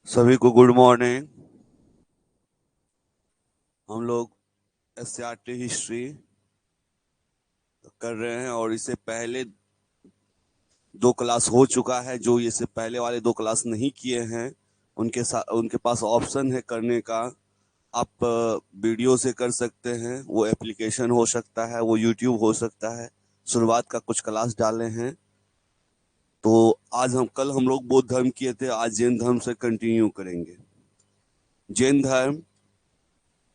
सभी को good morning. हम लोग एससीईआरटी हिस्ट्री कर रहे हैं और इससे पहले दो क्लास हो चुका है। जो इससे पहले वाले दो क्लास नहीं किए हैं उनके पास ऑप्शन है करने का। आप वीडियो से कर सकते हैं, वो एप्लीकेशन हो सकता है, वो यूट्यूब हो सकता है। शुरुआत का कुछ क्लास डाले हैं। तो कल हम लोग बौद्ध धर्म किए थे, आज जैन धर्म से कंटिन्यू करेंगे। जैन धर्म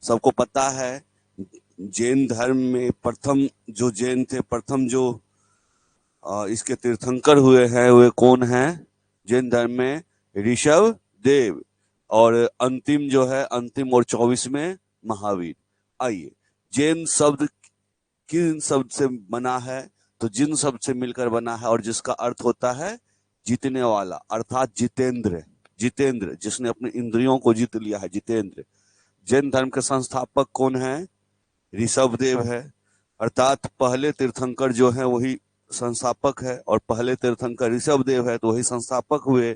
सबको पता है। जैन धर्म में प्रथम जो जैन थे, प्रथम जो इसके तीर्थंकर हुए हैं वे कौन हैं? जैन धर्म में ऋषभ देव। और अंतिम जो है, अंतिम और 24वें महावीर। आइए, जैन शब्द किन शब्द से बना है? तो जिन शब्द से मिलकर बना है और जिसका अर्थ होता है जीतने वाला, अर्थात जितेंद्र। जितेंद्र, जिसने अपने इंद्रियों को जीत लिया है, जितेंद्र। जैन धर्म के संस्थापक कौन है? ऋषभ देव है। अर्थात पहले तीर्थंकर जो है वही संस्थापक है, और पहले तीर्थंकर ऋषभ देव है तो वही संस्थापक हुए।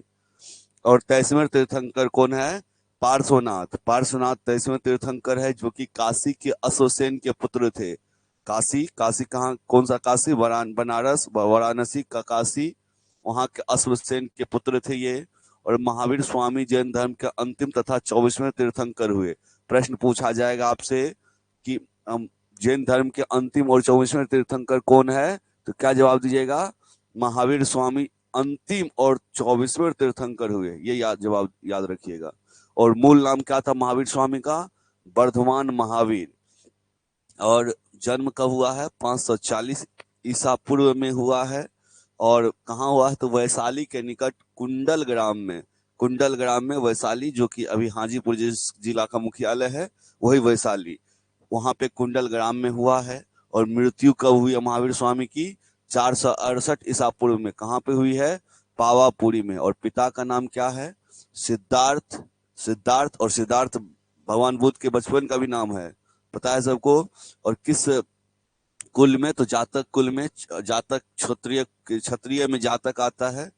और 23वें तीर्थंकर कौन है? पार्श्वनाथ। पार्श्वनाथ 23वें तीर्थंकर है, जो कि काशी के अश्वसेन के पुत्र थे। काशी, काशी कहाँ, कौन सा काशी? बनारस, वाराणसी का काशी, वहां के अश्वसेन के पुत्र थे ये। और महावीर स्वामी जैन धर्म के अंतिम तथा 24वें तीर्थंकर हुए। प्रश्न पूछा जाएगा आपसे कि जैन धर्म के अंतिम और 24वें तीर्थंकर कौन है, तो क्या जवाब दीजिएगा? महावीर स्वामी अंतिम और 24वें तीर्थंकर हुए। ये जवाब याद रखिएगा। और मूल नाम क्या था महावीर स्वामी का? वर्धमान महावीर। और जन्म कब हुआ है? 540 ईसा पूर्व में हुआ है। और कहाँ हुआ है? तो वैशाली के निकट कुंडल ग्राम में। कुंडल ग्राम में, वैशाली जो कि अभी हाजीपुर जिला का मुख्यालय है, वही वैशाली, वहां पे कुंडल ग्राम में हुआ है। और मृत्यु कब हुई है महावीर स्वामी की? 468 ईसा पूर्व में। कहाँ पे हुई है? पावापुरी में। और पिता का नाम क्या है? सिद्धार्थ। सिद्धार्थ, और सिद्धार्थ भगवान बुद्ध के बचपन का भी नाम है, पता है सबको। और किस कुल में? तो जातक कुल में। जातक क्षत्रिय, क्षत्रिय में जातक आता है,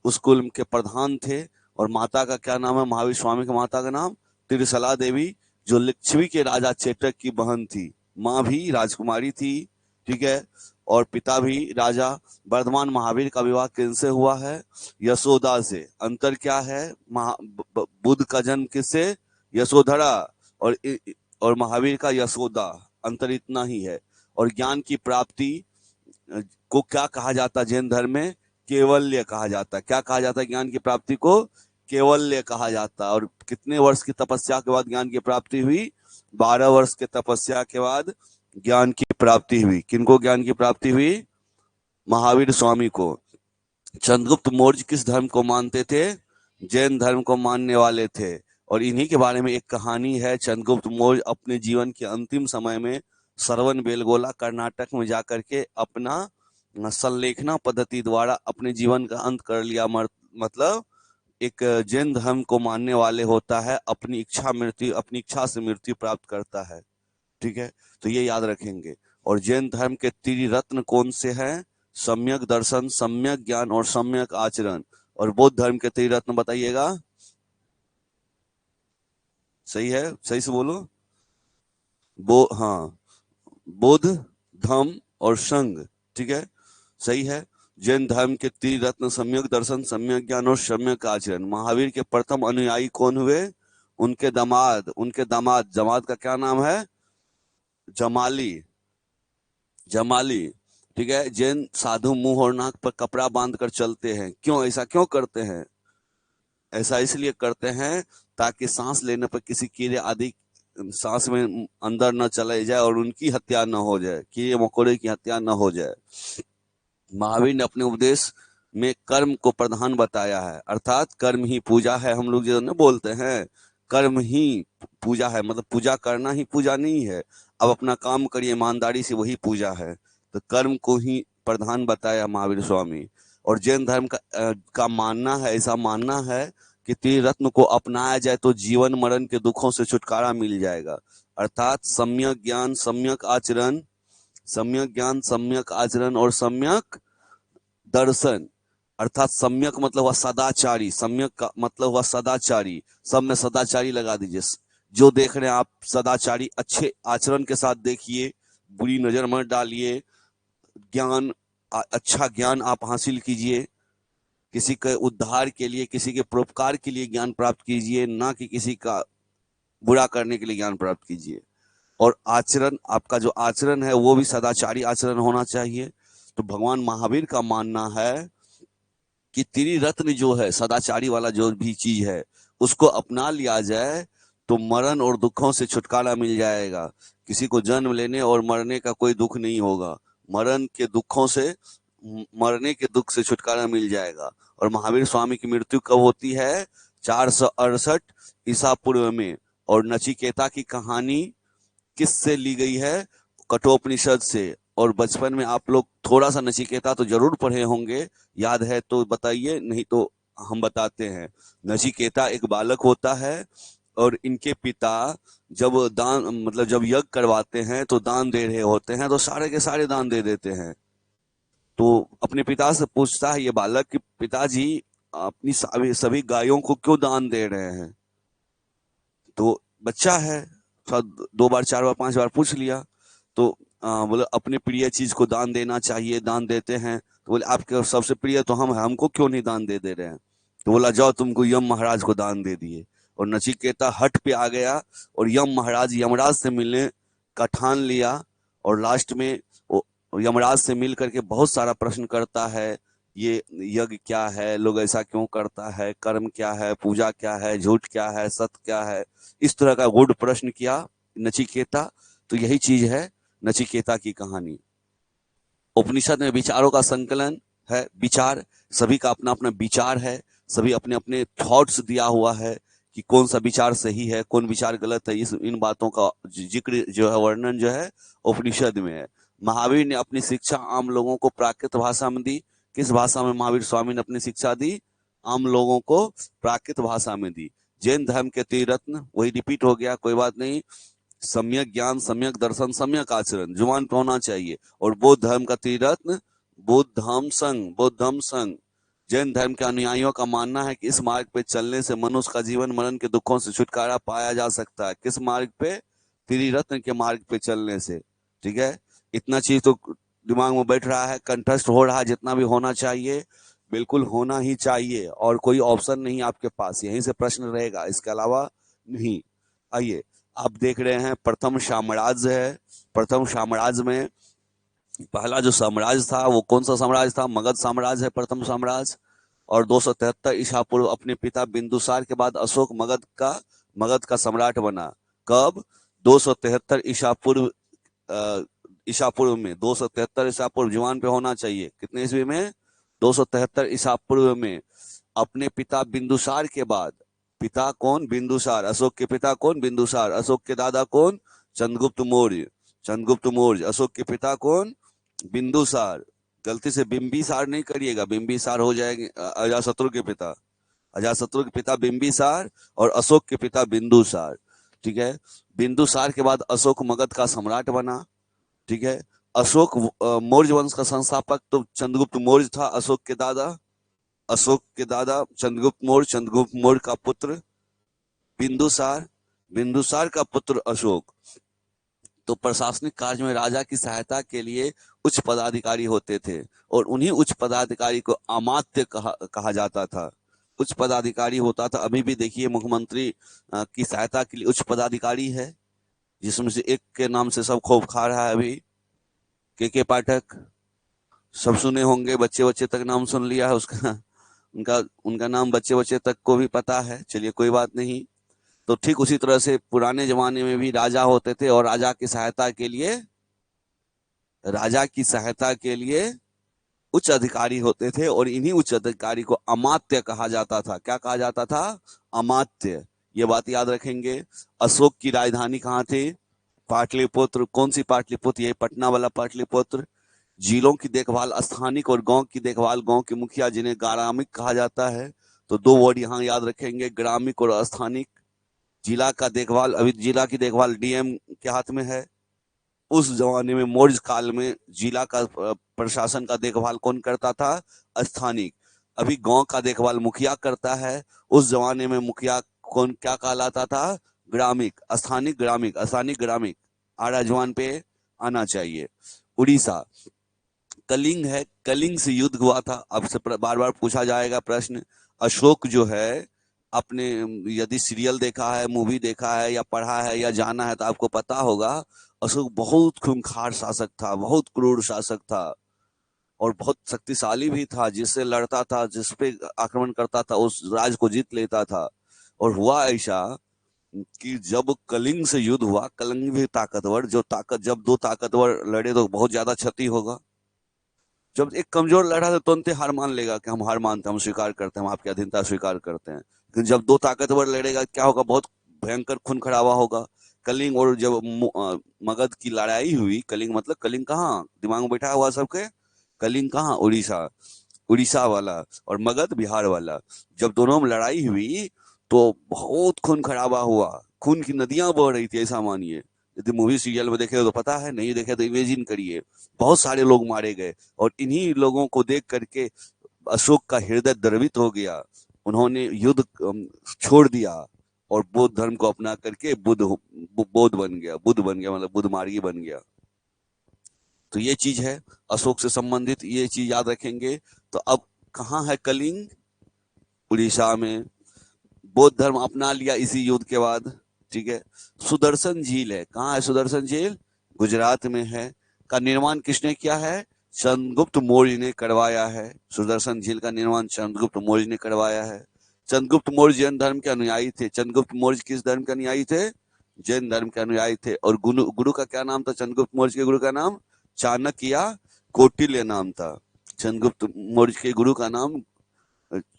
उस कुल के प्रधान थे। और माता का क्या नाम है महावीर स्वामी की? माता का नाम त्रिशला देवी, जो लिच्छवी के राजा चेटक की बहन थी। माँ भी राजकुमारी थी, ठीक है। और पिता भी राजा। वर्धमान महावीर का विवाह किनसे हुआ है? यशोदा से। अंतर क्या है? बुद्ध का जन्म किससे? यशोधरा। और और महावीर का यशोदा। अंतर इतना ही है। और ज्ञान की प्राप्ति को क्या कहा जाता है जैन धर्म में? केवल्य कहा जाता है। क्या कहा जाता है ज्ञान की प्राप्ति को? केवल्य कहा जाता है। और कितने वर्ष की तपस्या के बाद ज्ञान की प्राप्ति हुई? 12 वर्ष के तपस्या के बाद ज्ञान की प्राप्ति हुई। किनको ज्ञान की प्राप्ति हुई? महावीर स्वामी को। चंद्रगुप्त मौर्य किस धर्म को मानते थे? जैन धर्म को मानने वाले थे। और इन्हीं के बारे में एक कहानी है। चंद्रगुप्त मौर्य अपने जीवन के अंतिम समय में श्रवण बेलगोला कर्नाटक में जाकर के अपना संलेखना पद्धति द्वारा अपने जीवन का अंत कर लिया। मतलब एक जैन धर्म को मानने वाले होता है, अपनी इच्छा से मृत्यु प्राप्त करता है, ठीक है। तो ये याद रखेंगे। और जैन धर्म के त्रिरत्न कौन से हैं? सम्यक दर्शन, सम्यक ज्ञान और सम्यक आचरण। और बौद्ध धर्म के त्रिरत्न बताइएगा। सही है, सही से बोलो। हाँ, बुद्ध, धम्म और संघ, ठीक है, सही है। जैन धर्म के त्रिरत्न सम्यक दर्शन, सम्यक ज्ञान और सम्यक आचरण। महावीर के प्रथम अनुयायी कौन हुए? उनके दामाद जमात का क्या नाम है? जमाली। जमाली, ठीक है। जैन साधु मुंह और नाक पर कपड़ा बांध कर चलते हैं। क्यों, ऐसा क्यों करते हैं? ऐसा इसलिए करते हैं ताकि सांस लेने पर किसी कीड़े आदि सांस में अंदर न चले जाए और उनकी हत्या न हो जाए, कीड़े मकोड़े की हत्या न हो जाए। महावीर ने अपने उपदेश में कर्म को प्रधान बताया है, अर्थात कर्म ही पूजा है। हम लोग जो ना बोलते हैं कर्म ही पूजा है, मतलब पूजा करना ही पूजा नहीं है। अब अपना काम करिए ईमानदारी से, वही पूजा है। तो कर्म को ही प्रधान बताया महावीर स्वामी। और जैन धर्म का मानना है, ऐसा मानना है कि त्रिरत्न को अपनाया जाए तो जीवन मरण के दुखों से छुटकारा मिल जाएगा। अर्थात सम्यक ज्ञान, सम्यक आचरण, सम्यक ज्ञान, सम्यक आचरण और सम्यक दर्शन। अर्थात सम्यक मतलब हुआ सदाचारी, सम्यक का मतलब हुआ सदाचारी, सब में सदाचारी लगा दीजिए। जो देख रहे हैं आप सदाचारी, अच्छे आचरण के साथ देखिए, बुरी नजर मत डालिए, ज्ञान अच्छा ज्ञान आप हासिल कीजिए, किसी के उद्धार के लिए, किसी के परोपकार के लिए ज्ञान प्राप्त कीजिए, ना कि किसी का बुरा करने के लिए ज्ञान प्राप्त कीजिए। और आचरण, आपका जो आचरण है वो भी सदाचारी आचरण होना चाहिए। तो भगवान महावीर का मानना है कि त्रिरत्न जो है, सदाचारी वाला जो भी चीज है, उसको अपना लिया जाए तो मरण और दुखों से छुटकारा मिल जाएगा। किसी को जन्म लेने और मरने का कोई दुख नहीं होगा, मरण के दुखों से, मरने के दुख से छुटकारा मिल जाएगा। और महावीर स्वामी की मृत्यु कब होती है? 468 ईसा पूर्व में। और नचिकेता की कहानी किस से ली गई है? कठोपनिषद से। और बचपन में आप लोग थोड़ा सा नचिकेता तो जरूर पढ़े होंगे, याद है तो बताइए, नहीं तो हम बताते हैं। नचिकेता एक बालक होता है और इनके पिता जब दान, मतलब जब यज्ञ करवाते हैं तो दान दे रहे होते हैं, तो सारे के सारे दान दे देते हैं। तो अपने पिता से पूछता है ये बालक कि पिताजी, अपनी सभी गायों को क्यों दान दे रहे हैं? तो बच्चा है, शायद 2 बार 4 बार 5 बार पूछ लिया। तो बोले अपने प्रिय चीज को दान देना चाहिए, दान देते हैं। तो बोले आपके सबसे प्रिय तो हम, हमको क्यों नहीं दान दे रहे हैं? तो बोला जाओ तुमको यम महाराज को दान दे दिए। और नचिकेता हट पे आ गया और यम महाराज, यमराज से मिलने का ठान लिया। और लास्ट में वो यमराज से मिल करके बहुत सारा प्रश्न करता है, ये यज्ञ क्या है, लोग ऐसा क्यों करता है, कर्म क्या है, पूजा क्या है, झूठ क्या है, सत्य क्या है, इस तरह का गुड प्रश्न किया नचिकेता। तो यही चीज है नचिकेता की कहानी। उपनिषद में विचारों का संकलन है। विचार, सभी का अपना अपना विचार है, सभी अपने अपने थॉट्स दिया हुआ है कि कौन सा विचार सही है, कौन विचार गलत है। इस इन बातों का जिक्र जो है, वर्णन जो है उपनिषद में है। महावीर ने अपनी शिक्षा आम लोगों को प्राकृत भाषा में दी। किस भाषा में महावीर स्वामी ने अपनी शिक्षा दी? आम लोगों को प्राकृत भाषा में दी। जैन धर्म के त्रिरत्न, वही रिपीट हो गया, कोई बात नहीं। सम्यक ज्ञान, सम्यक दर्शन, सम्यक आचरण जुबान पे होना चाहिए। और बौद्ध धर्म का त्रिरत्न बुद्धम संघ, बुद्धम संघ। जैन धर्म के अनुयायियों का मानना है कि इस मार्ग पे चलने से मनुष्य का जीवन मरण के दुखों से छुटकारा पाया जा सकता है। किस मार्ग पे? त्रिरत्न के मार्ग पे चलने से। ठीक है, इतना चीज तो दिमाग में बैठ रहा है, कंठस्थ हो रहा है, जितना भी होना चाहिए बिल्कुल होना ही चाहिए। और कोई ऑप्शन नहीं आपके पास, यहीं से प्रश्न रहेगा, इसके अलावा नहीं। आइए, आप देख रहे हैं प्रथम साम्राज्य है। प्रथम साम्राज्य में पहला जो साम्राज्य था वो कौन सा साम्राज्य था? मगध साम्राज्य है प्रथम साम्राज्य। और 273 ईसा पूर्व अपने पिता बिंदुसार के बाद अशोक मगध का सम्राट बना। कब? 273 ईसा पूर्व, ईसा पूर्व में। 273 ईसा पूर्व जुबान पे होना चाहिए। कितने ईस्वी में? 273 ईसा पूर्व में अपने पिता बिंदुसार के बाद। पिता कौन? बिंदुसार। अशोक के पिता कौन? बिंदुसार। अशोक के दादा कौन? चंद्रगुप्त मौर्य। चंद्रगुप्त मौर्य। अशोक के पिता कौन? बिंदुसार। गलती से बिंबिसार नहीं करिएगा, बिंबिसार हो जाएंगे अजातशत्रु के पिता। अजातशत्रु के पिता बिंबिसार और अशोक के पिता बिंदुसार। ठीक है, बिंदुसार के बाद अशोक मगध का सम्राट बना। ठीक है, अशोक मौर्य वंश का संस्थापक तो चंद्रगुप्त मौर्य था, अशोक के दादा। अशोक के दादा चंद्रगुप्त मौर्य, चंद्रगुप्त मौर्य का पुत्र बिंदुसार, बिंदुसार का पुत्र अशोक। तो प्रशासनिक कार्य में राजा की सहायता के लिए उच्च पदाधिकारी होते थे और उन्हीं उच्च पदाधिकारी को अमात्य कहा जाता था। उच्च पदाधिकारी होता था। अभी भी देखिए मुख्यमंत्री की सहायता के लिए उच्च पदाधिकारी है, जिसमें से एक के नाम से सब खूब खा रहा है अभी, के पाठक। सब सुने होंगे, बच्चे बच्चे तक नाम सुन लिया है उसका। उनका उनका नाम बच्चे बच्चे तक को भी पता है। चलिए कोई बात नहीं। तो ठीक उसी तरह से पुराने जमाने में भी राजा होते थे और राजा की सहायता के लिए उच्च अधिकारी होते थे और इन्हीं उच्च अधिकारी को अमात्य कहा जाता था। क्या कहा जाता था? अमात्य। ये बात याद रखेंगे। अशोक की राजधानी कहाँ थी? पाटलिपुत्र। कौन सी पाटलिपुत्र? ये पटना वाला पाटलिपुत्र। जिलों की देखभाल स्थानिक और गांव की देखभाल गांव के मुखिया, जिन्हें ग्रामिक कहा जाता है। तो 2 वर्ड यहाँ याद रखेंगे, ग्रामिक और स्थानिक। जिला का देखभाल, अभी जिला की देखभाल डीएम के हाथ में है। उस जमाने में मौर्य काल में जिला का प्रशासन का देखभाल कौन करता था? स्थानिक। अभी गांव का देखभाल मुखिया करता है, उस जमाने में मुखिया कौन क्या कहलाता था? ग्रामिक, स्थानिक ग्रामिक। आराजवान पे आना चाहिए। उड़ीसा, कलिंग है, कलिंग से युद्ध हुआ था। अब से बार बार पूछा जाएगा प्रश्न। अशोक जो है, आपने यदि सीरियल देखा है, मूवी देखा है या पढ़ा है या जाना है तो आपको पता होगा, अशोक बहुत खूंखार शासक था, बहुत क्रूर शासक था और बहुत शक्तिशाली भी था। जिससे लड़ता था, जिस पे आक्रमण करता था, उस राज को जीत लेता था। और हुआ ऐसा कि जब कलिंग से युद्ध हुआ, कलिंग भी ताकतवर, जब दो ताकतवर लड़े तो बहुत ज्यादा क्षति होगा। जब एक कमजोर लड़ा तो तुरंत हार मान लेगा कि हम हार मानते हैं, हम स्वीकार करते हैं, हम आपकी अधीनता स्वीकार करते हैं। लेकिन जब दो ताकतवर लड़ेगा क्या होगा? बहुत भयंकर खून खराबा होगा। कलिंग और जब मगध की लड़ाई हुई, कलिंग मतलब कलिंग कहाँ दिमाग में बैठा हुआ सबके? कलिंग कहाँ? उड़ीसा, उड़ीसा वाला, और मगध बिहार वाला। जब दोनों में लड़ाई हुई तो बहुत खून खराबा हुआ, खून की नदियां बह रही थी, ऐसा मानिए। यदि मूवी सीरियल में देखे तो पता है, नहीं देखे तो इमेजिन करिए। बहुत सारे लोग मारे गए और इन्हीं लोगों को देख करके अशोक का हृदय द्रवित हो गया। उन्होंने युद्ध छोड़ दिया और बौद्ध धर्म को अपना करके बौद्ध बन गया, बुद्ध बन गया, मतलब बुद्ध मार्गी बन गया। तो ये चीज है अशोक से संबंधित, ये चीज याद रखेंगे। तो अब कहाँ है कलिंग? उड़ीसा में। बौद्ध धर्म अपना लिया इसी युद्ध के बाद, ठीक है। सुदर्शन झील है, कहाँ है सुदर्शन झील? गुजरात में है। का निर्माण किसने किया है? चंद्रगुप्त मौर्य ने करवाया है। सुदर्शन झील का निर्माण चंद्रगुप्त मौर्य ने करवाया है। चंद्रगुप्त मौर्य जैन धर्म के अनुयायी थे। चंद्रगुप्त मौर्य किस धर्म के अनुयायी थे? जैन धर्म के अनुयायी थे। और गुरु का क्या नाम था? चंद्रगुप्त मौर्य के गुरु का नाम चाणक्य या कौटिल्य नाम था। चंद्रगुप्त मौर्य के गुरु का नाम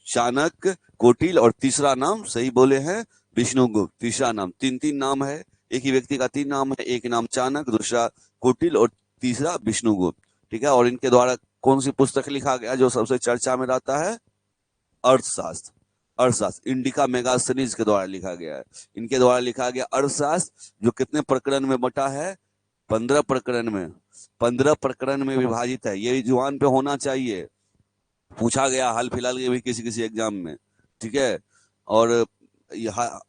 चाणक्य, कौटिल्य, और तीसरा नाम सही बोले हैं विष्णुगुप्त। तीसरा नाम, तीन तीन नाम है, एक ही व्यक्ति का तीन नाम है। एक नाम चाणक्य, दूसरा कौटिल्य और तीसरा विष्णुगुप्त, ठीक है। और इनके द्वारा कौन सी पुस्तक लिखा गया जो सबसे चर्चा में रहता है? अर्थशास्त्र। अर्थशास्त्र इंडिका मेगास्थनीज के द्वारा लिखा गया है। इनके द्वारा लिखा गया अर्थशास्त्र, जो कितने प्रकरण में बटा है? 15 प्रकरण में। 15 प्रकरण में विभाजित है। ये जुबान पे होना चाहिए, पूछा गया हाल फिलहाल के भी किसी किसी एग्जाम में, ठीक है। और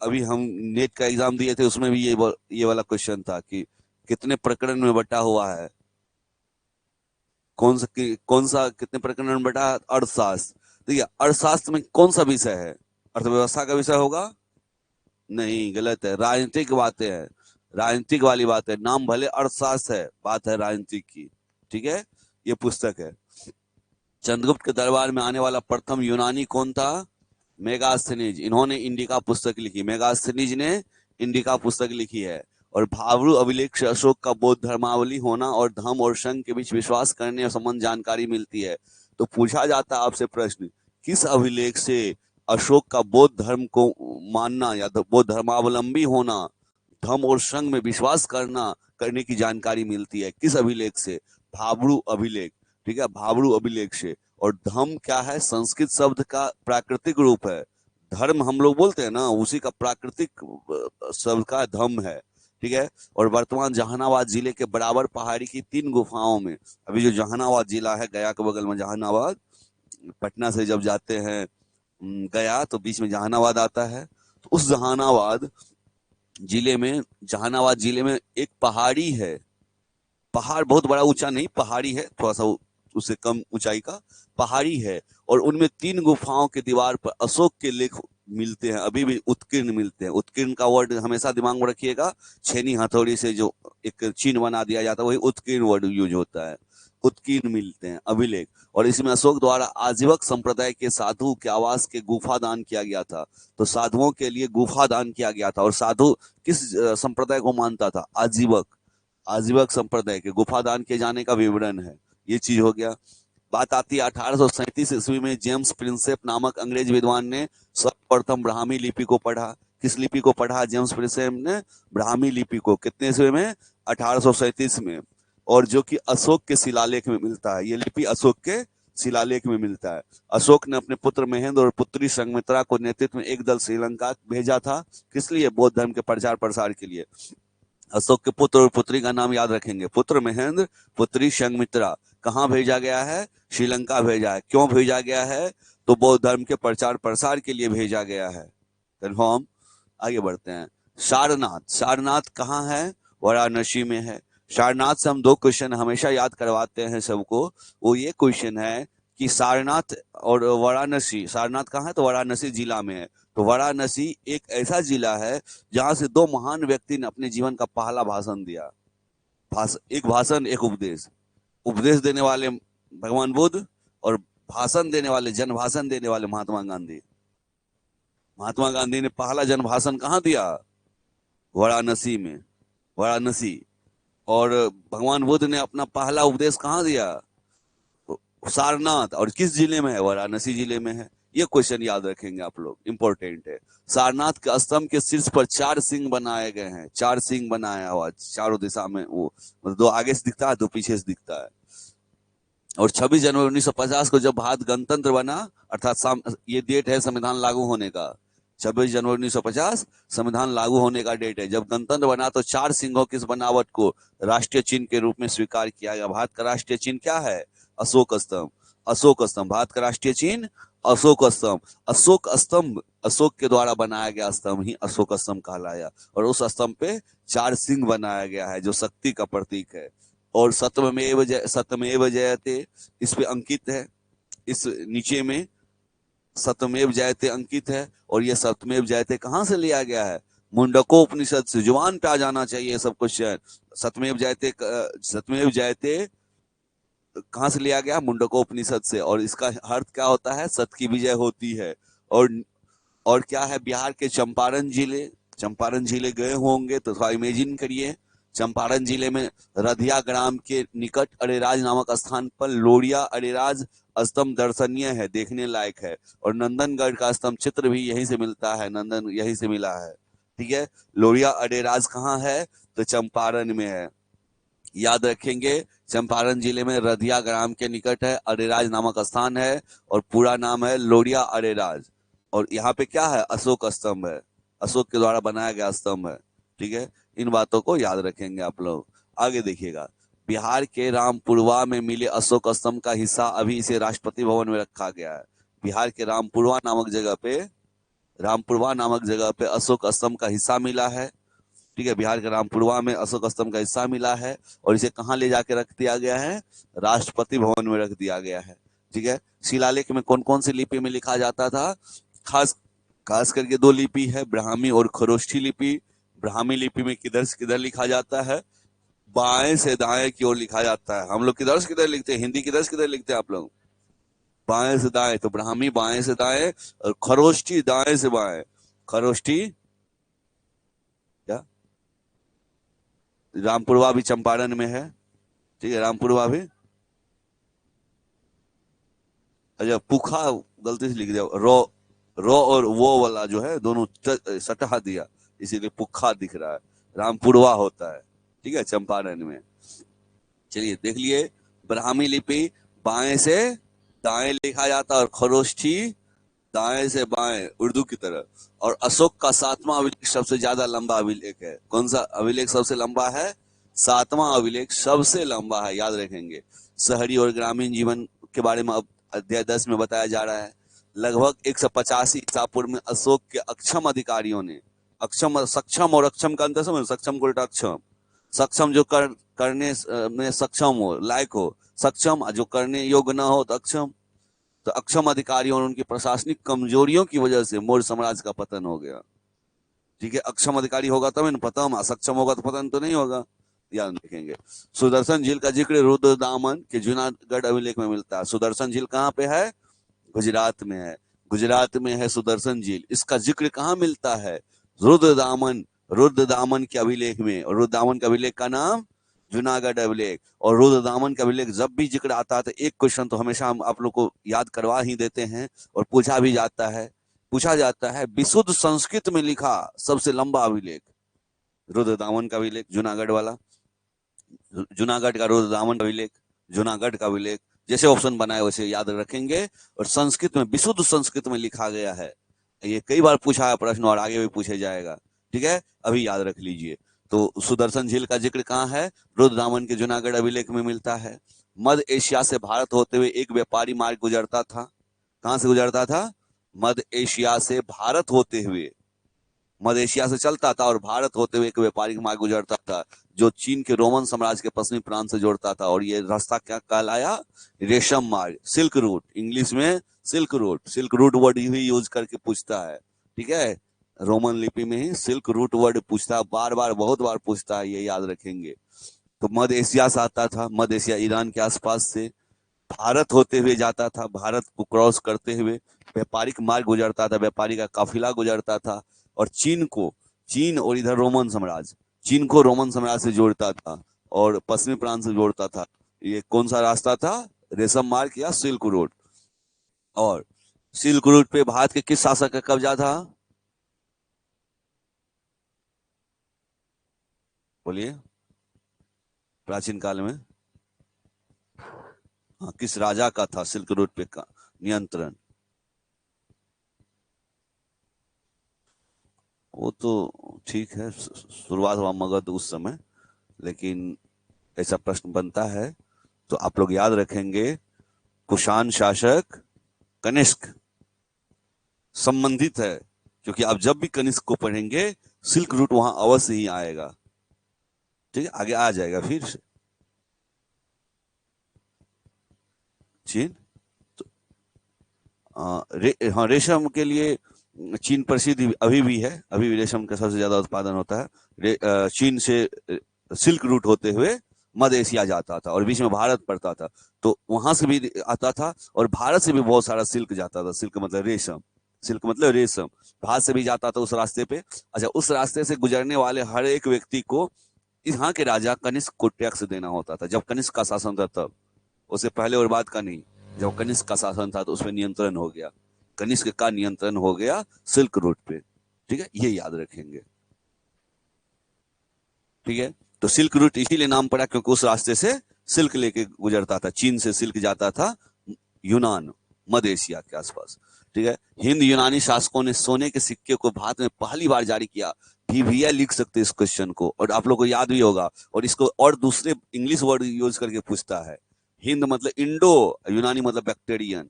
अभी हम नेट का एग्जाम दिए थे, उसमें भी ये वाला क्वेश्चन था कि कितने प्रकरण में बटा हुआ है, कौन सा कितने प्रकरण में बटा? अर्थशास्त्र। देखिए, अर्थशास्त्र में कौन सा विषय है? अर्थव्यवस्था का विषय होगा? नहीं, गलत है, राजनीतिक बातें हैं, राजनीतिक वाली बात है। नाम भले अर्थशास्त्र है, बात है राजनीतिक की, ठीक है। ये पुस्तक है। चंद्रगुप्त के दरबार में आने वाला प्रथम यूनानी कौन था? मेगास्थनीज। इन्होंने इंडिका पुस्तक लिखी, मेगास्थनीज ने इंडिका पुस्तक लिखी है। और भावरू अभिलेख से अशोक का बौद्ध धर्मावली होना और धम्म और संघ के बीच विश्वास करने और संबंध जानकारी मिलती है। तो पूछा जाता है आपसे प्रश्न, किस अभिलेख से अशोक का बौद्ध धर्म को मानना या बौद्ध धर्मावलंबी होना, धम्म और संघ में विश्वास करने की जानकारी मिलती है? किस अभिलेख से? भावरू अभिलेख, ठीक है, भावरू अभिलेख से। और धम्म क्या है? संस्कृत शब्द का प्राकृतिक रूप है। धर्म हम लोग बोलते हैं ना, उसी का प्राकृतिक शब्द का धम्म है, ठीक है। और वर्तमान जहानाबाद जिले के बराबर पहाड़ी की 3 गुफाओं में, अभी जो जहानाबाद जिला है, गया के बगल में जहानाबाद, पटना से जब जाते हैं गया तो बीच में जहानाबाद आता है। तो उस जहानाबाद जिले में एक पहाड़ी है। पहाड़ बहुत बड़ा ऊंचा नहीं, पहाड़ी है, थोड़ा सा उससे कम ऊंचाई का पहाड़ी है। और उनमें 3 गुफाओं के दीवार पर अशोक के लेख मिलते हैं, अभी भी उत्कीर्ण मिलते हैं। उत्कीर्ण का वर्ड हमेशा दिमाग में रखिएगा, छेनी हथौड़ी से जो एक चिन्ह बना दिया जाता है, वही उत्कीर्ण वर्ड यूज होता है। उत्कीर्ण मिलते हैं अभिलेख। और इसमें अशोक द्वारा आजीवक संप्रदाय के साधु के आवास के गुफा दान किया गया था। तो साधुओं के लिए गुफा दान किया गया था। और साधु किस संप्रदाय को मानता था? आजीवक, आजीवक संप्रदाय के गुफा दान किए जाने का विवरण है। ये चीज हो गया। बात आती है 1837 ईस्वी में जेम्स प्रिंसेप नामक अंग्रेज विद्वान ने सर्वप्रथम ब्राह्मी लिपि को पढ़ा। किस लिपि को पढ़ा जेम्स प्रिंसेप ने? ब्राह्मी लिपि को। कितने ईस्वी में? 1837 में। और जो कि अशोक के शिलालेख में मिलता है। ये लिपि अशोक के शिलालेख में मिलता है। अशोक ने अपने पुत्र महेंद्र और पुत्री संघमित्रा को नेतृत्व में एक दल श्रीलंका भेजा था। किस लिए? बौद्ध धर्म के प्रचार प्रसार के लिए। अशोक के पुत्र और पुत्री का नाम याद रखेंगे, पुत्र महेंद्र, पुत्री संघमित्रा। कहाँ भेजा गया है? श्रीलंका भेजा है। क्यों भेजा गया है? तो बौद्ध धर्म के प्रचार प्रसार के लिए भेजा गया है। कन्फर्म। आगे बढ़ते हैं। सारनाथ, सारनाथ कहाँ है? वाराणसी में है। सारनाथ से हम दो क्वेश्चन हमेशा याद करवाते हैं सबको। वो ये क्वेश्चन है कि सारनाथ और वाराणसी, सारनाथ कहाँ है? तो वाराणसी जिला में है। तो वाराणसी एक ऐसा जिला है जहां से दो महान व्यक्ति ने अपने जीवन का पहला भाषण दिया। एक भाषण, एक उपदेश। उपदेश देने वाले भगवान बुद्ध और भाषण देने वाले, जन भाषण देने वाले महात्मा गांधी। महात्मा गांधी ने पहला जन भाषण कहाँ दिया? वाराणसी में, वाराणसी। और भगवान बुद्ध ने अपना पहला उपदेश कहाँ दिया? सारनाथ। और किस जिले में है? वाराणसी जिले में है। ये क्वेश्चन याद रखेंगे आप लोग, इंपॉर्टेंट है। सारनाथ के स्तंभ के शीर्ष पर 4 सिंह बनाए गए हैं। 4 सिंह बनाया हुआ, चारों दिशा में। वो मतलब 2 आगे से दिखता है, 2 पीछे से दिखता है। और 26 जनवरी 1950 को जब भारत गणतंत्र बना, अर्थात ये डेट है संविधान लागू होने का। 26 जनवरी 1950 संविधान लागू होने का डेट है। जब गणतंत्र बना तो 4 सिंहों की इस बनावट को राष्ट्रीय चिन्ह के रूप में स्वीकार किया गया। भारत का राष्ट्रीय चिन्ह क्या है? अशोक स्तंभ। अशोक स्तंभ भारत का राष्ट्रीय चिन्ह, अशोक स्तंभ। अशोक स्तंभ, अशोक के द्वारा बनाया गया स्तंभ ही अशोक स्तंभ कहलाया। और उस स्तंभ पे 4 सिंह बनाया गया है जो शक्ति का प्रतीक है। और सत्यमेव जयते इस पे अंकित है। इस नीचे में सत्यमेव जयते अंकित है। और ये सत्यमेव जयते कहाँ से लिया गया है? मुंडकोपनिषद से। जुबान पे आ जाना चाहिए सब क्वेश्चन। सत्यमेव जयते कहाँ से लिया गया? मुंडकोपनिषद से। और इसका अर्थ क्या होता है? सत्य की विजय होती है। और क्या है? बिहार के चंपारण जिले गए होंगे तो थोड़ा इमेजिन करिए। चंपारण जिले में रधिया ग्राम के निकट अरेराज नामक स्थान पर लोरिया अरेराज स्तंभ दर्शनीय है, देखने लायक है। और नंदनगढ़ का स्तंभ चित्र भी यहीं से मिलता है, नंदन यहीं से मिला है। ठीक है। लोरिया अरेराज कहाँ है? तो चंपारण में है। याद रखेंगे, चंपारण जिले में रधिया ग्राम के निकट है, अरेराज नामक स्थान है। और पूरा नाम है लोरिया अरेराज। और यहाँ पे क्या है? अशोक स्तंभ है, अशोक के द्वारा बनाया गया स्तंभ है। ठीक है। इन बातों को याद रखेंगे आप लोग। आगे देखिएगा। बिहार के रामपुरवा में मिले अशोक स्तंभ का हिस्सा अभी इसे राष्ट्रपति भवन में रखा गया है। बिहार के रामपुरवा नामक जगह पे अशोक स्तंभ का हिस्सा मिला है। ठीक है। बिहार के रामपुरवा में अशोक स्तंभ का हिस्सा मिला है। और इसे कहाँ ले जाके रख दिया गया है? राष्ट्रपति भवन में रख दिया गया है। ठीक है। शिलालेख में कौन कौन सी लिपि में लिखा जाता था? खास करके 2 लिपि है, ब्राह्मी और खरोष्ठी लिपि। ब्राह्मी लिपि में किधर से किधर लिखा जाता है? बाएं से दाएं की ओर लिखा जाता है। हम लोग किधर से किधर लिखते हैं? हिंदी किधर से किधर लिखते हैं आप लोग? बाएं से दाएं। तो ब्राह्मी बाएं से दाएं और खरोष्ठी दाएं से बाएं। खरोष्ठी क्या? रामपुरवा भी चंपारण में है। ठीक है। रामपुरवा भी। अच्छा, पुखा गलती से लिख दिया। रो और वो वाला जो है दोनों सटहा दिया, इसीलिए पुखा दिख रहा है। रामपुरवा होता है। ठीक है, चंपारण में। चलिए देख लिए। ब्राह्मी लिपि बाएं से दाएं लिखा जाता है और खरोष्ठी दाएं से बाएं, उर्दू की तरह। और अशोक का 7वां अभिलेख सबसे ज्यादा लंबा अभिलेख है। कौन सा अभिलेख सबसे लंबा है? 7वां अभिलेख सबसे लंबा है, याद रखेंगे। शहरी और ग्रामीण जीवन के बारे में अब अध्याय 10 में बताया जा रहा है। लगभग 185 ईसा पूर्व में अशोक के अक्षम अधिकारियों ने, सक्षम और अक्षम का अंतर समझ। सक्षम को उल्टा अक्षम। सक्षम जो करने में सक्षम हो, लायक हो, सक्षम। जो करने योग्य ना हो तो अक्षम। तो अक्षम अधिकारियों और उनकी प्रशासनिक कमजोरियों की वजह से मौर्य साम्राज्य का पतन हो गया। ठीक है। अक्षम अधिकारी होगा तब इन पतन, असक्षम होगा तो पतन तो नहीं होगा। याद रखेंगे। सुदर्शन झील का जिक्र रुद्रदामन के जूनागढ़ अभिलेख में मिलता है। सुदर्शन झील कहाँ पे है? गुजरात में है। गुजरात में है सुदर्शन झील। इसका जिक्र कहाँ मिलता है? रुद्रदामन के अभिलेख में। और रुद्रदामन के अभिलेख का नाम जूनागढ़ अभिलेख। और रुद्रदामन का अभिलेख जब भी जिक्र आता है तो एक क्वेश्चन तो हमेशा हम आप लोग को याद करवा ही देते हैं और पूछा जाता है विशुद्ध संस्कृत में लिखा सबसे लंबा अभिलेख रुद्रदामन का अभिलेख, जूनागढ़ वाला। जूनागढ़ का रुद्रदामन का अभिलेख, जूनागढ़ का अभिलेख। जैसे ऑप्शन बनाए वैसे याद रखेंगे। और संस्कृत में, विशुद्ध संस्कृत में लिखा गया है। ये कई बार पूछा है प्रश्न और आगे भी पूछे जाएगा। ठीक है, अभी याद रख लीजिए। तो सुदर्शन झील का जिक्र कहाँ है? रुद्रदामन के जूनागढ़ अभिलेख में मिलता है। मध्य एशिया से भारत होते हुए एक व्यापारी मार्ग गुजरता था। कहां से गुजरता था? मध्य एशिया से भारत होते हुए, मध्य एशिया से चलता था और भारत होते हुए एक व्यापारिक मार्ग गुजरता था जो चीन के रोमन साम्राज्य के पश्चिमी प्रांत से जोड़ता था। और ये रास्ता क्या कहलाया? रेशम मार्ग, सिल्क रूट, इंग्लिश में silk route. Silk route word ही यूज करके पूछता है, ठीक है, रोमन लिपि में ही सिल्क रूट वर्ड पूछता है, बार बार बहुत बार पूछता है, ये याद रखेंगे। तो मध्य एशिया से आता था, मध्य एशिया ईरान के आसपास से भारत होते हुए जाता था, भारत को क्रॉस करते हुए व्यापारिक मार्ग गुजरता था, व्यापारी का काफिला गुजरता था और चीन और इधर रोमन साम्राज्य, चीन को रोमन साम्राज्य से जोड़ता था और पश्चिमी प्रांत से जोड़ता था। ये कौन सा रास्ता था? रेशम मार्ग या सिल्क रोड। और सिल्क रोड पे भारत के किस शासक का कब्जा था? बोलिए, प्राचीन काल में किस राजा का था सिल्क रोड पे का नियंत्रण? वो तो ठीक है, शुरुआत हुआ मगध उस समय, लेकिन ऐसा प्रश्न बनता है तो आप लोग याद रखेंगे कुषाण शासक कनिष्क संबंधित है, क्योंकि आप जब भी कनिष्क को पढ़ेंगे सिल्क रूट वहां अवश्य ही आएगा, ठीक है, आगे आ जाएगा फिर से चीन। तो हाँ, रेशम के लिए चीन प्रसिद्ध अभी भी है, अभी भी रेशम का सबसे ज्यादा उत्पादन होता है। चीन से सिल्क रूट होते हुए मध्य एशिया जाता था और बीच में भारत पड़ता था, तो वहां से भी आता था और भारत से भी बहुत सारा सिल्क जाता था। सिल्क मतलब रेशम, सिल्क मतलब रेशम, भारत से भी जाता था उस रास्ते पे। अच्छा, उस रास्ते से गुजरने वाले हर एक व्यक्ति को यहाँ के राजा कनिष्क को टैक्स देना होता था, जब कनिष्क का शासन था तब, उससे पहले और बाद का नहीं। जब कनिष्क का शासन था तो उसमें नियंत्रण हो गया, कनिष्क का नियंत्रण हो गया सिल्क रूट पे, ठीक है, ये याद रखेंगे, ठीक है। तो सिल्क रूट इसीलिए नाम पड़ा क्योंकि उस रास्ते से सिल्क लेके गुजरता था, चीन से सिल्क जाता था यूनान, मध्य एशिया के आसपास, ठीक है। हिंद यूनानी शासकों ने सोने के सिक्के को भारत में पहली बार जारी किया। भैया लिख सकते इस क्वेश्चन को और आप लोग को याद भी होगा, और इसको और दूसरे इंग्लिश वर्ड यूज करके पूछता है। हिंद मतलब इंडो, यूनानी मतलब बैक्टीरियन,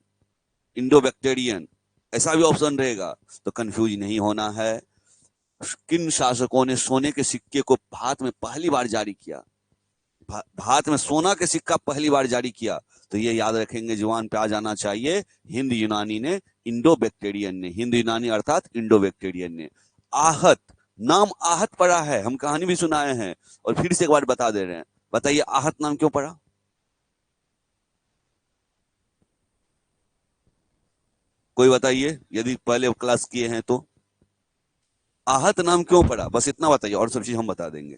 इंडो बैक्टीरियन, ऐसा भी ऑप्शन रहेगा, तो कंफ्यूज नहीं होना है। किन शासकों ने सोने के सिक्के को भारत में पहली बार जारी किया? भारत में सोना के सिक्का पहली बार जारी किया, तो ये याद रखेंगे, जुबान पे आ जाना चाहिए, हिंद यूनानी ने, इंडो बैक्टीरियन ने, हिंद यूनानी अर्थात इंडो बैक्टीरियन ने। आहत, नाम आहत पड़ा है, हम कहानी भी सुनाए हैं और फिर से एक बार बता दे रहे हैं, बताइए आहत नाम क्यों पड़ा? कोई बताइए, यदि पहले क्लास किए हैं तो आहत नाम क्यों पड़ा, बस इतना बताइए, और सब चीज हम बता देंगे।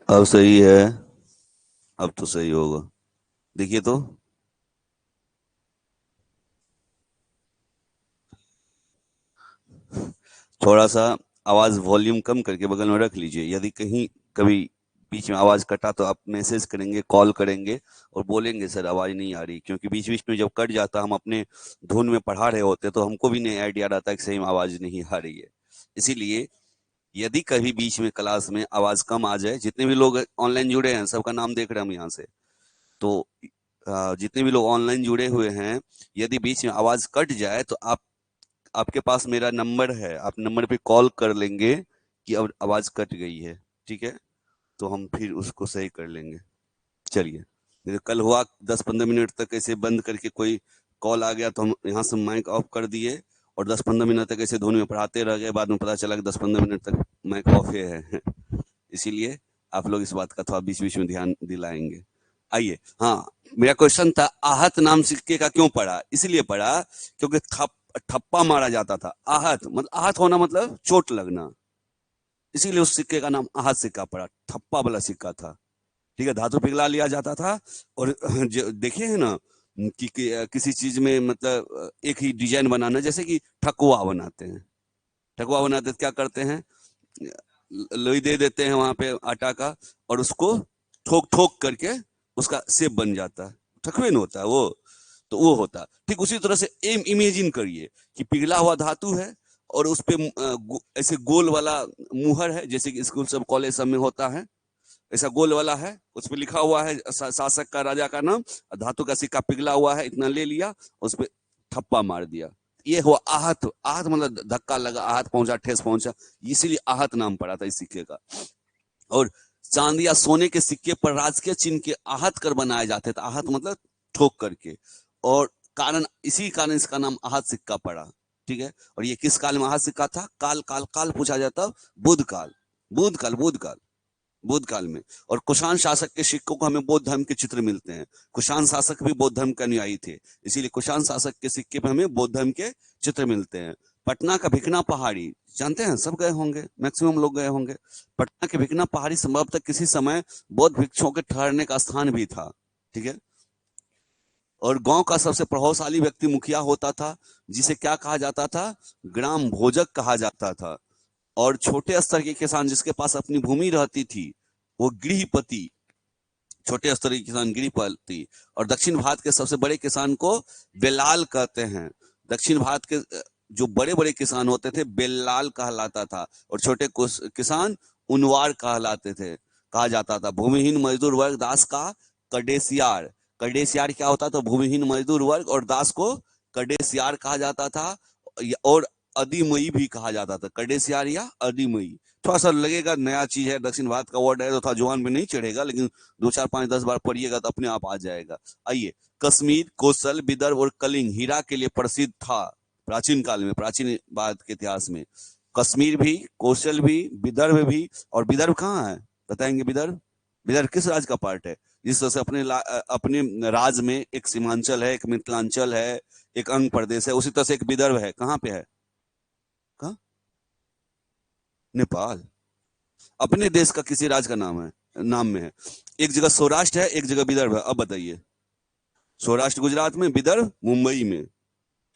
अब सही है, अब तो सही होगा, देखिए तो। थोड़ा सा आवाज वॉल्यूम कम करके बगल में रख लीजिए, यदि कहीं कभी बीच में आवाज कटा तो आप मैसेज करेंगे, कॉल करेंगे और बोलेंगे सर आवाज नहीं आ रही, क्योंकि बीच बीच में जब कट जाता, हम अपने धुन में पढ़ा रहे होते तो हमको भी नहीं आइडिया रहता कि सही में आवाज नहीं आ रही है। इसीलिए यदि कभी बीच में क्लास में आवाज कम आ जाए, जितने भी लोग ऑनलाइन जुड़े हैं सबका नाम देख रहे हैं हम यहाँ से, तो जितने भी लोग ऑनलाइन जुड़े हुए हैं, यदि बीच में आवाज कट जाए तो आप, आपके पास मेरा नंबर है, आप नंबर पे कॉल कर लेंगे कि अब आवाज कट गई है, ठीक है, तो हम फिर उसको सही कर लेंगे। चलिए, नहीं तो कल हुआ 10-15 मिनट तक ऐसे बंद करके कोई कॉल आ गया तो हम यहाँ से माइक ऑफ कर दिए और 10-15 मिनट तक ऐसे ध्वनि में पढ़ाते रह गए, बाद में पता चला कि 10-15 मिनट तक माइक ऑफ है। इसीलिए आप लोग इस बात का थोड़ा बीच बीच में ध्यान दिलाएंगे। आइए, हाँ, मेरा क्वेश्चन था आहत नाम सिक्के का क्यों पड़ा? इसलिए पड़ा क्योंकि ठप्पा मारा जाता था। आहत मतलब, आहत होना मतलब चोट लगना, इसीलिए उस सिक्के का नाम आहत सिक्का पड़ा, ठप्पा वाला सिक्का था। ठीक है, धातु पिघला लिया जाता था और देखे है ना कि किसी चीज में मतलब एक ही डिजाइन बनाना, जैसे कि ठकुआ बनाते हैं, ठकुआ बनाते क्या करते हैं, लोई दे देते हैं वहां पे आटा का और उसको ठोक ठोक करके उसका शेप बन जाता है, ठकुए न होता है वो, तो वो होता है। ठीक उसी तरह से इमेजिन करिए कि पिघला हुआ धातु है और उस पे ऐसे गोल वाला मुहर है, जैसे कि स्कूल सब कॉलेज सब में होता है, ऐसा गोल वाला है, उस पर लिखा हुआ है शासक का, राजा का नाम, धातु का सिक्का पिघला हुआ है, इतना ले लिया, उस पर थप्पा मार दिया, ये हुआ आहत। आहत मतलब धक्का लगा, आहत पहुंचा, ठेस पहुंचा, इसीलिए आहत नाम पड़ा था इस सिक्के का। और चांदी या सोने के सिक्के पर राजकीय चिन्ह के आहत कर बनाए जाते थे, आहत मतलब ठोक करके, और कारण इसी कारण इसका नाम आहत सिक्का पड़ा। ठीक है, और ये किस काल में आहत सिक्का था? काल काल काल पूछा जाता, बुध काल, बुध काल, बुध काल, बौद्ध काल में। और कुषाण शासक के सिक्कों को हमें बौद्ध धर्म के चित्र मिलते हैं, कुषाण शासक भी बौद्ध धर्म के अनुयायी थे, इसीलिए कुषाण शासक के सिक्के पर हमें बौद्ध धर्म के चित्र मिलते हैं। पटना का भिकना पहाड़ी जानते हैं, सब गए होंगे, मैक्सिमम लोग गए होंगे। पटना के भिकना पहाड़ी संभवतः किसी समय बौद्ध भिक्षुओं के ठहरने का स्थान भी था। ठीक है, और गांव का सबसे प्रभावशाली व्यक्ति मुखिया होता था, जिसे क्या कहा जाता था? ग्राम भोजक कहा जाता था। और छोटे स्तर के किसान जिसके पास अपनी भूमि रहती थी वो गृहपति, छोटे स्तर के किसान गृहपति। और दक्षिण भारत के सबसे बड़े किसान को बेलाल कहते हैं। दक्षिण भारत के जो बड़े बड़े किसान होते थे बेलाल कहलाता था, और छोटे किसान उनवार कहलाते थे, कहा जाता था। भूमिहीन मजदूर वर्ग दास का कडेसियार, कडेसियार क्या होता था? भूमिहीन मजदूर वर्ग, और दास को कडेसियार कहा जाता था, और अधिमयी भी कहा जाता था, कडेसियार या अधिमयी। थोड़ा सा लगेगा नया चीज है, दक्षिण भारत का वर्ड है तो था जुबान में नहीं चढ़ेगा, लेकिन 2 4 5 10 बार पढ़िएगा तो अपने आप आ जाएगा। आइए, कश्मीर, कौशल, विदर्भ और कलिंग हीरा के लिए प्रसिद्ध था प्राचीन काल में, प्राचीन भारत के इतिहास में। कश्मीर भी, कौशल भी, विदर्भ भी। और विदर्भ कहाँ है बताएंगे? विदर्भ, विदर्भ किस राज्य का पार्ट है? जिस तरह से अपने राज्य में एक सीमांचल है, एक मिथिलांचल है, एक अंग प्रदेश है, उसी तरह से एक विदर्भ है। कहाँ पे है? कहाँ? नेपाल। अपने देश का किसी राज्य का नाम है, नाम में है। एक जगह सौराष्ट्र है, एक जगह विदर्भ है। अब बताइए, सौराष्ट्र गुजरात में, विदर्भ मुंबई में।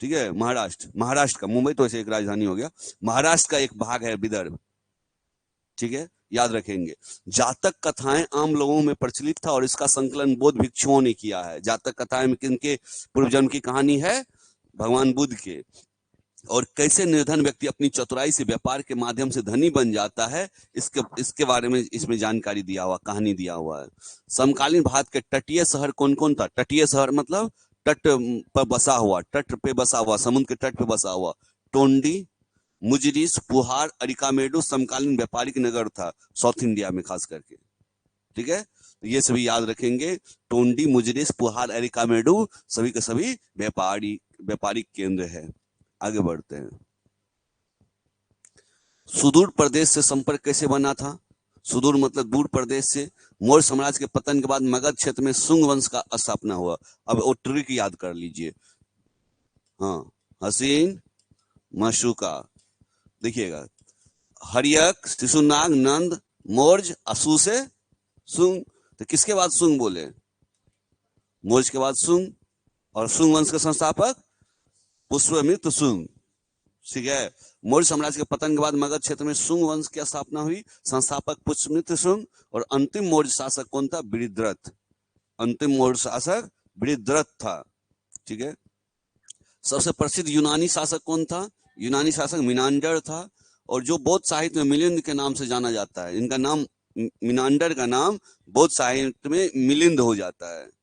ठीक है, महाराष्ट्र, महाराष्ट्र का, मुंबई तो ऐसे एक राजधानी हो गया, महाराष्ट्र का एक भाग है विदर्भ। ठीक है, याद रखेंगे। जातक कथाएं आम लोगों में प्रचलित था और इसका संकलन बौद्ध भिक्षुओं ने किया है। जातक कथाएं में किनके पूर्व जन्म की कहानी है? भगवान बुद्ध के। और कैसे निर्धन व्यक्ति अपनी चतुराई से व्यापार के माध्यम से धनी बन जाता है, इसके इसके बारे में इसमें जानकारी दिया हुआ, कहानी दिया हुआ है। समकालीन भारत के तटीय शहर कौन कौन था? तटीय शहर मतलब तट पर बसा हुआ, तट पे बसा हुआ, समुद्र के तट पे बसा हुआ। टोंडी, मुजरिस, पुहार, अरिकामेडू समकालीन व्यापारिक नगर था साउथ इंडिया में खास करके। ठीक है, तो ये सभी याद रखेंगे। टोंडी, मुजरिस, पुहार, अरिकामेडू सभी के सभी व्यापारिक केंद्र है। आगे बढ़ते हैं। सुदूर प्रदेश से संपर्क कैसे बना था? सुदूर मतलब दूर प्रदेश से। मौर्य साम्राज्य के पतन के बाद मगध क्षेत्र में सुंग वंश का स्थापना हुआ। अब वो ट्रिक याद कर लीजिए। हाँ, हसीन, मशूका, देखिएगा, हरियक, शिशुनाग, नंद, मौर्य, असू से सुंग। तो किसके बाद सुंग बोले? मौर्य के बाद सुंग, और सुंग वंश के संस्थापक पुष्यमित्र सुंग। ठीक है, मौर्य साम्राज्य के पतन के बाद मगध क्षेत्र में सुंग वंश की स्थापना हुई, संस्थापक पुष्यमित्र सुंग। और अंतिम मौर्य शासक कौन था? बृहद्रथ। अंतिम मौर्य शासक बृहद्रथ था। ठीक है, सबसे प्रसिद्ध यूनानी शासक कौन था? यूनानी शासक मिनांडर था, और जो बौद्ध साहित्य में मिलिंद के नाम से जाना जाता है। इनका नाम, मिनांडर का नाम बौद्ध साहित्य में मिलिंद हो जाता है।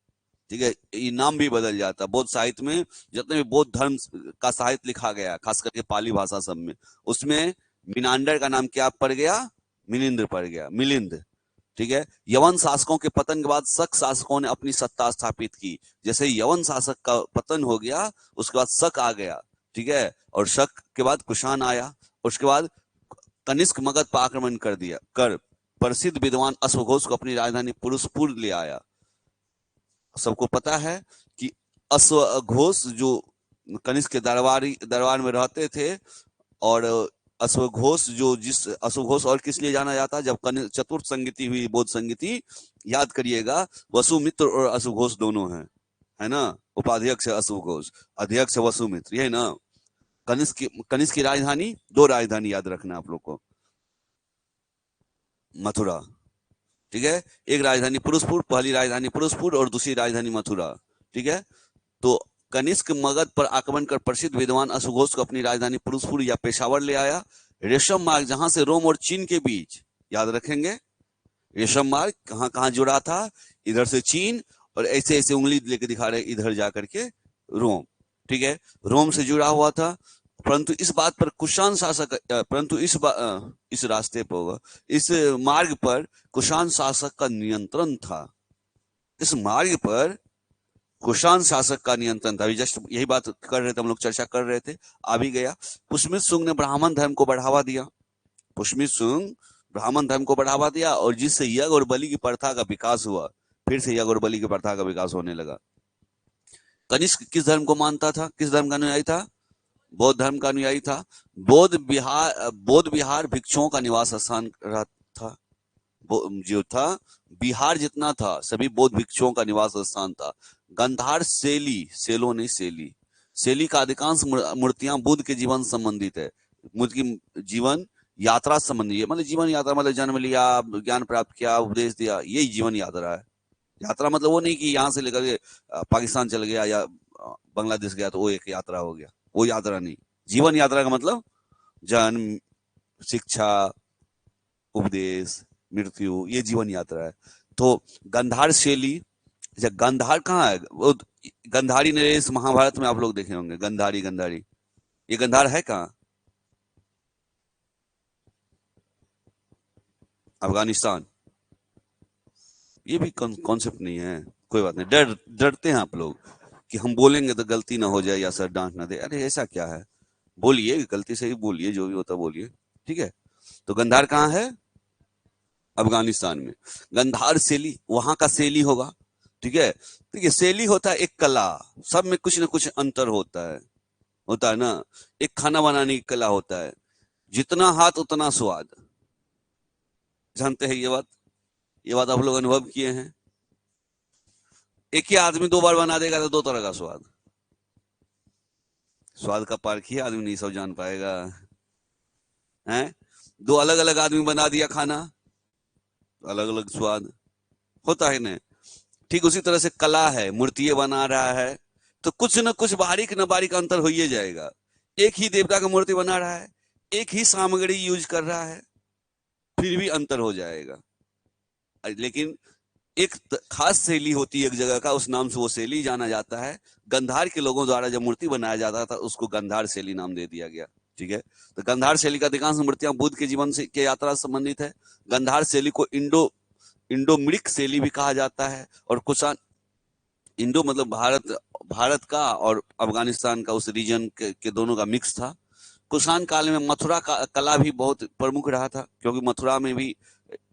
ठीक है, ये नाम भी बदल जाता है बौद्ध साहित्य में। जितने भी बौद्ध धर्म का साहित्य लिखा गया, खास करके पाली भाषा सब में, उसमें मिनांडर का नाम क्या पड़ गया? मिलिंद पड़ गया, मिलिंद। ठीक है। यवन शासकों के पतन के बाद शक शासकों ने अपनी सत्ता स्थापित की। जैसे यवन शासक का पतन हो गया, उसके बाद शक आ गया। ठीक है। और शक के बाद कुषाण आया, उसके बाद कनिष्क मगध पर आक्रमण कर दिया, कर प्रसिद्ध विद्वान अश्वघोष को अपनी राजधानी पुरुषपुर ले आया। सबको पता है कि अश्वघोष जो कनिष्क के दरबार में रहते थे, और अश्वघोष जो जिस अश्वघोष और किस लिए जाना जाता है, जब चतुर्थ संगीति हुई, बौद्ध संगीति, याद करिएगा, वसुमित्र और अश्वघोष दोनों हैं, है ना। उपाध्यक्ष है अश्वघोष, अध्यक्ष है वसुमित्र, ये ना। कनिष्क की राजधानी, दो राजधानी याद रखना आप लोग को, मथुरा। ठीक है। एक राजधानी पुरुषपुर, पहली राजधानी पुरुषपुर और दूसरी राजधानी मथुरा। ठीक है। तो कनिष्क मगध पर आक्रमण कर प्रसिद्ध विद्वान अश्वघोष को अपनी राजधानी पुरुषपुर या पेशावर ले आया। रेशम मार्ग, जहां से रोम और चीन के बीच, याद रखेंगे, रेशम मार्ग कहां कहां जुड़ा था, इधर से चीन, और ऐसे ऐसे उंगली लेके दिखा रहे इधर जाकर के रोम। ठीक है। रोम से जुड़ा हुआ था। परंतु इस बात पर कुषाण शासक, परंतु इस रास्ते पर होगा, इस मार्ग पर कुषाण शासक का नियंत्रण था। इस मार्ग पर कुषाण शासक का नियंत्रण था। जस्ट यही बात कर रहे थे हम लोग, चर्चा कर रहे थे, आ भी गया। पुष्मित शुंग ने ब्राह्मण धर्म को बढ़ावा दिया। पुष्मित शुंग ब्राह्मण धर्म को बढ़ावा दिया, और जिससे यज्ञ और बलि की प्रथा का विकास हुआ। फिर से यज्ञ और बलि की प्रथा का विकास होने लगा। कनिष्क किस धर्म को मानता था, किस धर्म का अनुयायी था? बौद्ध धर्म का अनुयायी था। बौद्ध विहार भिक्षुओं का निवास स्थान था, जो था बिहार जितना था, सभी बौद्ध भिक्षुओं का निवास स्थान था। गंधार शैली, सेलो नहीं शैली, शैली का अधिकांश मूर्तियां बुद्ध के जीवन संबंधित है। बुद्ध की जीवन यात्रा संबंधी है, मतलब जीवन यात्रा मतलब जन्म लिया, ज्ञान प्राप्त किया, उपदेश दिया, यही जीवन यात्रा है। यात्रा मतलब वो नहीं कि यहाँ से लेकर के पाकिस्तान चल गया या बांग्लादेश गया तो वो एक यात्रा हो गया, वो यात्रा नहीं। जीवन यात्रा का मतलब जन्म, शिक्षा, उपदेश, मृत्यु, ये जीवन यात्रा है। तो गंधार शैली, गंधार कहाँ है? वो गंधारी नरेश महाभारत में आप लोग देखे होंगे, गंधारी गंधारी, ये गंधार है कहाँ? अफगानिस्तान। ये भी कॉन्सेप्ट नहीं है, कोई बात नहीं। डरते हैं आप लोग कि हम बोलेंगे तो गलती ना हो जाए या सर डांट ना दे। अरे ऐसा क्या है, बोलिए, गलती से ही बोलिए, जो भी होता बोलिए। ठीक है। तो गंधार कहाँ है? अफगानिस्तान में। गंधार शैली, वहां का शैली होगा। ठीक है। तो ये शैली होता है एक कला, सब में कुछ ना कुछ अंतर होता है ना। एक खाना बनाने की कला होता है, जितना हाथ उतना स्वाद। जानते हैं ये बात आप लोग अनुभव किए हैं। एक ही आदमी दो बार बना देगा तो दो तरह का स्वाद का पार्क ही आदमी नहीं सब जान पाएगा, हैं? दो अलग अलग आदमी बना दिया खाना, अलग अलग स्वाद होता है ना। ठीक उसी तरह से कला है, मूर्तियां बना रहा है तो कुछ न कुछ बारीक न बारीक अंतर हो ही जाएगा। एक ही देवता का मूर्ति बना रहा है, एक ही सामग्री यूज कर रहा है, फिर भी अंतर हो जाएगा। लेकिन एक खास शैली होती है एक जगह का, उस नाम से वो शैली जाना जाता है। गंधार के लोगों द्वारा जब मूर्ति बनाया जाता था उसको गंधार शैली नाम दे दिया गया। ठीक है। तो गंधार शैली का अधिकांश मूर्तियां बुद्ध के जीवन से के यात्रा से संबंधित है। गंधार शैली को इंडोमिरिक शैली भी कहा जाता है। और कुषाण, इंडो मतलब भारत का और अफगानिस्तान का, उस रीजन के दोनों का मिक्स था। कुषाण काल में मथुरा का कला भी बहुत प्रमुख रहा था, क्योंकि मथुरा में भी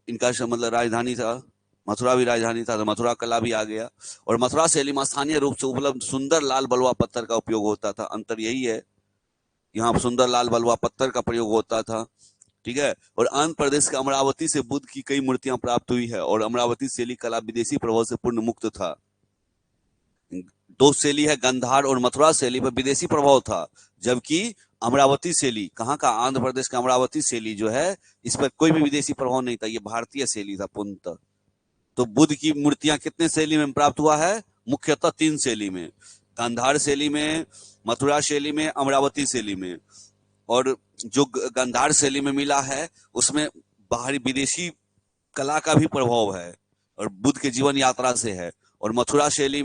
इनका मतलब राजधानी था, मथुरा भी राजधानी था, तो मथुरा कला भी आ गया। और मथुरा शैली में स्थानीय रूप से उपलब्ध सुंदर लाल बलुआ पत्थर का उपयोग होता था। अंतर यही है, यहाँ सुंदर लाल बलुआ पत्थर का प्रयोग होता था। ठीक है। और आंध्र प्रदेश के अमरावती से बुद्ध की कई मूर्तियां प्राप्त हुई है, और अमरावती शैली कला विदेशी प्रभाव से पूर्ण मुक्त था। दो शैली है, गंधार और मथुरा शैली पर विदेशी प्रभाव था, जबकि अमरावती शैली, कहाँ का? आंध्र प्रदेश का अमरावती शैली जो है, इस पर कोई भी विदेशी प्रभाव नहीं था, ये भारतीय शैली था पूर्णतः। तो बुद्ध की मूर्तियां कितने शैली में प्राप्त हुआ है? मुख्यतः तीन शैली में, गांधार शैली में, मथुरा शैली में, अमरावती शैली में। और जो गांधार शैली में मिला है उसमें बाहरी विदेशी कला का भी प्रभाव है, और बुद्ध के जीवन यात्रा से है। और मथुरा शैली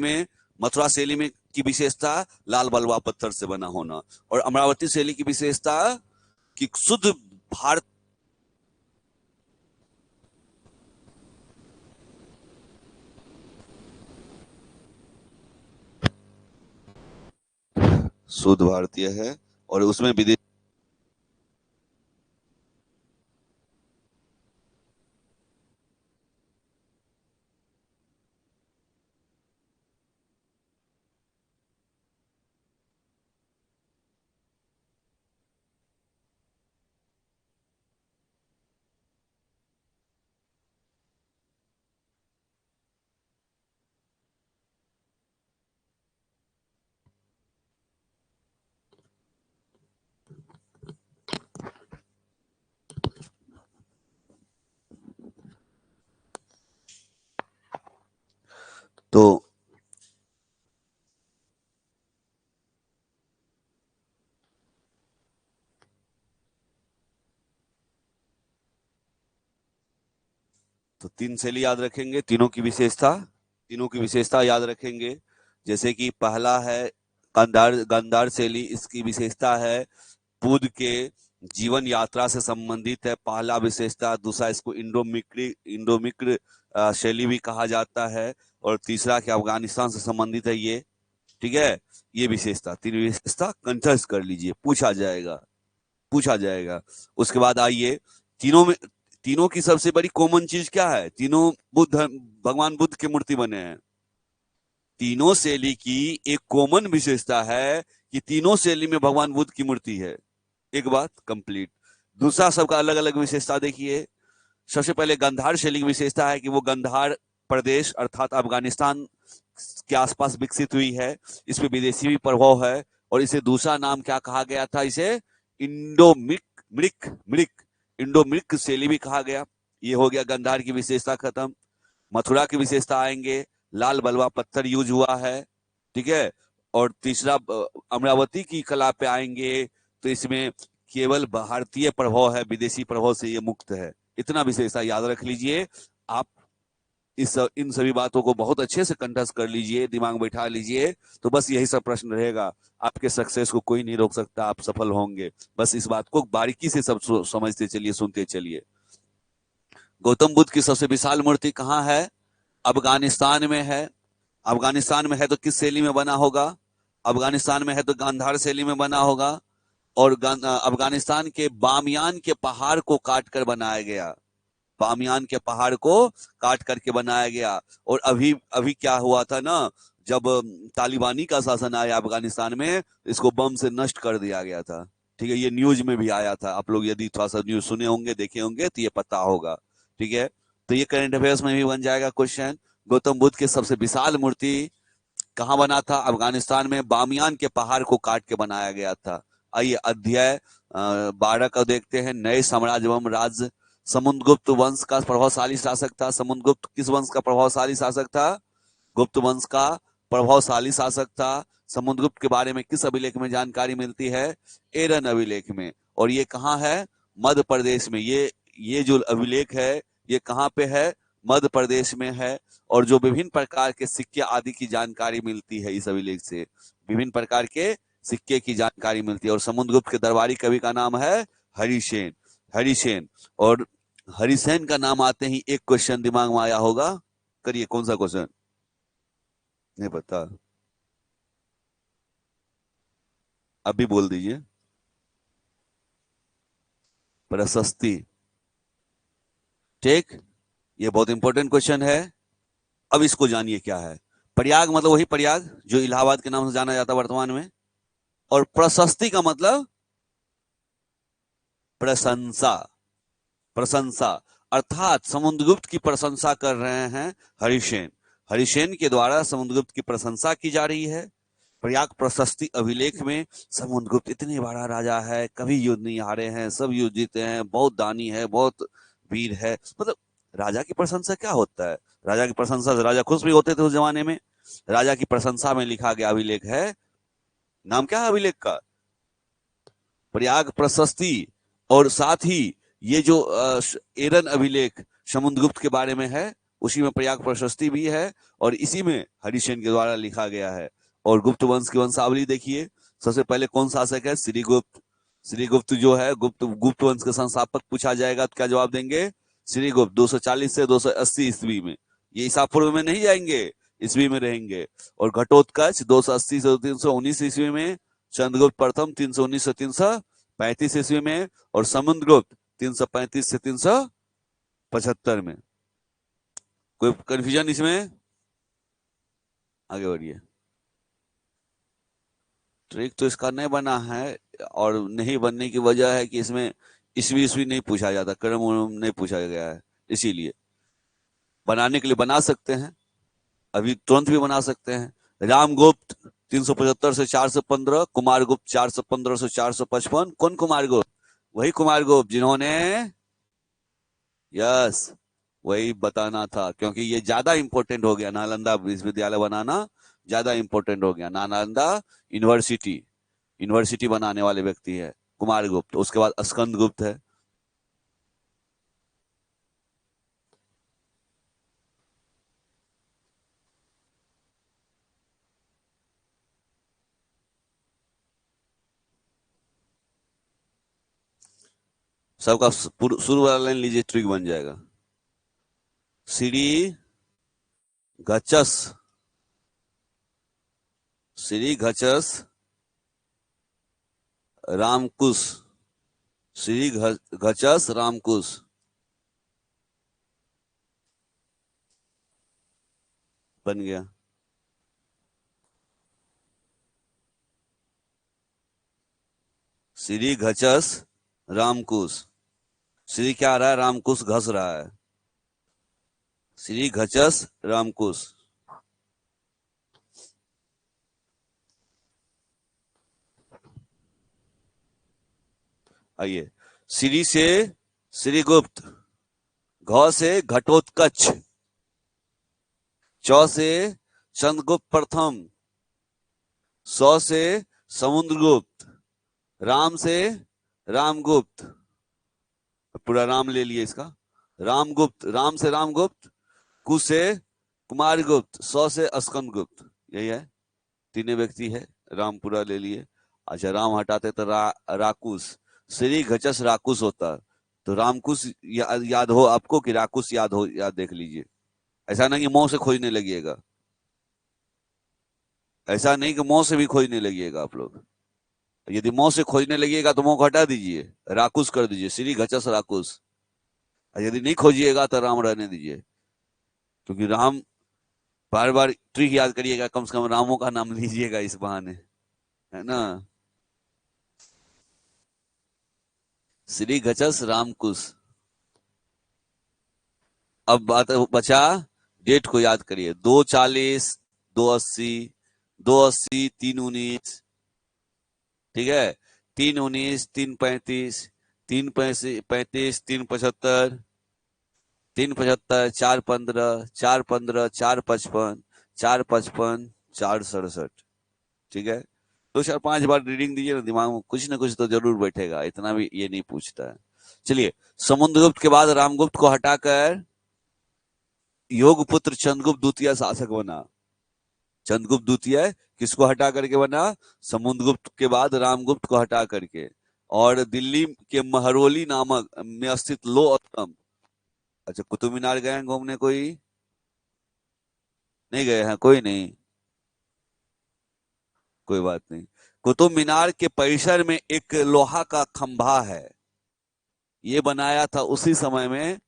में की विशेषता लाल बलुआ पत्थर से बना होना, और अमरावती शैली की विशेषता कि शुद्ध भारत शुद्ध भारतीय है और उसमें विदेश। तो 3 शैली याद रखेंगे, तीनों की विशेषता याद रखेंगे। जैसे कि पहला है गांधार शैली। इसकी विशेषता है बुद्ध के जीवन यात्रा से संबंधित है, पहला विशेषता। दूसरा, इसको इंडोमिक्र शैली भी कहा जाता है। और तीसरा कि अफगानिस्तान से संबंधित है ये। ठीक है, ये विशेषता, 3 विशेषता कंठस्थ कर लीजिए, पूछा जाएगा। उसके बाद आइए, तीनों में तीनों की सबसे बड़ी कॉमन चीज क्या है? तीनों भगवान बुद्ध की मूर्ति बने हैं। तीनों शैली की एक कॉमन विशेषता है कि तीनों शैली में भगवान बुद्ध की मूर्ति है। एक बात कंप्लीट। दूसरा, सबका अलग अलग विशेषता देखिए। सबसे पहले गांधार शैली की विशेषता है कि वो गांधार प्रदेश अर्थात अफगानिस्तान के आसपास विकसित हुई है। इसमें विदेशी भी प्रभाव है। और इसे दूसरा नाम क्या कहा गया था? इसे इंडोमिक मिक मिक इंडोमिक शैली भी कहा गया। ये हो गया गांधार की विशेषता खत्म। मथुरा की विशेषता आएंगे, लाल बलुआ पत्थर यूज हुआ है। ठीक है। और तीसरा, अमरावती की कला पे आएंगे तो इसमें केवल भारतीय प्रभाव है, विदेशी प्रभाव से ये मुक्त है। इतना विशेषता याद रख लीजिए आप। इन सभी बातों को बहुत अच्छे से कंठस्थ कर लीजिए, दिमाग में बैठा लीजिए। तो बस यही सब प्रश्न रहेगा। आपके सक्सेस को कोई नहीं रोक सकता, आप सफल होंगे। बस इस बात को बारीकी से सब समझते चलिए, सुनते चलिए। गौतम बुद्ध की सबसे विशाल मूर्ति कहाँ है? अफगानिस्तान में है। अफगानिस्तान में है तो किस शैली में बना होगा? अफगानिस्तान में है तो गांधार शैली में बना होगा। और अफगानिस्तान के बामियान के पहाड़ को काट कर बनाया गया। बामियान के पहाड़ को काट करके बनाया गया। और अभी अभी क्या हुआ था ना, जब तालिबानी का शासन आया अफगानिस्तान में, इसको बम से नष्ट कर दिया गया था। ठीक है, ये न्यूज में भी आया था। आप लोग यदि थोड़ा सा न्यूज सुने होंगे, देखे होंगे, तो ये पता होगा। ठीक है, तो ये करंट अफेयर्स में भी बन जाएगा क्वेश्चन। गौतम बुद्ध की सबसे विशाल मूर्ति कहाँ बना था? अफगानिस्तान में बामियान के पहाड़ को काट के बनाया गया था। आइए अध्याय 12 का देखते हैं। नए साम्राज्य एवं राज्य। समुद्रगुप्त वंश का प्रभावशाली शासक था। समुद्रगुप्त किस वंश का प्रभावशाली शासक था? गुप्त वंश का प्रभावशाली शासक था। समुद्रगुप्त के बारे में किस अभिलेख में जानकारी मिलती है? एरन अभिलेख में। और ये कहाँ है? मध्य प्रदेश में। ये जो अभिलेख है, ये कहाँ पे है? मध्य प्रदेश में है। और जो विभिन्न प्रकार के सिक्के आदि की जानकारी मिलती है इस अभिलेख से, विभिन्न प्रकार के सिक्के की जानकारी मिलती है। और समुद्रगुप्त के दरबारी कवि का नाम है हरिसेन। हरिसेन। और हरिसेन का नाम आते ही एक क्वेश्चन दिमाग में आया होगा। करिए, कौन सा क्वेश्चन? नहीं पता? अभी बोल दीजिए। प्रशस्ति। ठीक, ये बहुत इंपॉर्टेंट क्वेश्चन है। अब इसको जानिए क्या है। प्रयाग मतलब वही प्रयाग जो इलाहाबाद के नाम से जाना जाता वर्तमान में। और प्रशस्ति का मतलब प्रशंसा। प्रशंसा अर्थात समुद्रगुप्त की प्रशंसा कर रहे हैं हरिसेन। हरिसेन के द्वारा समुद्रगुप्त की प्रशंसा की जा रही है। प्रयाग प्रशस्ति अभिलेख में समुद्रगुप्त इतने बड़ा राजा है, कभी युद्ध नहीं हारे हैं, सब युद्ध जीते हैं, बहुत दानी है, बहुत वीर है। मतलब राजा की प्रशंसा क्या होता है? राजा की प्रशंसा से राजा खुश भी होते थे उस जमाने में। राजा की प्रशंसा में लिखा गया अभिलेख है। नाम क्या है अभिलेख का? प्रयाग प्रशस्ति। और साथ ही ये जो एरन अभिलेख समुद्रगुप्त के बारे में है, उसी में प्रयाग प्रशस्ति भी है। और इसी में हरिसेन के द्वारा लिखा गया है। और गुप्त वंश की वंशावली देखिए। सबसे पहले कौन शासक है? श्रीगुप्त। श्रीगुप्त जो है, गुप्त वंश के संस्थापक पूछा जाएगा तो क्या जवाब देंगे? श्रीगुप्त। 240 से 280 ईस्वी में। ये ईसा पूर्व में नहीं जाएंगे, ईस्वी में रहेंगे। और घटोत्कच 280 से 319 ईस्वी में। चंद्रगुप्त प्रथम 319 से 335 ईस्वी में, और समुद्रगुप्त 335 से 375 में। कोई कंफ्यूजन इसमें? आगे बढ़िए। ट्रिक तो इसका नहीं बना है, और नहीं बनने की वजह है कि इसमें ईस्वी ईस्वी नहीं पूछा जाता, क्रम नहीं पूछा गया है, इसीलिए। बनाने के लिए बना सकते हैं, अभी तुरंत भी बना सकते हैं। रामगुप्त 375 से 415, कुमारगुप्त 415 से 455। कौन कुमारगुप्त? वही कुमारगुप्त जिन्होंने, यस, वही बताना था, क्योंकि ये ज्यादा इंपॉर्टेंट हो गया। नालंदा विश्वविद्यालय बनाना ज्यादा इंपॉर्टेंट हो गया। नालंदा यूनिवर्सिटी, यूनिवर्सिटी बनाने वाले व्यक्ति है कुमारगुप्त। उसके बाद स्कंदगुप्त है। सबका शुरू वाला लाइन लीजिए, ट्रिक बन जाएगा। श्री घचस, श्री घचस रामकुश, श्री घचस रामकुश। बन गया। श्री घचस रामकुश। श्री क्या आ रहा है? रामकुश घस रहा है। श्री घचस रामकुश। आइए, श्री से श्रीगुप्त, घ से घटोत्कच, च से चंद्रगुप्त प्रथम, स से समुद्रगुप्त, राम से रामगुप्त। पूरा राम ले लिए इसका। रामगुप्त, राम से रामगुप्त, कु से कुमारगुप्त, स से स्कंदगुप्त। यही है, तीनों व्यक्ति है। राम पूरा ले लिए। अच्छा, राम हटाते तो राकुश, श्री घचस राकुश होता, तो रामकुश याद हो आपको कि राकुश याद हो? याद देख लीजिए। ऐसा नहीं कि मुंह से खोजने लगिएगा, ऐसा नहीं कि मुंह से भी खोजने लगिएगा आप लोग। यदि मुंह से खोजने लगिएगा तो मुंह को हटा दीजिए, राकुश कर दीजिए, श्री घचस राकुश। यदि नहीं खोजिएगा तो राम रहने दीजिए, क्योंकि राम, बार बार ट्रिक याद करिएगा, कम से कम रामों का नाम लीजिएगा इस बहाने, है ना। श्री घचस रामकुश। अब बात बचा, डेट को याद करिए। 240, 280, 280, 319, ठीक है। 319, 335, 335, 375, 375, 415, 415, 455, 455, 467। ठीक है। 2 4 5 बार रीडिंग दीजिए ना, दिमाग में कुछ ना कुछ तो जरूर बैठेगा, इतना भी ये नहीं पूछता है। चलिए, समुद्रगुप्त के बाद रामगुप्त को हटाकर योगपुत्र चंद्रगुप्त द्वितीय शासक बना। चंद्रगुप्त द्वितीय किसको हटा करके बना? समुद्रगुप्त के बाद रामगुप्त को हटा करके। और दिल्ली के महरौली नामक में स्थित लो स्तंभ। अच्छा, कुतुब मीनार गए हैं घूमने? कोई नहीं गए हैं? कोई नहीं, कोई बात नहीं। कुतुब मीनार के परिसर में एक लोहा का खंभा है, ये बनाया था उसी समय में।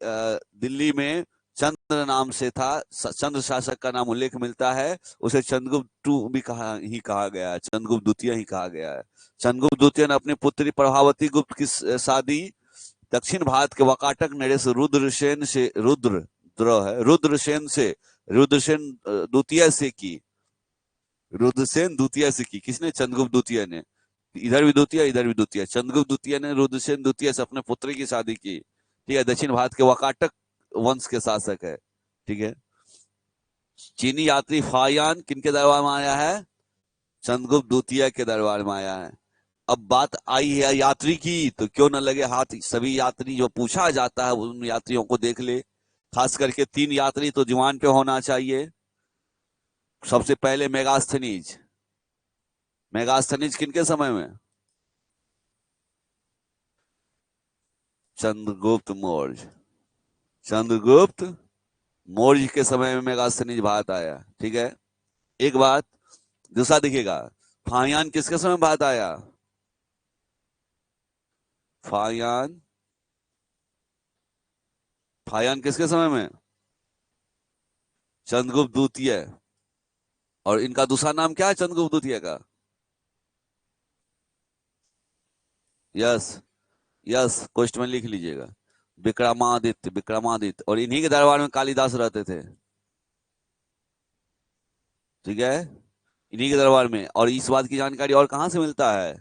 दिल्ली में चंद्र नाम से था, चंद्र शासक का नाम उल्लेख मिलता है। उसे चंद्रगुप्त टू भी कहा गया है, चंद्रगुप्त द्वितीय ही कहा गया है। चंद्रगुप्त द्वितीय ने अपनी पुत्री प्रभावती गुप्त की शादी दक्षिण भारत के वाकाटक नरेश रुद्रसेन से, रुद्रसेन से, रुद्रसेन द्वितीय से की। रुद्रसेन द्वितीय से की किसने? चंद्रगुप्त द्वितीय ने। इधर भी द्वितीय, इधर भी द्वितीय। चंद्रगुप्त द्वितीय ने रुद्रसेन द्वितीय से अपने पुत्र की शादी की। ठीक है, दक्षिण भारत के वाकाटक वंश के शासक है। ठीक है। चीनी यात्री फायान किनके दरबार में आया है? चंद्रगुप्त द्वितीय के दरबार में आया है। अब बात आई है यात्री की, तो क्यों न लगे हाथ सभी यात्री जो पूछा जाता है उन यात्रियों को देख ले। खास करके 3 यात्री तो जुबान पे होना चाहिए। सबसे पहले मेगास्थनीज। मेगास्थनीज किनके समय में? चंद्रगुप्त मौर्य। चंद्रगुप्त मौर्य के समय में मेगास्थनीज भारत आया। ठीक है। एक बात, दूसरा देखिएगा, फायान किसके समय बाद आया? फायान, फायान किसके समय में? चंद्रगुप्त द्वितीय। और इनका दूसरा नाम क्या है चंद्रगुप्त द्वितीय का? यस, यस, क्वेश्चन में लिख लीजिएगा, विक्रमादित्य, विक्रमादित्य। और इन्हीं के दरबार में कालिदास रहते थे, ठीक है, इन्हीं के दरबार में। और इस बात की जानकारी और कहां से मिलता है?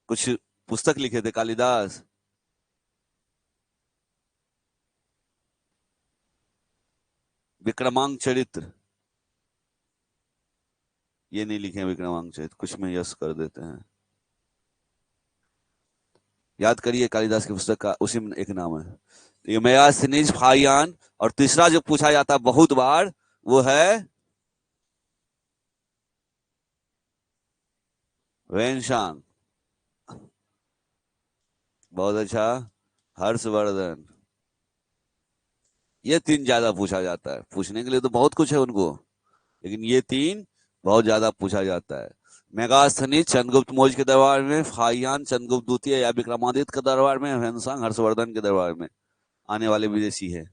कुछ पुस्तक लिखे थे कालिदास, विक्रमांक चरित्र। ये नहीं लिखे विक्रमांक चरित्र, कुछ में यस कर देते हैं। याद करिए कालिदास की पुस्तक का उसी में एक नाम है। तो ये मेगास्थनीज, फाहियान। और तीसरा जो पूछा जाता है बहुत बार, वो है वेनशांग। बहुत अच्छा, हर्षवर्धन। ये तीन ज्यादा पूछा जाता है, पूछने के लिए तो बहुत कुछ है उनको, लेकिन ये तीन बहुत ज्यादा पूछा जाता है। मेगास्थनीज चंद्रगुप्त मौर्य के दरबार में, फाहियान चंद्रगुप्त द्वितीय या विक्रमादित्य के दरबार में, वेनसांग हर्षवर्धन के दरबार में आने वाले विदेशी है।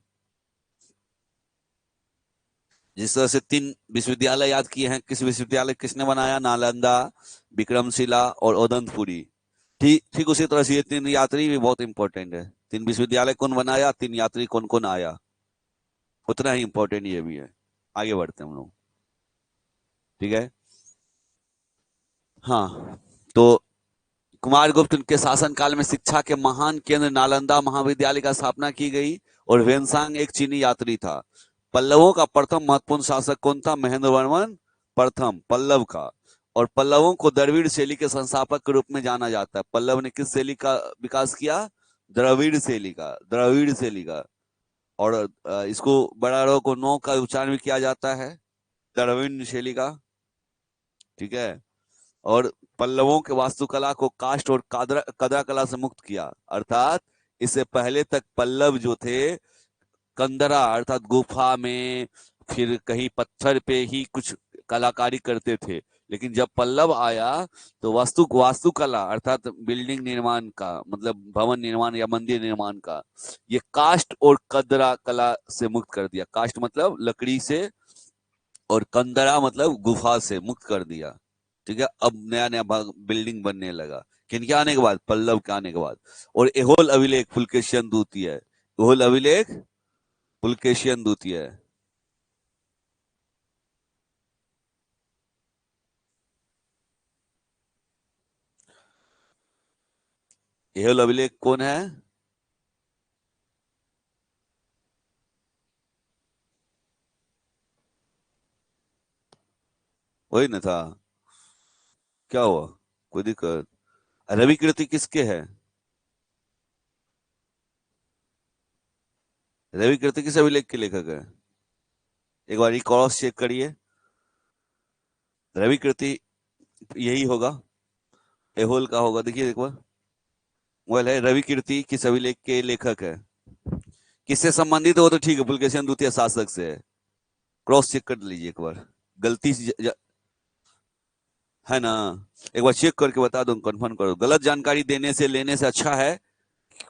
जिस तरह से तीन विश्वविद्यालय याद किए हैं, किस विश्वविद्यालय किसने बनाया? नालंदा, विक्रमशिला और ओदंतपुरी। ठीक ठीक उसी तरह से ये तीन यात्री भी बहुत इंपॉर्टेंट है। तीन विश्वविद्यालय कौन बनाया, तीन यात्री कौन कौन आया, उतना ही इंपॉर्टेंट ये भी है। आगे बढ़ते हैं हम लोग, ठीक है। हाँ, तो कुमारगुप्त के शासनकाल में शिक्षा के महान केंद्र नालंदा महाविद्यालय का स्थापना की गई। और वेनसांग एक चीनी यात्री था। पल्लवों का प्रथम महत्वपूर्ण शासक कौन था? महेंद्र वर्मन प्रथम, पल्लव का। और पल्लवों को द्रविड़ शैली के संस्थापक के रूप में जाना जाता है। पल्लव ने किस शैली का विकास किया? द्रविड़ शैली का, द्रविड़ शैली का। और इसको बड़ा रो को नो का उच्चारण भी किया जाता है, द्रविड़ शैली का, ठीक है। और पल्लवों के वास्तुकला को काष्ठ और कदरा कला से मुक्त किया। अर्थात इससे पहले तक पल्लव जो थे, कंदरा अर्थात गुफा में, फिर कहीं पत्थर पे ही कुछ कलाकारी करते थे। लेकिन जब पल्लव आया तो वास्तुकला अर्थात बिल्डिंग निर्माण का, मतलब भवन निर्माण या मंदिर निर्माण का, ये काष्ठ और कदरा कला से मुक्त कर दिया। काष्ठ मतलब लकड़ी से, और कंदरा मतलब गुफा से मुक्त कर दिया, ठीक है। अब नया नया बिल्डिंग बनने लगा, किनके आने के बाद? पल्लव के आने के बाद। और एहोल अभिलेख पुलकेशियन द्वितीय है, एहोल अभिलेख पुलकेशियन द्वितीय है। एहोल अभिलेख कौन है? वही ना था। क्या हुआ, कोई दिक्कत? रवि कीर्ति किसके है? रवि कीर्ति किस अभिलेख के लेखक है? एक बार क्रॉस चेक करिए, रवि कीर्ति यही होगा, एहोल का होगा, देखिए एक बार। मोबाइल है, रवि कीर्ति किस अभिलेख के लेखक है? किससे संबंधित हो तो ठीक है, पुलकेशियन द्वितीय शासक से है। क्रॉस चेक कर लीजिए एक बार, गलती से है ना। एक बार चेक करके बता दो, कंफर्म करो। गलत जानकारी देने से लेने से अच्छा है,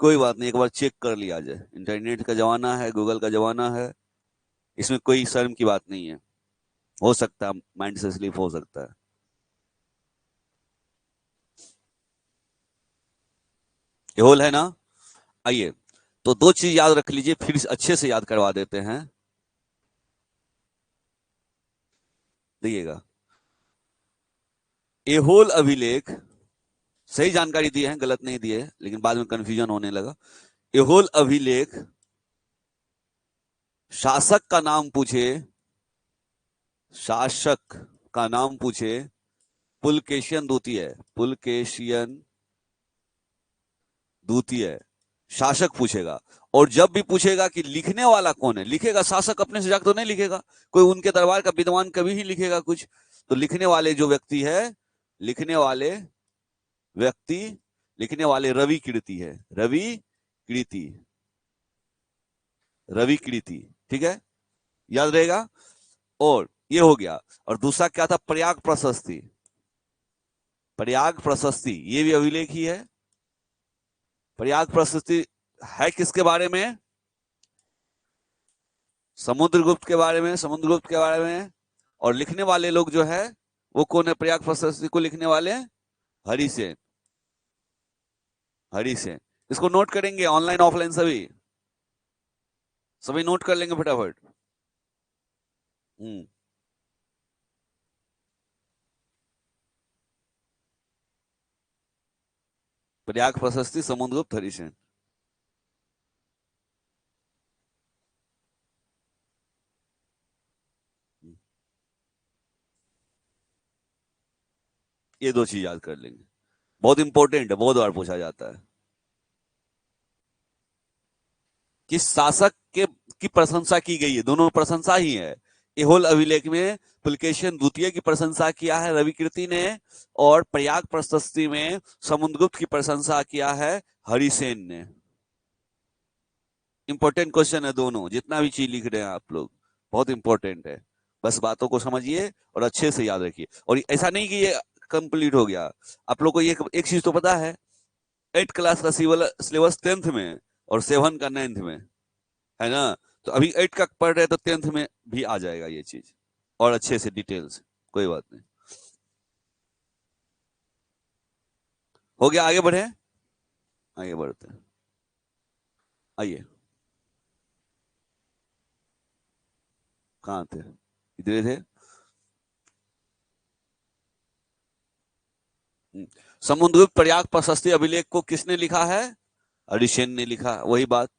कोई बात नहीं, एक बार चेक कर लिया जाए। इंटरनेट का जमाना है, गूगल का जमाना है, इसमें कोई शर्म की बात नहीं है। हो सकता है माइंड से स्लिप हो सकता है। ये होल है ना। आइए, तो दो चीज याद रख लीजिए, फिर अच्छे से याद करवा देते हैं, देखिएगा। एहोल अभिलेख, सही जानकारी दी है, गलत नहीं दी है, लेकिन बाद में कंफ्यूजन होने लगा। एहोल अभिलेख शासक का नाम पूछे, शासक का नाम पूछे, पुलकेशियन द्वितीय, पुलकेशियन द्वितीय शासक पूछेगा। और जब भी पूछेगा कि लिखने वाला कौन है, लिखेगा शासक अपने से जाकर तो नहीं लिखेगा, कोई उनके दरबार का विद्वान कभी ही लिखेगा कुछ। तो लिखने वाले जो व्यक्ति है, लिखने वाले व्यक्ति, लिखने वाले रवि कीर्ति है, रवि कीर्ति, रवि कीर्ति, ठीक है, याद रहेगा। और ये हो गया। और दूसरा क्या था, प्रयाग प्रशस्ति। प्रयाग प्रशस्ति ये भी अभिलेख ही है। प्रयाग प्रशस्ति है किसके बारे में? समुद्रगुप्त के बारे में, समुद्रगुप्त के बारे में। और लिखने वाले लोग जो है वो कौन है? प्रयाग प्रशस्ति को लिखने वाले हरिसेन। हरिसेन, इसको नोट करेंगे ऑनलाइन ऑफलाइन सभी, सभी नोट कर लेंगे फटाफट। हम्म। प्रयाग प्रशस्ति समुद्रगुप्त हरिसेन। ये दो चीज याद कर लेंगे, बहुत इंपॉर्टेंट है, बहुत बार पूछा जाता है। किस शासक के की प्रशंसा की गई है? दोनों प्रशंसा ही है। एहोल अभिलेख में पुलकेशिन द्वितीय की प्रशंसा किया है रविकीर्ति ने, और प्रयाग प्रशस्ति में समुद्रगुप्त की प्रशंसा किया है हरिसेन ने। इंपॉर्टेंट क्वेश्चन है दोनों, जितना भी चीज लिख रहे हैं आप लोग बहुत इंपॉर्टेंट है। बस बातों को समझिए और अच्छे से याद रखिए। और ऐसा नहीं कि ये कंप्लीट हो गया, आप लोग को ये एक चीज तो पता है, 8 क्लास का सिलेबस 10th में और 7 का 9th में है ना। तो अभी 8 का पढ़ रहे तो 10th में भी आ जाएगा ये चीज, और अच्छे से डिटेल्स। कोई बात नहीं, हो गया। आगे बढ़े, आगे बढ़ते हैं। आइए, कहाँ थे? इधर थे। समुद्रगुप्त प्रयाग प्रशस्ति अभिलेख को किसने लिखा है? हरिसेन ने लिखा। वही बात।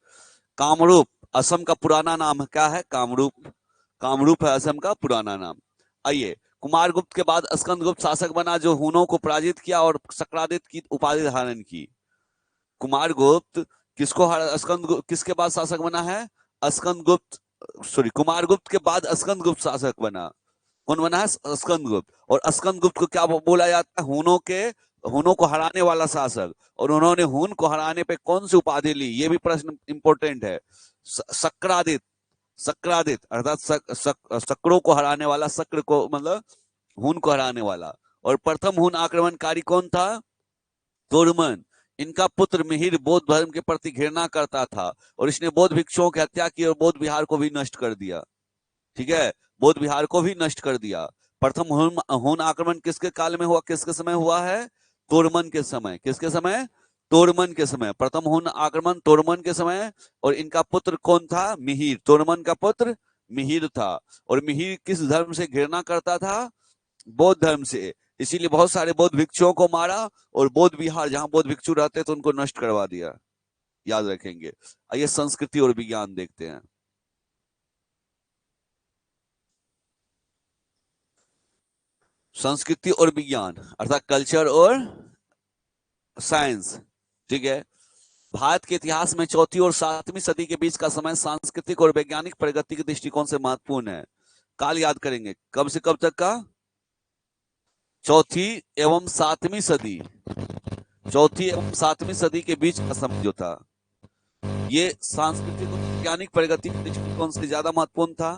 कामरूप असम का पुराना नाम क्या है? कामरूप। कामरूप है असम का पुराना नाम। आइए, कुमारगुप्त के बाद स्कंदगुप्त शासक बना जो हुनों को पराजित किया और सक्रादित की उपाधि धारण की। कुमारगुप्त किसको हरा, स्कंद किसके बाद शासक बना है? स्कंदगुप्त, सॉरी, कुमारगुप्त के बाद स्कंदगुप्त शासक बना। कौन बना है? स्कंदगुप्त। और स्कंदगुप्त को क्या बोला जाता है? हुनों को हराने वाला शासक। और उन्होंने हुन को हराने पे कौन सी उपाधि ली? ये भी प्रश्न इंपॉर्टेंट है। सक्रादित। सक्रादित अर्थात सक्रों को हराने वाला, सक्र को मतलब हुन को हराने वाला। और प्रथम हुन आक्रमणकारी कौन था? तोरमन। इनका पुत्र मिहिर बौद्ध धर्म के प्रति घृणा करता था और इसने बौद्ध भिक्षुओं की हत्या की और बौद्ध विहार को भी नष्ट कर दिया। ठीक है, बौद्ध विहार को भी नष्ट कर दिया। प्रथम हुन आक्रमण किसके काल में हुआ, किसके समय हुआ है? तोरमन के समय। किसके समय? तोरमन के समय। प्रथम हुन आक्रमण तोरमन के समय। और इनका पुत्र कौन था? मिहिर। तोरमन का पुत्र मिहिर था। और मिहिर किस धर्म से घृणा करता था? बौद्ध धर्म से। इसीलिए बहुत सारे बौद्ध भिक्षुओं को मारा और बौद्ध विहार जहां बौद्ध भिक्षु रहते थे उनको नष्ट करवा दिया। याद रखेंगे। आइए संस्कृति और विज्ञान देखते हैं। संस्कृति और विज्ञान अर्थात कल्चर और साइंस। ठीक है। भारत के इतिहास में चौथी और 7वीं सदी के बीच का समय सांस्कृतिक और वैज्ञानिक प्रगति के दृष्टिकोण से महत्वपूर्ण है। काल याद करेंगे, कब से कब तक का? चौथी एवं 7वीं सदी। चौथी एवं 7वीं सदी के बीच का समय जो था, ये सांस्कृतिक और वैज्ञानिक प्रगति के दृष्टिकोण से ज्यादा महत्वपूर्ण था।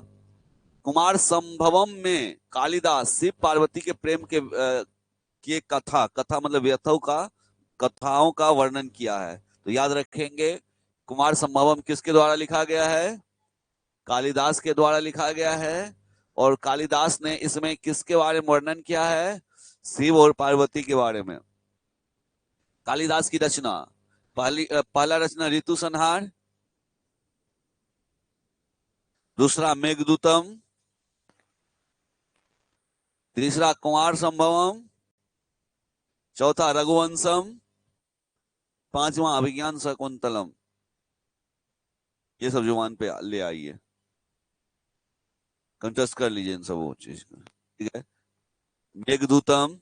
कुमार संभवम में कालिदास शिव पार्वती के प्रेम की एक कथा, कथा मतलब व्यथों का, कथाओं का वर्णन किया है। तो याद रखेंगे, कुमार संभवम किसके द्वारा लिखा गया है? कालिदास के द्वारा लिखा गया है। और कालिदास ने इसमें किसके बारे में वर्णन किया है? शिव और पार्वती के बारे में। कालिदास की रचना, पहला रचना ऋतु संहार, दूसरा मेघदूतम, तीसरा कुमार संभवम, चौथा रघुवंशम, पांचवा अभिज्ञान शकुंतलम। ये सब जुबान पे ले आइए, कंटेस्ट कर लीजिए इन सब चीज को। ठीक है। मेघदूतम,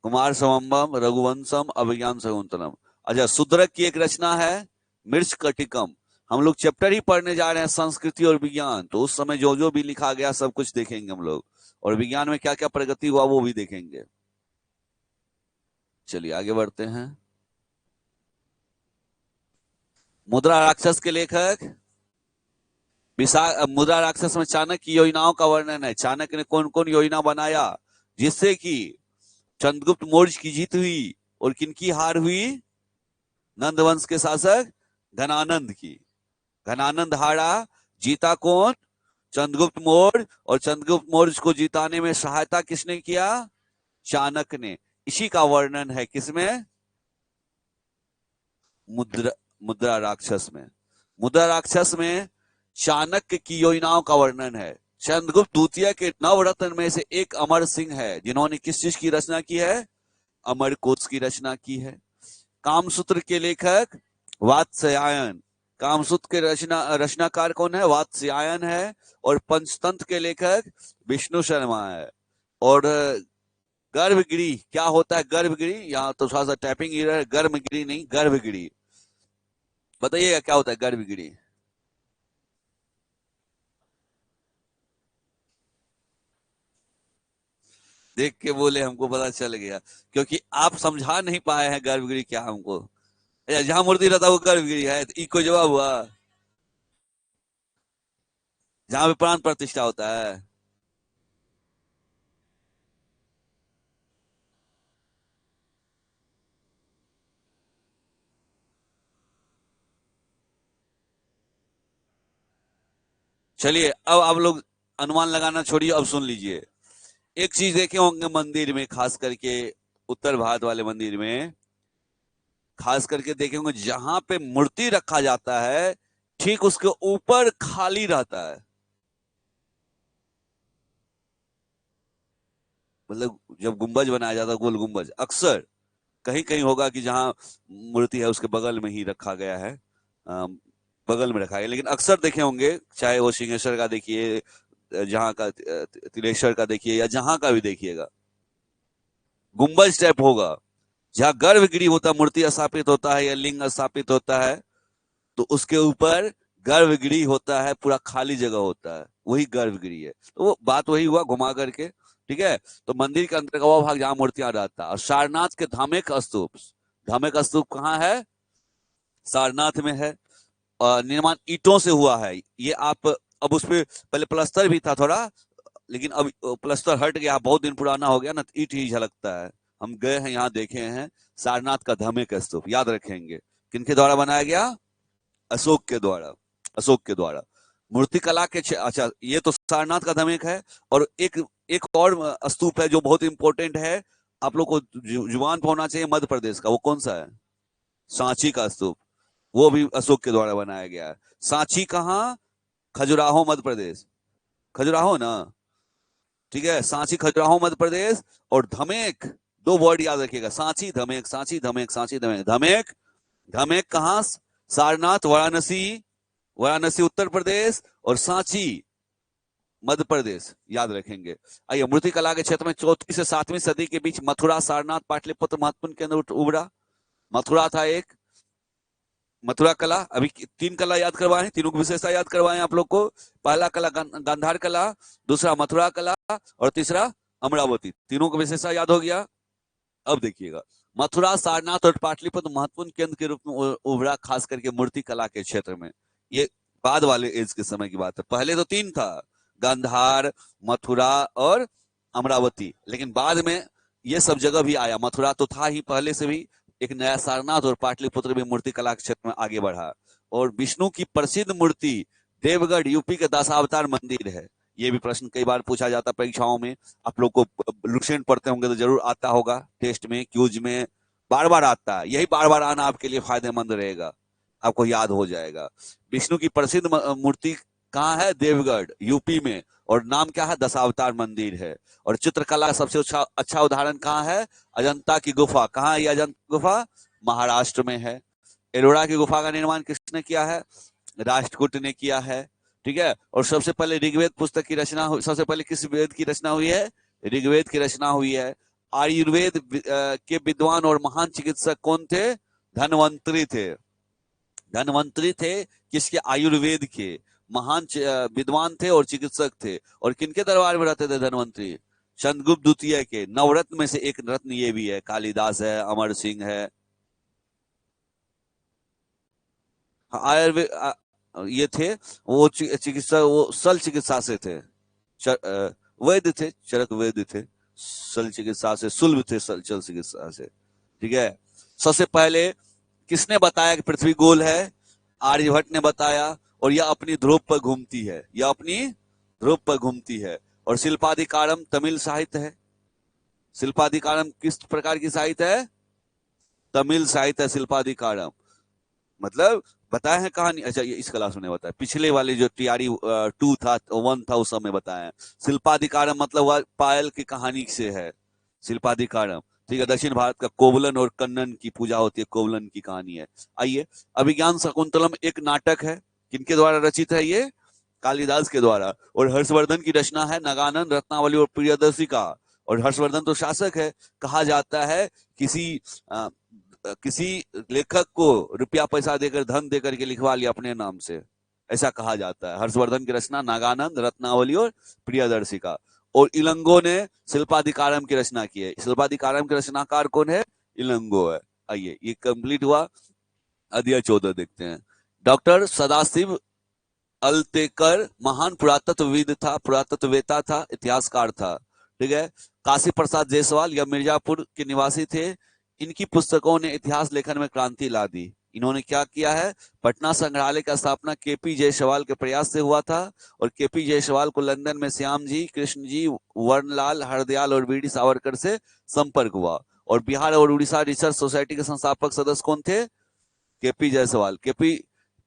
कुमार संभवम, रघुवंशम, अभिज्ञान शकुंतलम। अच्छा, शूद्रक की एक रचना है मृच कटिकम। हम लोग चैप्टर ही पढ़ने जा रहे हैं संस्कृति और विज्ञान, तो उस समय जो जो भी लिखा गया सब कुछ देखेंगे हम लोग, और विज्ञान में क्या क्या प्रगति हुआ वो भी देखेंगे। चलिए आगे बढ़ते हैं। मुद्रा राक्षस के लेखक मुद्रा राक्षस में चाणक्य की योजनाओं का वर्णन है। चाणक्य ने कौन कौन योजना बनाया जिससे कि चंद्रगुप्त मौर्य की जीत हुई और किनकी हार हुई? नंद वंश के शासक घनानंद की। घनानंद हारा, जीता कौन? चंद्रगुप्त मौर्य। और चंद्रगुप्त मौर्य को जिताने में सहायता किसने किया? चाणक्य ने। इसी का वर्णन है किसमें? मुद्रा मुद्रा राक्षस में। मुद्रा राक्षस में चाणक्य की योजनाओं का वर्णन है। चंद्रगुप्त द्वितीय के नवरत्न में से एक अमर सिंह है जिन्होंने किस चीज की रचना की है? अमर कोश की रचना की है। कामसूत्र के लेखक वात्स्यायन। कामसूत्र के रचनाकार कौन है? वात्स्यायन है। और पंचतंत्र के लेखक विष्णु शर्मा है। और गर्भगिरी क्या होता है? गर्भगिरी, यहाँ तो थोड़ा सा टाइपिंग एरर है, गर्भगिरी नहीं गर्भगिरी। बताइएगा क्या होता है गर्भगिरी? देख के बोले हमको पता चल गया, क्योंकि आप समझा नहीं पाए हैं गर्भगिरी क्या हमको। जहां मूर्ति रहता है वो गर्भगिरी है, तो कोई जवाब हुआ? जहां पे प्राण प्रतिष्ठा होता है। चलिए अब आप लोग अनुमान लगाना छोड़िए, अब सुन लीजिए। एक चीज देखे होंगे मंदिर में, खास करके उत्तर भारत वाले मंदिर में, खास करके देखे होंगे जहां पे मूर्ति रखा जाता है ठीक उसके ऊपर खाली रहता है। मतलब जब गुंबज बनाया जाता है, गोल गुंबज, अक्सर कहीं कहीं होगा कि जहां मूर्ति है उसके बगल में ही रखा गया है, बगल में रखा है, लेकिन अक्सर देखे होंगे, चाहे वो सिंहेश्वर का देखिए, जहां का तिलेश्वर का देखिए, या जहां का भी देखिएगा, गुंबज टाइप होगा। जहां गर्भगृह होता है, मूर्ति स्थापित होता है या लिंग स्थापित होता है, तो उसके ऊपर गर्भगृह होता है, पूरा खाली जगह होता है, वही गर्भगृह है। तो वो बात वही हुआ घुमा करके। ठीक है, तो मंदिर के अंदर का वो भाग जहां मूर्तियां रहता है। और सारनाथ के धामेक स्तूप, धामेक स्तूप कहाँ है? सारनाथ में है। निर्माण ईंटों से हुआ है ये। आप अब उस पर पहले प्लस्तर भी था थोड़ा, लेकिन अब प्लस्तर हट गया, बहुत दिन पुराना हो गया ना, तो ईंट ही झलकता है। हम गए हैं यहाँ, देखे हैं सारनाथ का धामेक स्तूप, याद रखेंगे। किनके द्वारा बनाया गया? अशोक के द्वारा। अशोक के द्वारा। मूर्ति कला के अच्छा, ये तो सारनाथ का धमेक है। और एक एक और स्तूप है जो बहुत इंपॉर्टेंट है, आप लोग को जुबान पर होना चाहिए, मध्य प्रदेश का। वो कौन सा है? सांची का स्तूप। वो भी अशोक के द्वारा बनाया गया है। सांची कहाँ? खजुराहो मध्य प्रदेश। खजुराहो ना? ठीक है, सांची खजुराहो मध्य प्रदेश। और धमेक, दो वर्ड याद रखिएगा, सांची धमेक, सांची धमेक, सांची धमेक। धमेक, धमेक कहाँ? सारनाथ वाराणसी, वाराणसी उत्तर प्रदेश, और सांची मध्य प्रदेश, याद रखेंगे। आइए, मूर्ति कला के क्षेत्र में 4वीं से 7वीं सदी के बीच मथुरा, सारनाथ, पाटलिपुत्र महत्वपूर्ण केंद्र उभरा। मथुरा था एक, मथुरा कला। अभी 3 कला याद करवाए, तीनों की विशेषता याद करवाए आप लोग को। पहला कला गांधार कला, दूसरा मथुरा कला, और तीसरा अमरावती। तीनों की विशेषता याद हो गया। अब देखिएगा, मथुरा, सारनाथ और पाटलिपुत्र महत्वपूर्ण केंद्र के रूप में उभरा, खास करके मूर्ति कला के क्षेत्र में। ये बाद वाले एज के समय की बात है। पहले तो 3 था, गांधार, मथुरा और अमरावती, लेकिन बाद में ये सब जगह भी आया। मथुरा तो था ही पहले से भी, एक नया सारनाथ और पाटलिपुत्र भी मूर्ति कला के क्षेत्र में आगे बढ़ा। और विष्णु की प्रसिद्ध मूर्ति देवगढ़ यूपी के दशावतार मंदिर है। ये भी प्रश्न कई बार पूछा जाता परीक्षाओं में, आप लोग को लुसेंट पढ़ते होंगे तो जरूर आता होगा, टेस्ट में, क्यूज में बार बार आता है। यही बार बार आना आपके लिए फायदेमंद रहेगा, आपको याद हो जाएगा। विष्णु की प्रसिद्ध मूर्ति कहाँ है? देवगढ़ यूपी में। और नाम क्या है? दशावतार मंदिर है। और चित्रकला का सबसे अच्छा उदाहरण कहाँ है? अजंता की गुफा। कहाँ है ये अजंता गुफा? महाराष्ट्र में है। एलोरा की गुफा का निर्माण किसने किया है? राष्ट्रकूट ने किया है। ठीक है, और सबसे पहले ऋग्वेद पुस्तक की रचना, सबसे पहले किस वेद की रचना हुई है? ऋग्वेद की रचना हुई है। आयुर्वेद के विद्वान और महान चिकित्सक कौन थे? धनवंतरी थे। धनवंतरी थे किसके? आयुर्वेद के महान विद्वान थे और चिकित्सक थे। और किनके दरबार में रहते थे धनवंतरी? चंद्रगुप्त द्वितीय के। नवरत्न में से एक रत्न ये भी है, कालिदास है, अमर सिंह है। आयुर्वेद, ये थे, वो चिकित्सा, वो सल चिकित्सा से थे, वैद्य थे, चरक वैद्य थे, सल चिकित्सा से, सुलभ थे सल चिकित्सा से। ठीक है। सबसे पहले किसने बताया कि पृथ्वी गोल है? आर्यभट्ट ने बताया, और यह अपनी ध्रुव पर घूमती है, यह अपनी ध्रुव पर घूमती है। और शिल्पाधिकारम तमिल साहित्य है। शिल्पाधिकारम किस प्रकार की साहित्य है? तमिल साहित्य शिल्पाधिकारम। मतलब बताया है कहानी। अच्छा, ये इस क्लास में बताया, पिछले वाले जो टीआरई 2 था, 1 था, उस समय बताया। शिल्पाधिकारम मतलब पायल की कहानी से है शिल्पाधिकारम। ठीक है। दक्षिण भारत का कोवलन और कन्नन की पूजा होती है, कोवलन की कहानी है। आइए, अभिज्ञान शकुंतलम एक नाटक है, किनके द्वारा रचित है? ये कालिदास के द्वारा। और हर्षवर्धन की रचना है नगानंद, रत्नावली और प्रियदर्शी का। और हर्षवर्धन तो शासक है, कहा जाता है किसी लेखक को रुपया पैसा देकर, धन देकर के लिखवा लिया अपने नाम से, ऐसा कहा जाता है। हर्षवर्धन की रचना नागानंद, रत्नावली और प्रियदर्शी का। और इलंगो ने शिल्पाधिकारम की रचना की है। शिल्पाधिकारम के रचनाकार कौन है? इलंगो है। आइए, ये कंप्लीट हुआ। अध्याय 14 देखते हैं। डॉक्टर सदाशिव अल्तेकर महान पुरातत्वविद था, पुरातत्ववेता था, इतिहासकार था। ठीक है। काशी प्रसाद जायसवाल या मिर्जापुर के निवासी थे। इनकी पुस्तकों ने इतिहास लेखन में क्रांति ला दी। इन्होंने क्या किया है? पटना संग्रहालय का स्थापना केपी जायसवाल के प्रयास से हुआ था। और केपी जायसवाल को लंदन में श्याम जी, कृष्ण जी, वर्णलाल, हरदयाल और वीडी सावरकर से संपर्क हुआ। और बिहार और उड़ीसा रिसर्च सोसाइटी के संस्थापक सदस्य कौन थे? केपी जायसवाल।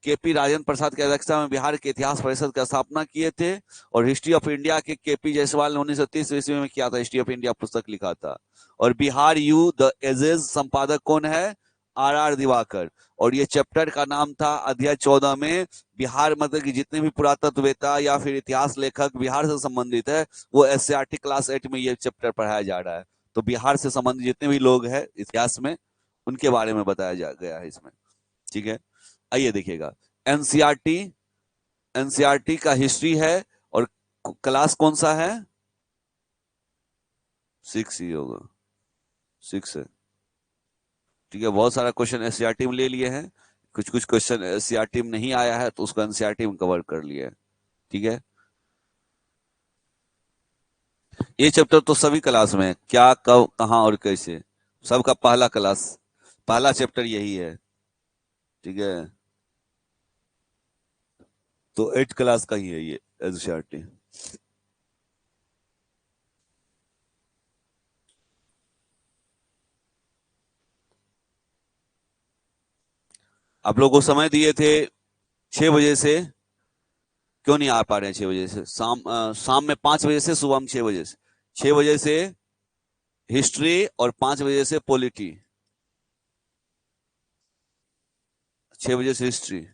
केपी राजेंद्र प्रसाद की अध्यक्षता में बिहार के इतिहास परिषद की स्थापना किए थे। और हिस्ट्री ऑफ इंडिया के केपी जायसवाल ने 1930 ईस्वी में किया था, हिस्ट्री ऑफ इंडिया पुस्तक लिखा था। और बिहार यू द एजेज संपादक कौन है? आर दिवाकर। और ये चैप्टर का नाम था अध्याय 14 में बिहार, मतलब कि जितने भी पुरातत्ववेता या फिर इतिहास लेखक बिहार से संबंधित है, वो एससीईआरटी क्लास 8 में ये चैप्टर पढ़ाया जा रहा है। तो बिहार से संबंधित जितने भी लोग हैं इतिहास में, उनके बारे में बताया जा गया है इसमें। ठीक है। आइए देखिएगा, एनसीईआरटी, एनसीईआरटी का हिस्ट्री है। और क्लास कौन सा है? 6 ही होगा, 6 है। ठीक है। बहुत सारा क्वेश्चन एनसीईआरटी में ले लिए हैं, कुछ कुछ क्वेश्चन एनसीईआरटी में नहीं आया है, तो उसको एनसीईआरटी में कवर कर लिया है। ठीक है। ये चैप्टर तो सभी क्लास में है, क्या, कब, कहां और कैसे, सबका पहला क्लास, पहला चैप्टर यही है। ठीक है। तो 8 क्लास का ही है ये एनसीईआरटी। आप लोगों को समय दिए थे 6 बजे से, क्यों नहीं आ पा रहे हैं 6 बजे से? शाम में 5 बजे से, सुबह में 6 बजे से। 6 बजे से हिस्ट्री और 5 बजे से पॉलिटी। 6 बजे से हिस्ट्री।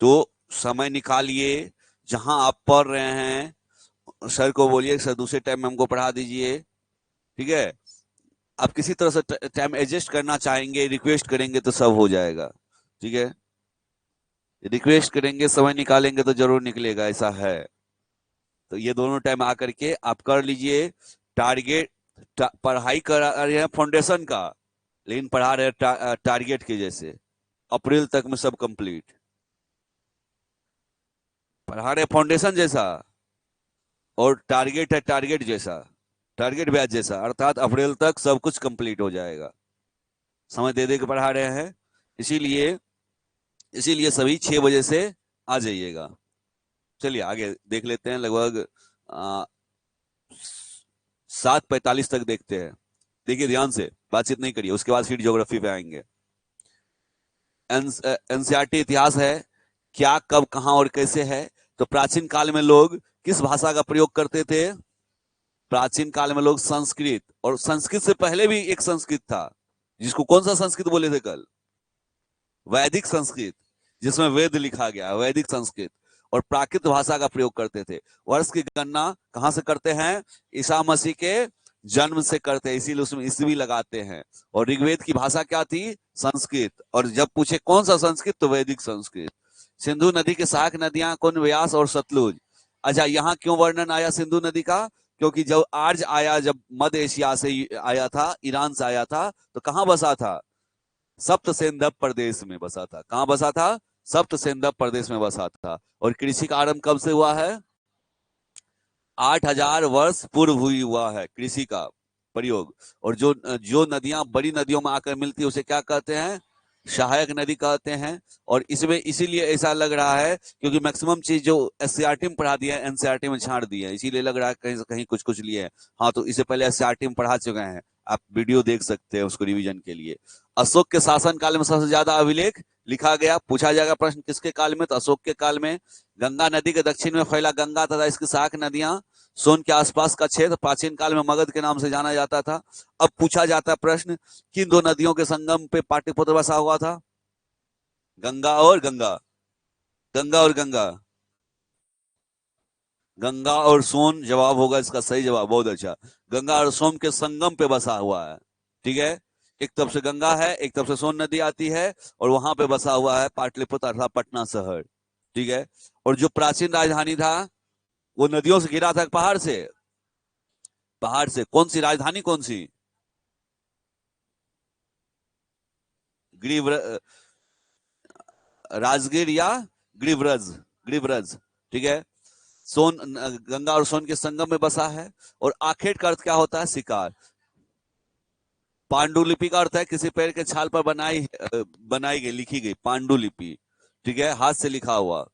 तो समय निकालिए, जहां आप पढ़ रहे हैं सर को बोलिए सर दूसरे टाइम में हमको पढ़ा दीजिए। ठीक है। आप किसी तरह से टाइम एडजस्ट करना चाहेंगे, रिक्वेस्ट करेंगे तो सब हो जाएगा। ठीक है। रिक्वेस्ट करेंगे, समय निकालेंगे तो जरूर निकलेगा, ऐसा है। तो ये दोनों टाइम आकर के आप कर लीजिए। टारगेट, पढ़ाई कर रहे हैं फाउंडेशन का, लेकिन पढ़ा रहे हैं टारगेट के जैसे, अप्रैल तक में सब कंप्लीट। पढ़ा रहे फाउंडेशन जैसा, और टारगेट है टारगेट जैसा, टारगेट बैच जैसा, अर्थात अप्रैल तक सब कुछ कंप्लीट हो जाएगा। समय दे दे के पढ़ा रहे हैं, इसीलिए इसीलिए सभी 6 बजे से आ जाइएगा। चलिए आगे देख लेते हैं। लगभग 7:45 तक देखते हैं। देखिए ध्यान से, बातचीत नहीं करिए, उसके बाद फिर ज्योग्राफी पे आएंगे। एनसीईआरटी इतिहास है, क्या, कब, कहां और कैसे है। तो प्राचीन काल में लोग किस भाषा का प्रयोग करते थे? प्राचीन काल में लोग संस्कृत, और संस्कृत से पहले भी एक संस्कृत था, जिसको कौन सा संस्कृत बोले थे कल? वैदिक संस्कृत, जिसमें वेद लिखा गया, वैदिक संस्कृत। और प्राकृत भाषा का प्रयोग करते थे। वर्ष की गणना कहां से करते हैं? ईसा मसीह के जन्म से करते हैं, इसीलिए उसमें ईस्वी लगाते हैं। और ऋग्वेद की भाषा क्या थी? संस्कृत। और जब पूछे कौन सा संस्कृत, तो वैदिक संस्कृत। सिंधु नदी के सहायक नदियां कौन? व्यास और सतलुज। अच्छा, यहाँ क्यों वर्णन आया सिंधु नदी का? क्योंकि जब आर्य आया, जब मध्य एशिया से आया था, ईरान से आया था, तो कहां बसा था? सप्त सेंधव प्रदेश में बसा था। कहां बसा था? सप्त सेंधव प्रदेश में बसा था। और कृषि का आरंभ कब से हुआ है? 8,000 वर्ष पूर्व हुई हुआ है कृषि का प्रयोग। और जो जो नदियां बड़ी नदियों में आकर मिलती है उसे क्या कहते हैं? सहायक नदी कहते हैं। और इसमें इसीलिए ऐसा लग रहा है क्योंकि मैक्सिमम चीज जो एससीईआरटी में पढ़ा दिया है एनसीईआरटी में छाड़ दिया है, इसीलिए लग रहा है कहीं से कहीं कुछ कुछ लिए हैं। हाँ, तो इससे पहले एससीईआरटी में पढ़ा चुके हैं, आप वीडियो देख सकते हैं उसको रिवीजन के लिए। अशोक के शासन काल में सबसे ज्यादा अभिलेख लिखा गया। पूछा जाएगा प्रश्न किसके काल में? तो अशोक के काल में। गंगा नदी के दक्षिण में फैला गंगा तथा इसकी शाख नदियां सोन के आसपास का क्षेत्र प्राचीन काल में मगध के नाम से जाना जाता था। अब पूछा जाता है प्रश्न, किन दो नदियों के संगम पे पाटलिपुत्र बसा हुआ था? गंगा और गंगा, गंगा और गंगा, गंगा और सोन जवाब होगा इसका सही जवाब। बहुत अच्छा। गंगा और सोन के संगम पे बसा हुआ है। ठीक है, एक तरफ से गंगा है, एक तरफ से सोन नदी आती है, और वहां पे बसा हुआ है पाटलिपुत्र अर्थात पटना शहर। ठीक है, और जो प्राचीन राजधानी था वो नदियों से घिरा था, पहाड़ से? पहाड़ से। कौन सी राजधानी, कौन सी? गिरिव्र राजगीर या गिरिव्रज? गिरिव्रज। ठीक है। सोन, गंगा और सोन के संगम में बसा है। और आखेट का अर्थ क्या होता है? शिकार। पांडुलिपि का अर्थ है किसी पेड़ के छाल पर बनाई गई, लिखी गई पांडुलिपि। ठीक है, हाथ से लिखा हुआ।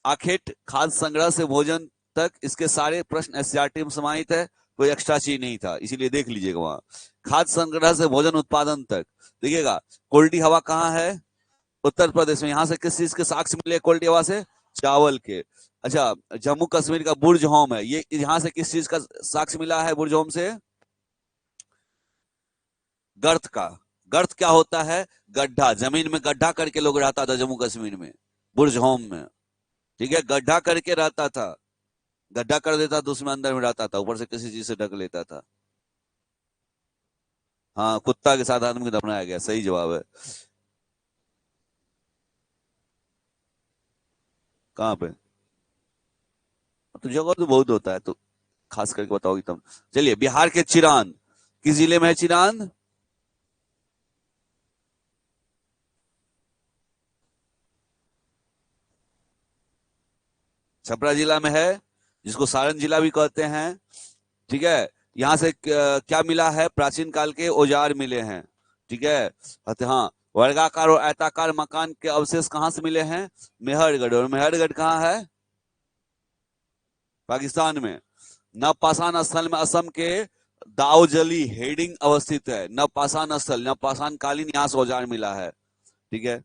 आखेट खाद्य संग्रह से भोजन तक, इसके सारे प्रश्न एससीईआरटी में समाहित है, कोई एक्स्ट्रा चीज नहीं था, इसीलिए देख लीजिएगा वहां। खाद्य संग्रह से भोजन उत्पादन तक, देखिएगा कोल्डी हवा कहाँ है? उत्तर प्रदेश में। यहां से किस चीज के साक्ष्य मिले कोल्डी हवा से? चावल के। अच्छा, जम्मू कश्मीर का बुर्ज होम है, ये यहां से किस चीज का साक्ष्य मिला है बुर्ज होम से? गर्त का। गर्त क्या होता है? गड्ढा। जमीन में गड्ढा करके लोग रहता था जम्मू कश्मीर में, बुर्ज होम में। ठीक है, गड्ढा करके रहता था, गड्ढा कर देता तो उसमें अंदर में रहता था, ऊपर से किसी चीज से ढक लेता था। हाँ, कुत्ता के साथ आदमी को दफनाया गया, सही जवाब है। कहाँ पे? तो जगह तो बहुत होता है, तो खास करके बताओगी तुम। चलिए, बिहार के चिरांद किस जिले में है? चिरांद छपरा जिला में है, जिसको सारण जिला भी कहते हैं। ठीक है, यहां से क्या मिला है? प्राचीन काल के औजार मिले हैं। ठीक है, हाँ, वर्गाकार और आयताकार मकान के अवशेष कहां से मिले हैं? मेहरगढ़। और मेहरगढ़ कहाँ है? पाकिस्तान में। नवपाषाण स्थल में असम के दाऊजली हेडिंग अवस्थित है। नवपाषाण स्थल, नवपाषाण कालीन, यहाँ से औजार मिला है। ठीक है,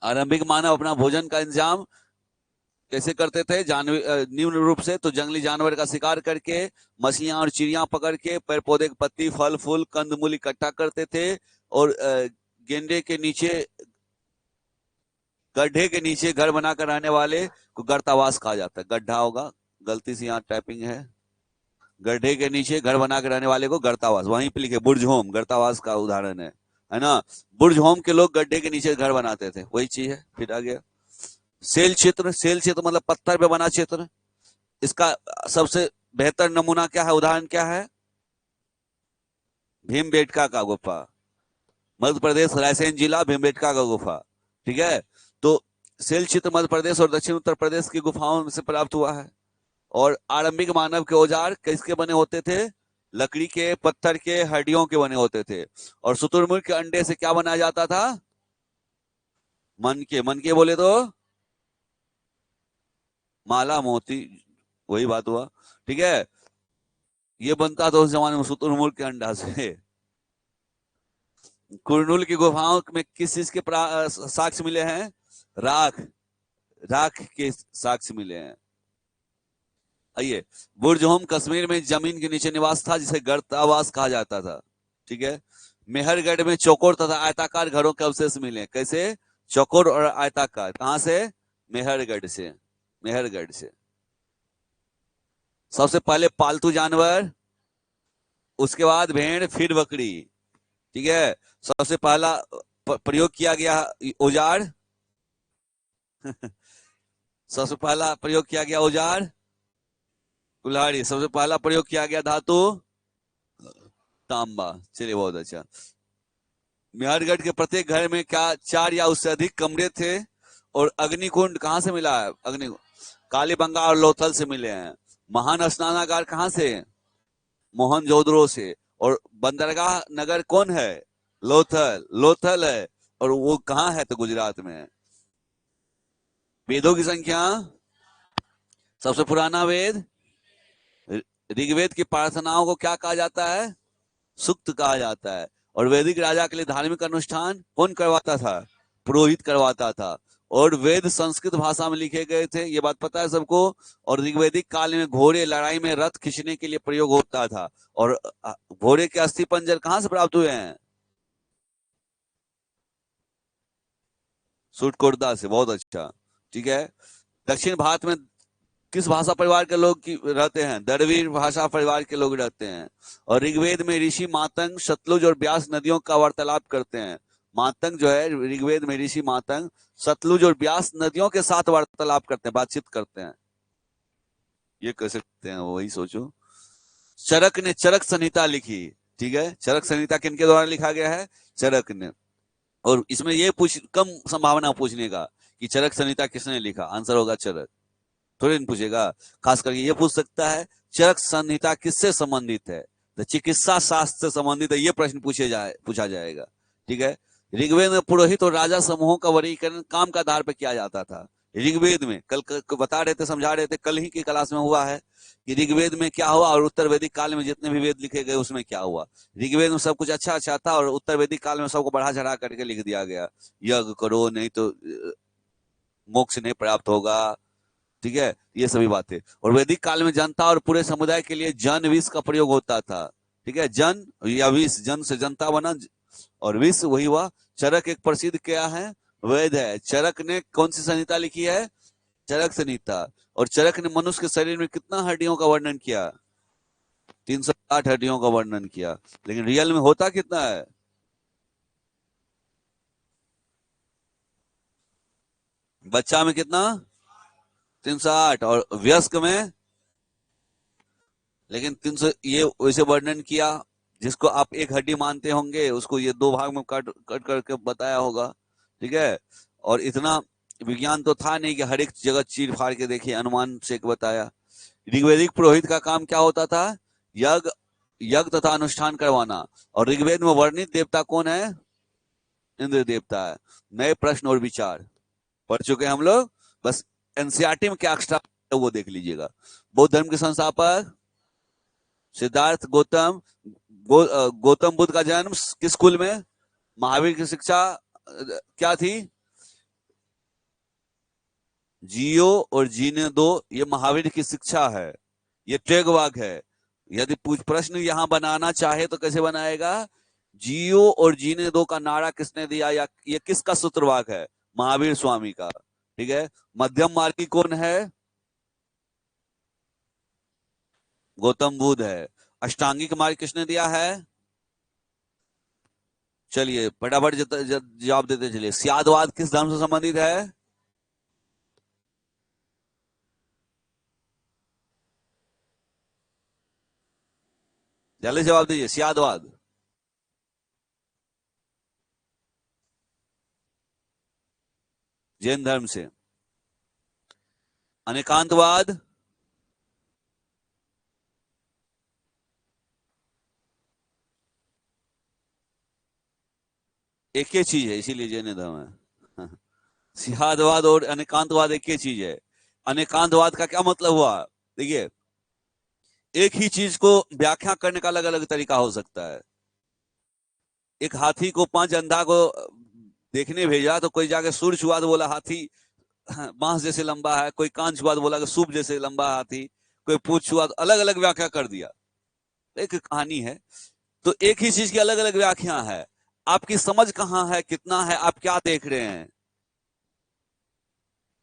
आरंभिक मानव अपना भोजन का इंतजाम कैसे करते थे? निम्न रूप से, तो जंगली जानवर का शिकार करके, मछलियां और चिड़िया पकड़ के, पेड़ पौधे की पत्ती, फल फूल, कंद मूल इकट्ठा करते थे। और गेंडे के नीचे, गड्ढे के नीचे घर बनाकर रहने वाले को गर्तावास कहा जाता है। गड्ढा होगा, गलती से यहाँ टाइपिंग है। गड्ढे के नीचे घर बनाकर रहने वाले को गर्तावास, वहीं पे लिखे बुर्ज होम, गर्तावास का उदाहरण है ना? बुर्ज होम के लोग गड्ढे के नीचे घर बनाते थे, वही चीज है। फिर आ गया सेल क्षेत्र। सेल क्षेत्र मतलब पत्थर पे बना क्षेत्र। इसका सबसे बेहतर नमूना क्या है, उदाहरण क्या है? भीमबेटका का गुफा, मध्य प्रदेश रायसेन जिला, भीमबेटका का गुफा। ठीक है, तो सेल क्षेत्र मध्य प्रदेश और दक्षिण उत्तर प्रदेश की गुफाओं से प्राप्त हुआ है। और आरंभिक मानव के औजार किसके बने होते थे? लकड़ी के, पत्थर के, हड्डियों के बने होते थे। और शुतुरमुर्ग के अंडे से क्या बनाया जाता था? मन के। मन के बोले तो माला मोती, वही बात हुआ। ठीक है, ये बनता था उस जमाने में शुतुरमुर्ग के अंडा से। कुरनूल की गुफाओं में किस चीज के साक्ष्य मिले हैं? राख, राख के साक्ष्य मिले हैं। आइए, बुर्ज होम कश्मीर में जमीन के नीचे निवास था जिसे गर्तावास कहा जाता था। ठीक है, मेहरगढ़ में चौकोर तथा आयताकार घरों के अवशेष मिले। कैसे? चौकोर और आयताकार। कहां से? मेहरगढ़ से। मेहरगढ़ से। सबसे पहले पालतू जानवर, उसके बाद भेड़, फिर बकरी। ठीक है, सबसे पहला प्रयोग किया गया औजार सबसे पहला प्रयोग किया गया औजार कुल्हाड़ी। सबसे पहला प्रयोग किया गया धातु तांबा। चलिए, बहुत अच्छा। मेहरगढ़ के प्रत्येक घर में क्या 4 या उससे अधिक कमरे थे? और अग्निकुंड कहाँ से मिला है? कालीबंगा और लोथल से मिले हैं। महान स्नानागार कहाँ से? मोहनजोदड़ो से। और बंदरगाह नगर कौन है? लोथल। लोथल है। और वो कहाँ है? तो गुजरात में है। वेदों की संख्या? सबसे पुराना वेद ऋग्वेद की प्रार्थनाओं को क्या कहा जाता है? सूक्त कहा जाता है। और वैदिक राजा के लिए धार्मिक अनुष्ठान कौन करवाता था? पुरोहित करवाता था। और वेद संस्कृत भाषा में लिखे गए थे, ये बात पता है सबको। और ऋग्वेदिक काल में घोड़े लड़ाई में रथ खींचने के लिए प्रयोग होता था। और घोड़े के अस्थि पंजर कहाँ से प्राप्त हुए हैं? सूटकोटदा से। बहुत अच्छा। ठीक है। दक्षिण भारत में किस भाषा परिवार के लोग रहते हैं? द्रविड़ भाषा परिवार के लोग रहते हैं। और ऋग्वेद में ऋषि मातंग सतलुज और ब्यास नदियों का वार्तालाप करते हैं। मातंग जो है ऋग्वेद में ऋषि मातंग सतलुज और ब्यास नदियों के साथ वार्तालाप करते हैं, बातचीत करते हैं। ये कैसे करते हैं वही सोचो। चरक ने चरक संहिता लिखी। ठीक है। चरक संहिता किनके द्वारा लिखा गया है? चरक ने। और इसमें ये कम संभावना पूछने का कि चरक संहिता किसने लिखा। आंसर होगा चरक। थोड़ी नहीं पूछेगा। खास करके ये पूछ सकता है चरक संहिता किससे संबंधित है? तो चिकित्सा शास्त्र से संबंधित है, ये प्रश्न पूछा जाएगा। ठीक है। ऋग्वेद में पुरोहित और राजा समूहों का वर्गीकरण काम का आधार पर किया जाता था। ऋग्वेद में कल बता रहे थे, समझा रहे थे, कल ही की क्लास में हुआ है कि ऋग्वेद में क्या हुआ और उत्तर वैदिक काल में जितने भी वेद लिखे गए उसमें क्या हुआ। ऋग्वेद में सब कुछ अच्छा अच्छा था और उत्तर वैदिक काल में सबको बढ़ा चढ़ा करके लिख दिया गया। यज्ञ करो नहीं तो मोक्ष नहीं प्राप्त होगा। ठीक है। ये सभी बातें। और वैदिक काल में जनता और पूरे समुदाय के लिए जन विष का प्रयोग होता था। ठीक है। जन या विष, जन से जनता बना और विष वही हुआ। चरक एक प्रसिद्ध क्या है? वेद है। चरक ने कौन सी संहिता लिखी है? चरक संहिता। और चरक ने मनुष्य के शरीर में कितना हड्डियों का वर्णन किया? 360 हड्डियों का वर्णन किया। लेकिन रियल में होता कितना है? बच्चा में कितना? 308। और वयस्क में? लेकिन 300 ये वैसे वर्णन किया। जिसको आप एक हड्डी मानते होंगे उसको ये 2 भाग में कट कट करके बताया होगा। ठीक है। और इतना विज्ञान तो था नहीं कि हर एक जगह चीर फाड़ के देखिए, अनुमान से एक बताया। ऋग्वेदिक पुरोहित का काम क्या होता था? यज्ञ यज्ञ तथा अनुष्ठान करवाना। और ऋग्वेद में वर्णित देवता कौन है? इंद्र देवता है। नए प्रश्न और विचार पढ़ चुके हैं हम लोग। बस एनसीईआरटी में क्या एक्स्ट्रा वो देख लीजिएगा। बौद्ध धर्म के संस्थापक सिद्धार्थ गौतम। गौतम बुद्ध का जन्म किस कुल में? महावीर की शिक्षा क्या थी? जियो और जीने दो, ये महावीर की शिक्षा है। ये टैग वाक्य है। यदि प्रश्न यहां बनाना चाहे तो कैसे बनाएगा? जियो और जीने दो का नारा किसने दिया, या ये किसका सूत्रवाक है? महावीर स्वामी का। ठीक है। मध्यम मार्गी कौन है? गौतम बुद्ध है। अष्टांगिक मार्ग किसने दिया है? चलिए फटाफट जवाब देते चलिए। स्यादवाद किस धर्म से संबंधित है? जल्दी जवाब दीजिए। स्यादवाद जैन धर्म से। अनेकांतवाद? एक ही चीज है इसीलिए जैन धर्म है। सिहादवाद और अनेकांतवाद एक ही चीज है। अनेकांतवाद का क्या मतलब हुआ? देखिए, एक ही चीज को व्याख्या करने का अलग अलग तरीका हो सकता है। एक हाथी को 5 अंधा को देखने भेजा तो कोई जाके सूर छुआ तो बोला हाथी बांस जैसे लंबा है, कोई कान छुआ तो बोला कि सूप जैसे लंबा हाथी, कोई पूछ छुआ तो अलग अलग व्याख्या कर दिया। एक कहानी है। तो एक ही चीज की अलग अलग व्याख्या है। आपकी समझ कहाँ है, कितना है, आप क्या देख रहे हैं?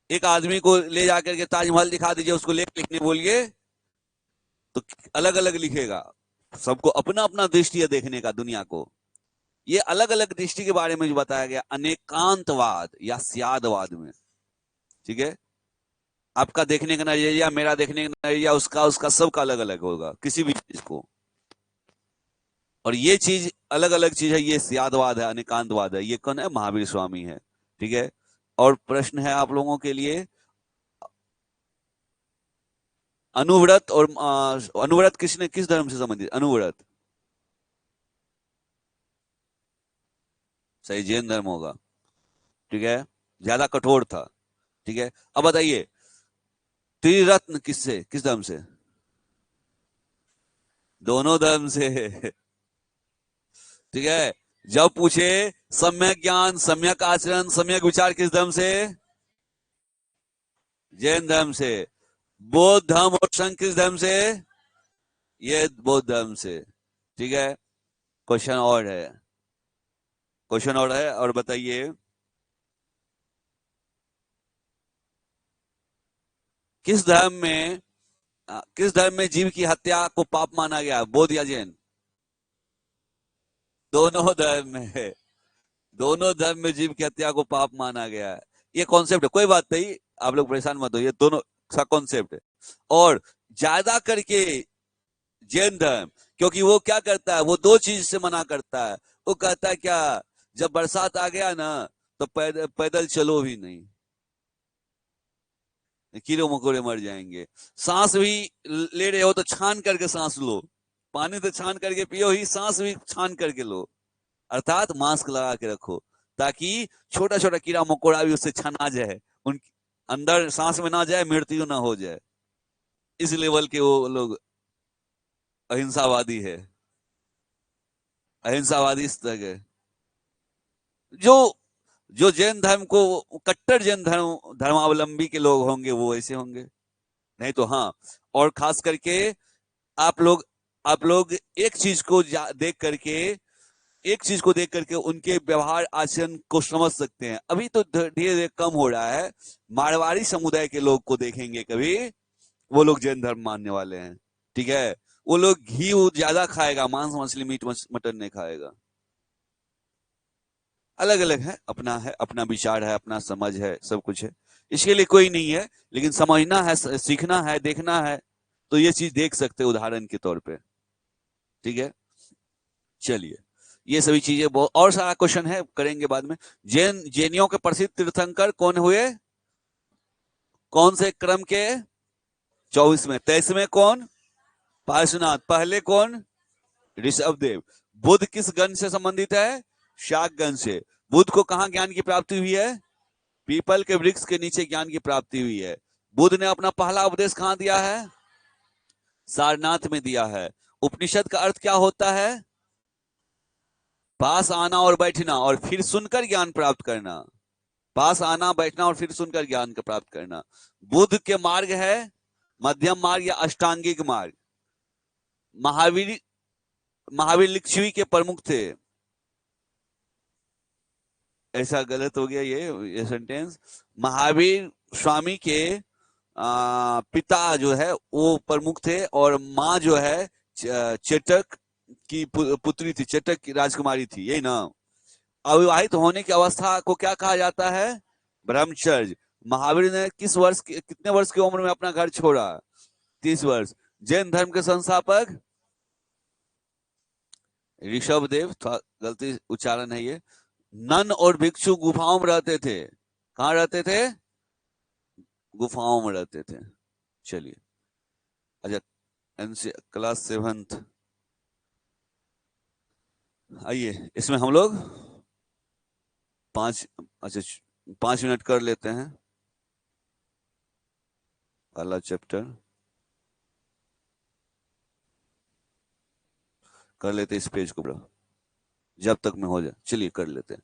एक आदमी को ले जाकर के ताजमहल दिखा दीजिए, उसको लेख लिखने बोलिए तो अलग अलग लिखेगा। सबको अपना अपना दृष्टि है देखने का दुनिया को। ये अलग अलग दृष्टि के बारे में जो बताया गया अनेकांतवाद या स्यादवाद में। ठीक है। आपका देखने का नजरिया, मेरा देखने का नजरिया, उसका उसका सबका अलग अलग होगा किसी भी चीज को। और ये चीज अलग अलग चीज है, ये स्यादवाद है, अनेकांतवाद है। ये कौन है? महावीर स्वामी है। ठीक है। और प्रश्न है आप लोगों के लिए, अनुव्रत और अनुव्रत किसने, किस धर्म से संबंधित? अनुव्रत सही, जैन धर्म होगा। ठीक है, ज्यादा कठोर था। ठीक है, अब बताइए त्रिरत्न किससे, किस धर्म से? दोनों धर्म से। ठीक है। जब पूछे सम्यक ज्ञान, सम्यक आचरण, सम्यक विचार किस धर्म से? जैन धर्म से। बौद्ध धर्म और संघ किस धर्म से? ये बौद्ध धर्म से। ठीक है। क्वेश्चन और है, क्वेश्चन और है, और बताइए किस धर्म में, किस धर्म में जीव की हत्या को पाप माना गया? बौद्ध या जैन? दोनों धर्म में है। दोनों धर्म में जीव की हत्या को पाप माना गया है। ये कॉन्सेप्ट है, कोई बात नहीं, आप लोग परेशान मत हो, ये दोनों सा कॉन्सेप्ट है। और ज्यादा करके जैन धर्म, क्योंकि वो क्या करता है, वो दो चीज से मना करता है। वो कहता है क्या, जब बरसात आ गया ना तो पैदल पैदल चलो भी नहीं, कीड़े मकोड़े मर जाएंगे। सांस भी ले रहे हो तो छान करके सांस लो, पानी तो छान करके पियो ही, सांस भी छान करके लो। अर्थात मास्क लगा के रखो, ताकि छोटा छोटा कीड़ा मकोड़ा भी उससे छना जाए, उन अंदर सांस में ना जाए, मृत्यु ना हो जाए। इस लेवल के वो लोग अहिंसावादी है। अहिंसावादी इस तरह के, जो जो जैन धर्म को, कट्टर जैन धर्मावलंबी के लोग होंगे वो ऐसे होंगे। नहीं तो हाँ। और खास करके आप लोग आप लोग एक चीज को देख करके, एक चीज को देख करके उनके व्यवहार आचरण को समझ सकते हैं। अभी तो धीरे धीरे कम हो रहा है। मारवाड़ी समुदाय के लोग को देखेंगे कभी, वो लोग जैन धर्म मानने वाले हैं। ठीक है। वो लोग घी ज्यादा खाएगा, मांस मछली मीट मटन नहीं खाएगा। अलग अलग है, अपना विचार है, अपना समझ है, सब कुछ है। इसके लिए कोई नहीं है, लेकिन समझना है, सीखना है, देखना है, तो ये चीज देख सकते हैं उदाहरण के तौर पे। ठीक है। चलिए, ये सभी चीजें बहुत, और सारा क्वेश्चन है, करेंगे बाद में। जैनियों के प्रसिद्ध तीर्थंकर कौन हुए? कौन से क्रम के? 24वें। 23वें कौन? पार्श्वनाथ। पहले कौन? ऋषभ देव। बुद्ध किस गण से संबंधित है? शाक गण से। बुद्ध को कहां ज्ञान की प्राप्ति हुई है? पीपल के वृक्ष के नीचे ज्ञान की प्राप्ति हुई है। बुद्ध ने अपना पहला उपदेश कहां दिया है? सारनाथ में दिया है। उपनिषद का अर्थ क्या होता है? पास आना और बैठना और फिर सुनकर ज्ञान प्राप्त करना। पास आना, बैठना और फिर सुनकर ज्ञान का प्राप्त करना। बुद्ध के मार्ग है मध्यम मार्ग या अष्टांगिक मार्ग। महावीर महावीर लिच्छवी के प्रमुख थे। ऐसा गलत हो गया ये सेंटेंस। महावीर स्वामी के पिता जो है वो प्रमुख थे, और माँ जो है चेटक की पुत्री थी, चेटक की राजकुमारी थी, यही ना? अविवाहित होने की अवस्था को क्या कहा जाता है? ब्रह्मचर्य। महावीर ने कितने वर्ष की उम्र में अपना घर छोड़ा? 30 वर्ष। जैन धर्म के संस्थापक? ऋषभ देव। थोड़ा गलती उच्चारण है ये। नन और भिक्षु गुफाओं में रहते थे। कहाँ रहते थे? गुफाओं में रहते थे। चलिए, अच्छा, क्लास 7th, आइए इसमें हम लोग 5, अच्छा 5 मिनट कर लेते हैं पहला चैप्टर, कर लेते इस पेज को पूरा, जब तक में हो जाए। चलिए कर लेते हैं।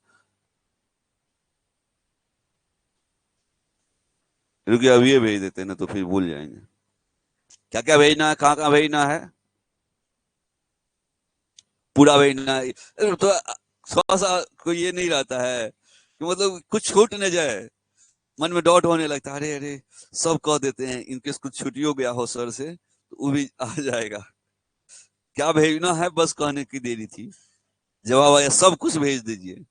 रुकिए, अभी ये भेज देते हैं ना, तो फिर भूल जाएंगे। क्या क्या भेजना है, कहाँ कहाँ भेजना है, पूरा भेजना है। तो थोड़ा सा कोई ये नहीं रहता है कि मतलब कुछ छूट न जाए, मन में डाउट होने लगता है, अरे अरे सब कह देते हैं, इनकेस कुछ छुट्टी हो गया हो सर से तो वो भी आ जाएगा। क्या भेजना है, बस कहने की देरी थी। जवाब आया, सब कुछ भेज दीजिए।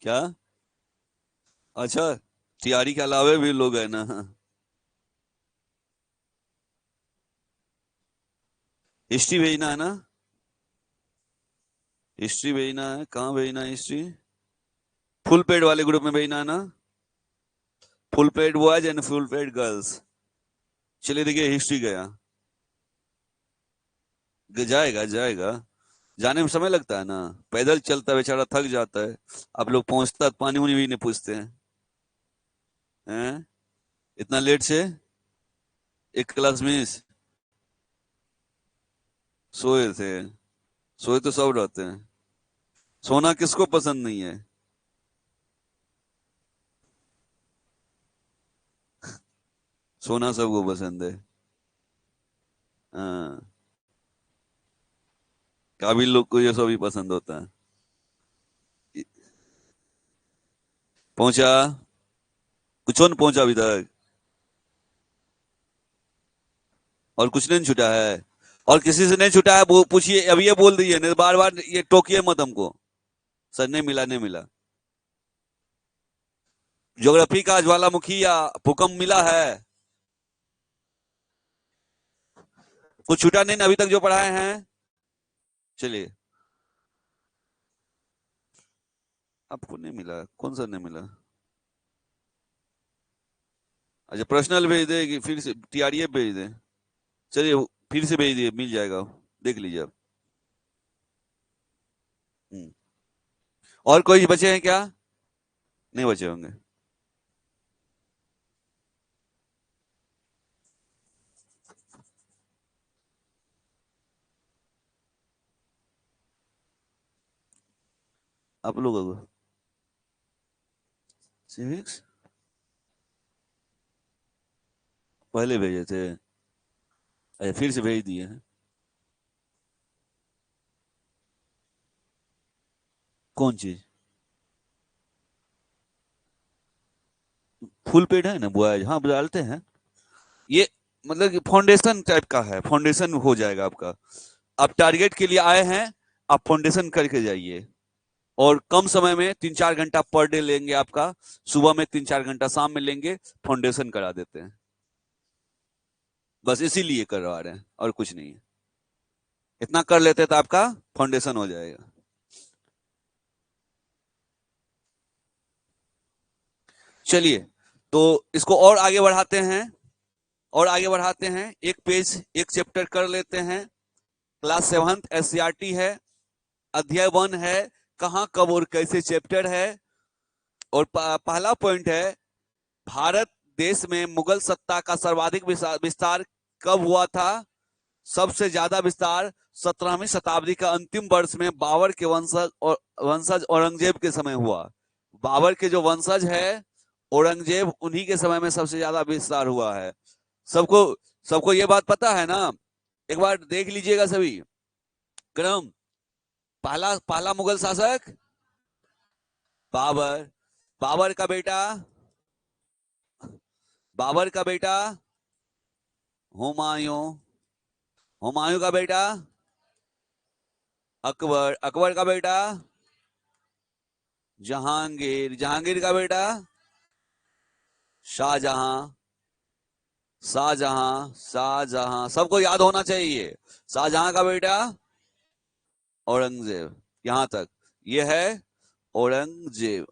क्या? अच्छा, टीआरई के अलावे भी लोग हैं ना। हिस्ट्री भेजना है ना? हिस्ट्री भेजना है, कहाँ भेजना है हिस्ट्री? फुल पेड वाले ग्रुप में भेजना है ना? Full paid boys and full paid girls. चलिए देखिए, हिस्ट्री गया। जाएगा जाएगा, जाने में समय लगता है ना। पैदल चलता है बेचारा, थक जाता है। आप लोग पहुंचता पानी उनी भी नहीं पूछते हैं? इतना लेट से? एक क्लास मिस? सोए थे? सोए तो सब रहते हैं। सोना किसको पसंद नहीं है? सोना सबको पसंद है। हाँ, काबिल लोग को ये सब ही पसंद होता है। पहुंचा? कुछ नहीं पहुंचा अभी तक? और कुछ नहीं छूटा है? और किसी से नहीं छूटा है? वो पूछिए, अभी ये बोल दीजिए, नहीं बार बार ये टोकिए मत हमको। सर नहीं मिला, नहीं मिला। ज्योग्राफी का ज्वालामुखी या भूकंप मिला है? कुछ छूटा नहीं ना अभी तक जो पढ़ाए हैं? चलिए। आपको नहीं मिला? कौन सा नहीं मिला? अच्छा, पर्सनल भेज दे कि फिर से टीआरईएफ भेज दे? चलिए, फिर से भेज दिए, मिल जाएगा। देख लीजिए आप। हम्म। और कोई बचे हैं क्या? नहीं बचे होंगे। आप लोगों को सिविक्स पहले भेजे थे? अच्छा, फिर से भेज दिए हैं। कौन चीज? फुल पेड है ना बॉयज, हाँ डालते हैं। ये मतलब कि फाउंडेशन टाइप का है, फाउंडेशन हो जाएगा आपका। आप टारगेट के लिए आए हैं, आप फाउंडेशन करके जाइए। और कम समय में 3-4 घंटा पर डे लेंगे आपका। सुबह में 3-4 घंटा, शाम में लेंगे। फाउंडेशन करा देते हैं। बस इसीलिए करवा रहे हैं, और कुछ नहीं है। इतना कर लेते तो आपका फाउंडेशन हो जाएगा। चलिए, तो इसको और आगे बढ़ाते हैं। और आगे बढ़ाते हैं, एक पेज, एक चैप्टर कर लेते हैं। क्लास 7th एससीईआरटी है। अध्याय 1 है, कहां कब और कैसे चैप्टर है। और पहला पॉइंट है, भारत देश में मुगल सत्ता का सर्वाधिक विस्तार कब हुआ था? सबसे ज्यादा विस्तार 17वीं शताब्दी का अंतिम वर्ष में बाबर के वंशज औरंगजेब के समय हुआ। बाबर के जो वंशज है औरंगजेब, उन्हीं के समय में सबसे ज्यादा विस्तार हुआ है। सबको सबको ये बात पता है ना? एक बार देख लीजिएगा सभी। क्रम, पहला पहला मुगल शासक बाबर। बाबर का बेटा, बाबर का बेटा हुमायूं। हुमायूं का बेटा अकबर। अकबर का बेटा जहांगीर। जहांगीर का बेटा शाहजहां। शाहजहां, शाहजहां सबको याद होना चाहिए। शाहजहां का बेटा औरंगजेब। यहां तक ये है औरंगजेब।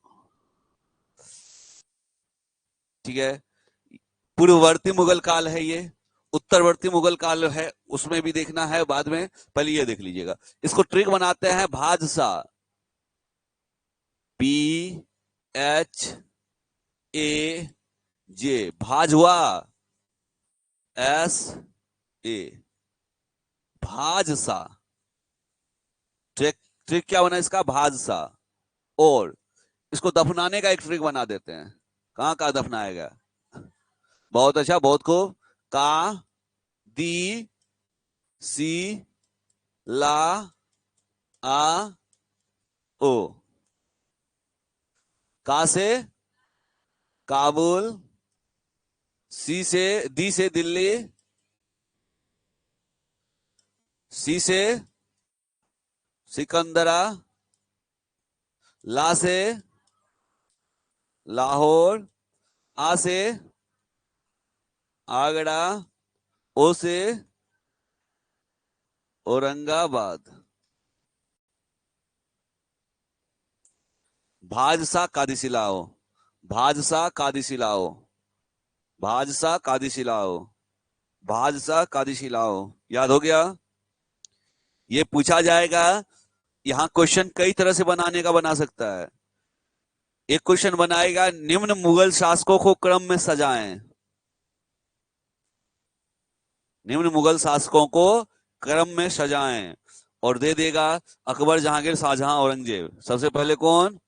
ठीक है। पूर्ववर्ती मुगल काल है ये। उत्तरवर्ती मुगल काल है, उसमें भी देखना है बाद में। पहले ये देख लीजिएगा। इसको ट्रिक बनाते हैं, भाजसा। PHAJ, भाज हुआ। SA, भाजसा। ट्रिक, ट्रिक क्या बना इसका? भाजसा। और इसको दफनाने का एक ट्रिक बना देते हैं। कहां का दफनाएगा? बहुत अच्छा, बहुत खूब। का, दी, सी, ला, आ, ओ। का से काबुल, सी से, दी से दिल्ली, सी से सिकंदरा, ला से लाहौर, आ से आगरा, ओ से औरंगाबाद। भाजसा कादिसिलाओ, भाजसा कादिसिलाओ, भाजसा कादिसिलाओ, भाजसा कादिसिलाओ। याद हो गया? ये पूछा जाएगा। यहां क्वेश्चन कई तरह से बनाने का बना सकता है। एक क्वेश्चन बनाएगा, निम्न मुगल शासकों को क्रम में सजाएं। निम्न मुगल शासकों को क्रम में सजाएं, और दे देगा अकबर, जहांगीर, शाहजहां, औरंगजेब। सबसे पहले कौन?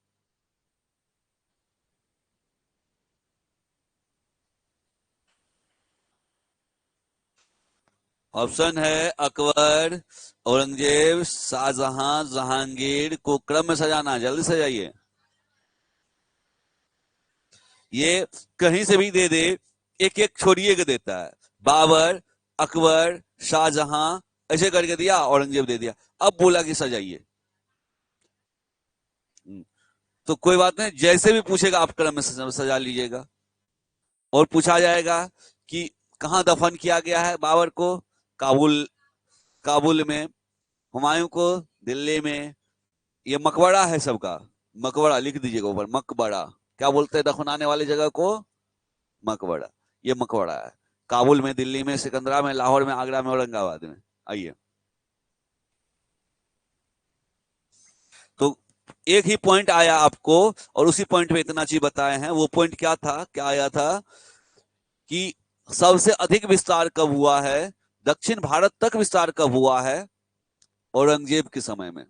ऑप्शन है अकबर, औरंगजेब, शाहजहां, जहांगीर को क्रम में सजाना। जल्दी सजाइए। ये कहीं से भी दे दे, एक एक छोड़िए के देता है। बाबर, अकबर, शाहजहां, ऐसे करके दिया, औरंगजेब दे दिया। अब बोला कि सजाइए। तो कोई बात नहीं, जैसे भी पूछेगा आप क्रम में सजा लीजिएगा। और पूछा जाएगा कि कहां दफन किया गया है बाबर को? काबुल, काबुल में। हुमायूं को दिल्ली में। ये मकबरा है सबका। मकबरा लिख दीजिएगा ऊपर, मकबरा। क्या बोलते हैं दफनाने वाली जगह को? मकबरा। ये मकबरा है। काबुल में, दिल्ली में, सिकंदरा में, लाहौर में, आगरा में, औरंगाबाद में। आइए। तो एक ही पॉइंट आया आपको, और उसी पॉइंट पे इतना चीज बताए हैं। वो पॉइंट क्या था, क्या आया था कि सबसे अधिक विस्तार कब हुआ है, दक्षिण भारत तक विस्तार कब हुआ है? औरंगजेब के समय में।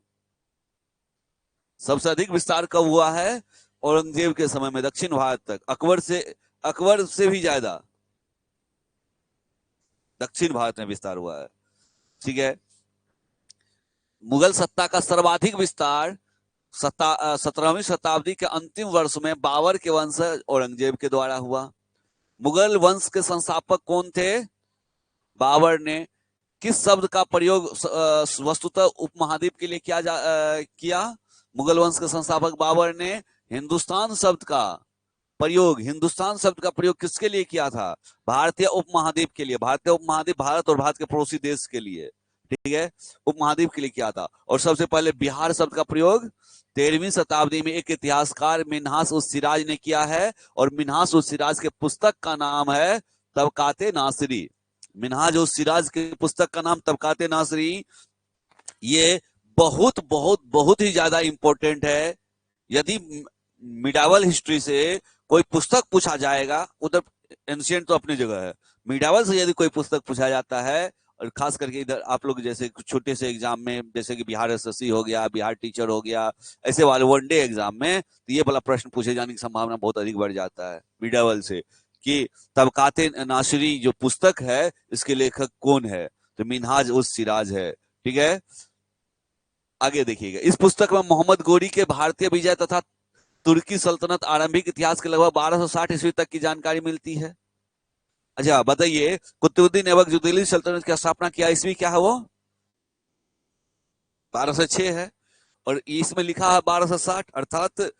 सबसे अधिक विस्तार कब हुआ है? औरंगजेब के समय में, दक्षिण भारत तक। अकबर से भी ज्यादा दक्षिण भारत में विस्तार हुआ है। ठीक है। मुगल सत्ता का सर्वाधिक विस्तार 17वीं शताब्दी के अंतिम वर्ष में बाबर के वंशज औरंगजेब के द्वारा हुआ। मुगल वंश के संस्थापक कौन थे? बाबर ने। किस शब्द का प्रयोग वस्तुतः उपमहाद्वीप के लिए किया? मुगल वंश के संस्थापक बाबर ने हिंदुस्तान शब्द का प्रयोग, हिंदुस्तान शब्द का प्रयोग किसके लिए किया था? भारतीय उपमहाद्वीप के लिए। भारतीय उपमहाद्वीप भारत और भारत के पड़ोसी देश के लिए, ठीक है, उपमहाद्वीप के लिए किया था। और सबसे पहले बिहार शब्द का प्रयोग 13वीं शताब्दी में एक इतिहासकार मिन्हास उस सिराज ने किया है। और मिन्हास उस सिराज के पुस्तक का नाम है तबकाते नासिरी। मिन्हाज उस सिराज के पुस्तक का नाम तबकाते नासिरी। ये बहुत बहुत बहुत ही ज्यादा इंपॉर्टेंट है। यदि मिडावल हिस्ट्री से कोई पुस्तक पूछा जाएगा, उधर एंशियंट तो अपनी जगह है, मिडावल से यदि कोई पुस्तक पूछा जाता है, और खास करके इधर आप लोग जैसे छोटे से एग्जाम में, जैसे कि बिहार एसएससी हो गया, बिहार टीचर हो गया, ऐसे वाले वनडे एग्जाम में, तो ये वाला प्रश्न पूछे जाने की संभावना बहुत अधिक बढ़ जाता है मिडावल से, कि तबकाते नासिरी जो पुस्तक है, इसके लेखक कौन है? तो मिन्हाज उस सिराज है। ठीक है। आगे देखिएगा, इस पुस्तक में मोहम्मद गोरी के भारतीय विजय तथा तुर्की सल्तनत आरंभिक इतिहास के लगभग 1260 ईस्वी तक की जानकारी मिलती है। अच्छा बताइए, कुतुबुद्दीन ऐबक जो दिल्ली सल्तनत की स्थापना किया, ईस्वी क्या है वो? 1206 है। और इसमें लिखा है 1260, अर्थात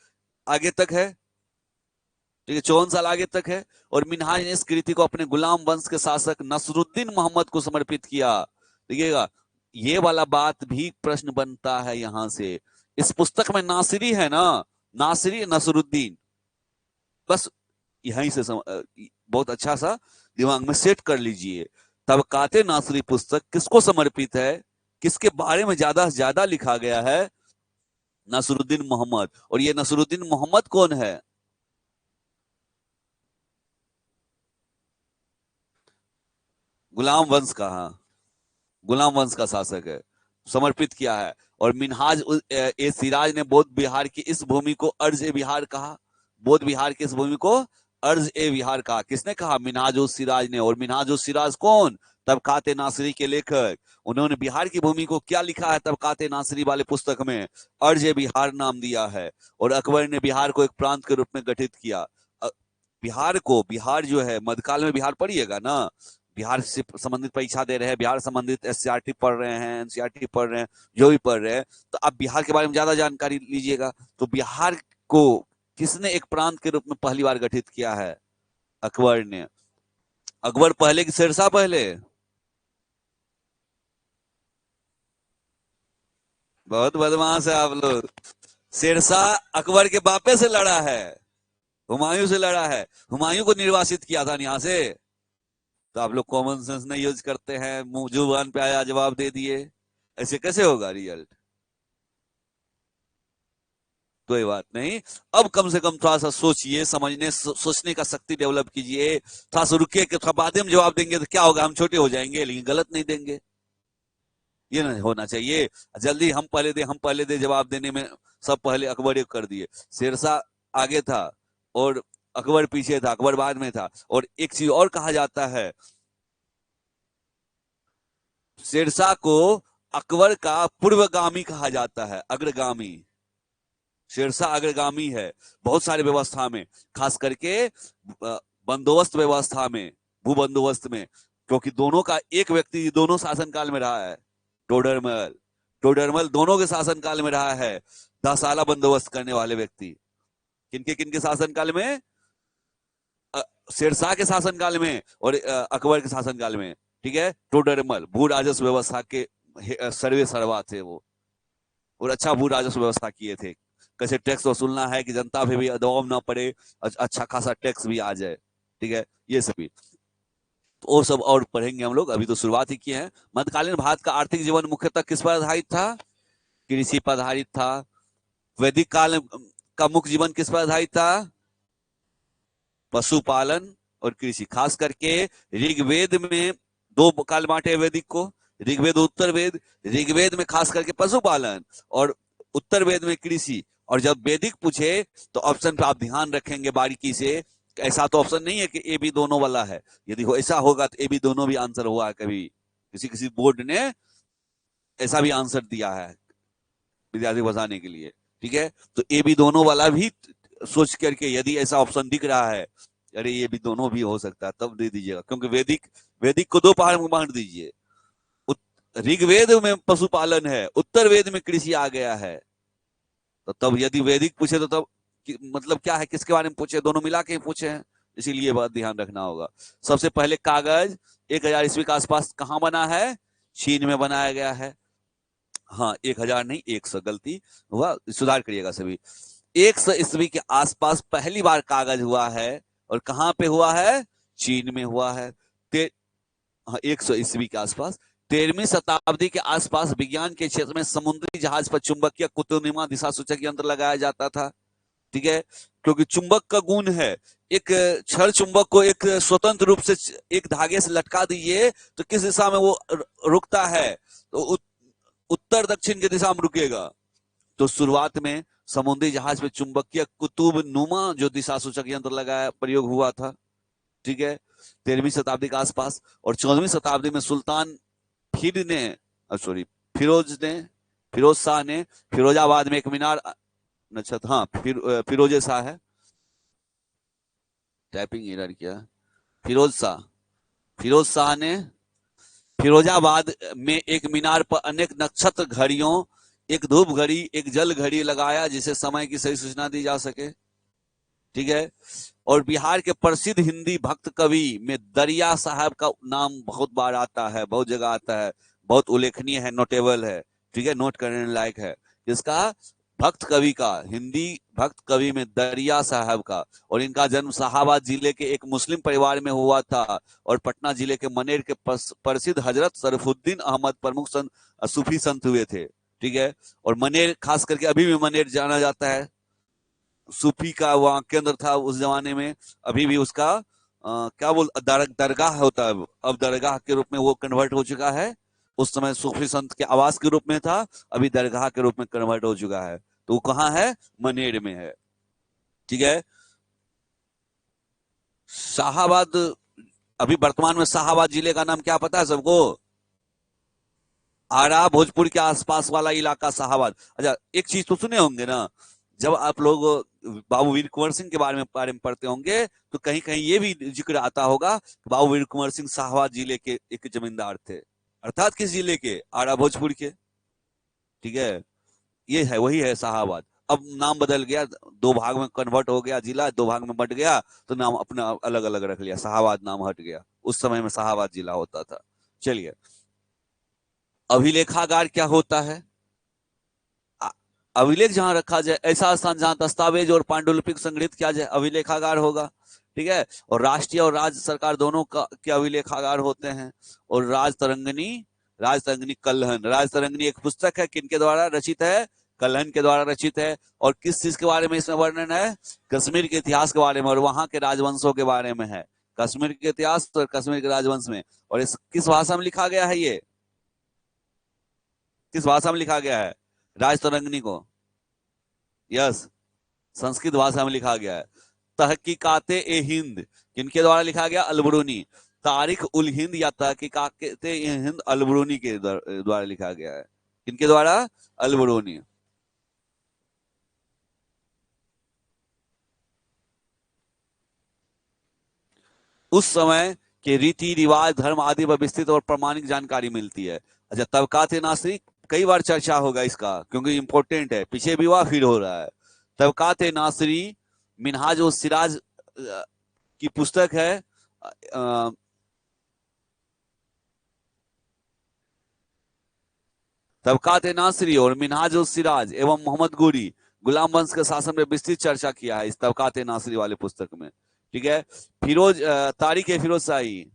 आगे तक है। ठीक है, 54 साल आगे तक है। और मिन्हाज ने इस कृति को अपने गुलाम वंश के शासक नसरुद्दीन मोहम्मद को समर्पित किया। देखिएगा, ये वाला बात भी प्रश्न बनता है यहां से। इस पुस्तक में नासिरी है ना, नासिरी नसरुद्दीन, बस यहीं से बहुत अच्छा सा दिमाग में सेट कर लीजिए। तबकाते नासिरी पुस्तक किसको समर्पित है, किसके बारे में ज्यादा से ज्यादा लिखा गया है? नसरुद्दीन मोहम्मद। और ये नसरुद्दीन मोहम्मद कौन है? गुलाम वंश का, हाँ, गुलाम वंश का शासक है, समर्पित किया है। और मिन्हाज ए सिराज ने बौद्ध बिहार की इस भूमि को अर्ज ए बिहार कहा। बौद्ध बिहार की इस भूमि को अर्ज ए बिहार कहा। किसने कहा? मिन्हाज उस सिराज ने। और मिन्हाज उस सिराज कौन? तबकाते नासिरी के लेखक। उन्होंने बिहार की भूमि को क्या लिखा है तबकाते नासिरी वाले पुस्तक में? अर्ज ए बिहार नाम दिया है। और अकबर ने बिहार को एक प्रांत के रूप में गठित किया। बिहार को, बिहार जो है, मध्यकाल में बिहार पढ़िएगा ना, बिहार से संबंधित परीक्षा दे रहे हैं, बिहार संबंधित एससीईआरटी पढ़ रहे हैं, एनसीईआरटी पढ़ रहे हैं, जो भी पढ़ रहे हैं, तो आप बिहार के बारे में ज्यादा जानकारी लीजिएगा। तो बिहार को किसने एक प्रांत के रूप में पहली बार गठित किया है? अकबर ने। अकबर पहले कि शेरशाह पहले? बहुत बदमाश है आप लोग। शेरशाह अकबर के बापे से लड़ा है, हुमायूं से लड़ा है, हुमायूं को निर्वासित किया था यहाँ से। तो आप लोग कॉमन सेंस नहीं यूज करते हैं, मुंह जुबान पे आया जवाब दे दिए, ऐसे कैसे होगा रिजल्ट? कोई बात नहीं। अब कम से कम थोड़ा सा सोचिए, समझने सोचने का शक्ति डेवलप कीजिए। थोड़ा सा रुकिए कि थोड़ा बाद में जवाब देंगे तो क्या होगा, हम छोटे हो जाएंगे, लेकिन गलत नहीं देंगे, ये नहीं होना चाहिए। जल्दी हम पहले दे, हम पहले दे जवाब देने में सब पहले अकबर कर दिए। शेरशाह आगे था और अकबर पीछे था, अकबर बाद में था। और एक चीज और कहा जाता है, शेरशाह को अकबर का पूर्वगामी कहा जाता है, अग्रगामी। शेरशाह अग्रगामी है बहुत सारे व्यवस्था में, खास करके बंदोबस्त व्यवस्था में, भू बंदोबस्त में, क्योंकि दोनों का एक व्यक्ति दोनों शासनकाल में रहा है। टोडरमल, टोडरमल दोनों के शासनकाल में रहा है, 10 साल बंदोबस्त करने वाले व्यक्ति। किनके शासनकाल में? शेरशाह के शासनकाल में और अकबर के शासनकाल में। ठीक है, टोडरमल भू राजस्व व्यवस्था के सर्वे सर्वा थे वो, और अच्छा भू राजस्व व्यवस्था किए थे। कैसे टैक्स वसूलना है कि जनता पे भी दबाव ना पड़े, अच्छा खासा टैक्स भी आ जाए। ठीक है, ये सभी तो और सब और पढ़ेंगे हम लोग, अभी तो शुरुआत ही किए हैं। मध्यकालीन भारत का आर्थिक जीवन मुख्यतः किस पर आधारित था? कृषि पर आधारित था। वैदिक काल का मुख्य जीवन किस पर आधारित था? पशुपालन और कृषि। खास करके ऋग्वेद में दो काल बांटे वैदिक को, ऋग्वेद उत्तर वेद। ऋग्वेद में खास करके पशुपालन और उत्तर वेद में कृषि। और जब वैदिक पूछे तो ऑप्शन पे आप ध्यान रखेंगे बारीकी से, ऐसा तो ऑप्शन नहीं है कि ए बी दोनों वाला है। यदि ऐसा होगा तो ए बी दोनों भी आंसर हुआ है कभी, किसी किसी बोर्ड ने ऐसा भी आंसर दिया है विद्यार्थी को बताने के लिए। ठीक है, तो ए बी दोनों वाला भी सोच करके, यदि ऐसा ऑप्शन दिख रहा है, अरे ये भी दोनों भी हो सकता है, तब दे दीजिएगा। क्योंकि वैदिक वैदिक को दो पहाड़ में बांट दीजिए, ऋग्वेद में पशुपालन है, उत्तर वेद में कृषि आ गया है। तो तब यदि वैदिक पूछे तो तब मतलब क्या है, किसके बारे में पूछे? दोनों मिला के ही पूछे हैं, इसीलिए बात ध्यान रखना होगा। सबसे पहले कागज 1000 ईस्वी के आसपास कहां बना है? चीन में बनाया गया है। हाँ, 1000 नहीं, 100, गलती हुआ, सुधार करिएगा सभी। 100 ईस्वी के आसपास पहली बार कागज हुआ है, और कहां पे हुआ है? चीन में हुआ है। हाँ, 100 ईस्वी के आसपास। 13वीं शताब्दी के आसपास विज्ञान के क्षेत्र में समुद्री जहाज पर चुंबकीय कुतुबनुमा दिशा सूचक यंत्र लगाया जाता था। ठीक है, क्योंकि चुंबक का गुण है, एक क्षण चुंबक को एक स्वतंत्र रूप से एक धागे से लटका दीजिए तो किस दिशा में वो रुकता है? तो उत्तर दक्षिण की दिशा में रुकेगा। तो शुरुआत में समुद्री जहाज पे चुंबकीय कुतुब नुमा जो दिशा सूचक यंत्र लगाया प्रयोग हुआ था। ठीक है, 13वीं शताब्दी के आसपास। और 14वीं शताब्दी में सुल्तान फिर ने सॉरी फिरोज ने फिरोज शाह ने फिरोजाबाद में एक मीनार, अच्छा हाँ, फिरोज शाह है, टाइपिंग एरर किया, फिरोज शाह ने फिरोजाबाद में एक मीनार पर अनेक नक्षत्र घड़ियों, एक धूप घड़ी, एक जल घड़ी लगाया जिसे समय की सही सूचना दी जा सके। ठीक है, और बिहार के प्रसिद्ध हिंदी भक्त कवि में दरिया साहब का नाम बहुत बार आता है, बहुत जगह आता है, बहुत उल्लेखनीय है, नोटेबल है। ठीक है, नोट करने लायक है। इसका भक्त कवि का, हिंदी भक्त कवि में दरिया साहब का। और इनका जन्म शाहाबाद जिले के एक मुस्लिम परिवार में हुआ था, और पटना जिले के मनेर के प्रसिद्ध हजरत शरफुद्दीन अहमद प्रमुख सूफी संत हुए थे। ठीक है, और मनेर खास करके अभी भी मनेर जाना जाता है, सूफी का वहां केंद्र था उस जमाने में। अभी भी उसका क्या बोल दरगाह होता है, अब दरगाह के रूप में वो कन्वर्ट हो चुका है। उस समय सूफी संत के आवास के रूप में था, अभी दरगाह के रूप में कन्वर्ट हो चुका है। तो वो कहाँ है? मनेर में है। ठीक है, शाहाबाद, अभी वर्तमान में शाहाबाद जिले का नाम क्या पता है सबको? आरा भोजपुर के आसपास वाला इलाका शाहाबाद। अच्छा, एक चीज तो सुने होंगे ना, जब आप लोग बाबू वीर कुंवर सिंह के बारे में पढ़ते होंगे तो कहीं कहीं ये भी जिक्र आता होगा कि बाबू वीर कुंवर सिंह शाहाबाद जिले के एक जमींदार थे। अर्थात किस जिले के? आरा भोजपुर के। ठीक है, ये है, वही है शाहाबाद। अब नाम बदल गया, दो भाग में कन्वर्ट हो गया, जिला दो भाग में बट गया, तो नाम अपना अलग अलग रख लिया, शाहाबाद नाम हट गया, उस समय में शाहाबाद जिला होता था। चलिए, अभिलेखागार क्या होता है? अ- अभिलेख जहां रखा जाए, ऐसा स्थान जहां दस्तावेज और पांडुलिपिक संग्रहित किया जाए, अभिलेखागार होगा। ठीक है। और राष्ट्रीय और राज्य सरकार दोनों का के अभिलेखागार होते हैं। और राज तरंगिणी कल्हन, राज तरंगिणी एक पुस्तक है, किनके द्वारा रचित है? कल्हन के द्वारा रचित है। और किस चीज के बारे में इसमें वर्णन है? कश्मीर के इतिहास के बारे में और वहां के राजवंशों के बारे में है। कश्मीर के इतिहास और कश्मीर के राजवंश में। और इस किस भाषा में लिखा गया है? ये किस भाषा में लिखा गया है राज तरंगिणी को? यस, संस्कृत भाषा में लिखा गया है। तहकीकाते ए हिंद किनके द्वारा लिखा गया? अलबरूनी। तारिख उल हिंद या तहकीकाते ए हिंद अलबरूनी के द्वारा लिखा गया है। किनके द्वारा? अलबरूनी। उस समय के रीति रिवाज, धर्म आदि पर विस्तृत और प्रमाणिक जानकारी मिलती है। अच्छा, तबकात नासिरी, कई बार चर्चा होगा इसका क्योंकि इंपॉर्टेंट है, पीछे भी हुआ फिर हो रहा है। तबकात नासिरी मिनहाज उस सिराज की पुस्तक है। तबकात नासिरी और मिनहाज उस सिराज एवं मोहम्मद गोरी गुलाम वंश के शासन में विस्तृत चर्चा किया है इस तबकात नासिरी वाले पुस्तक में। ठीक है। तारीख फिरोज शाही,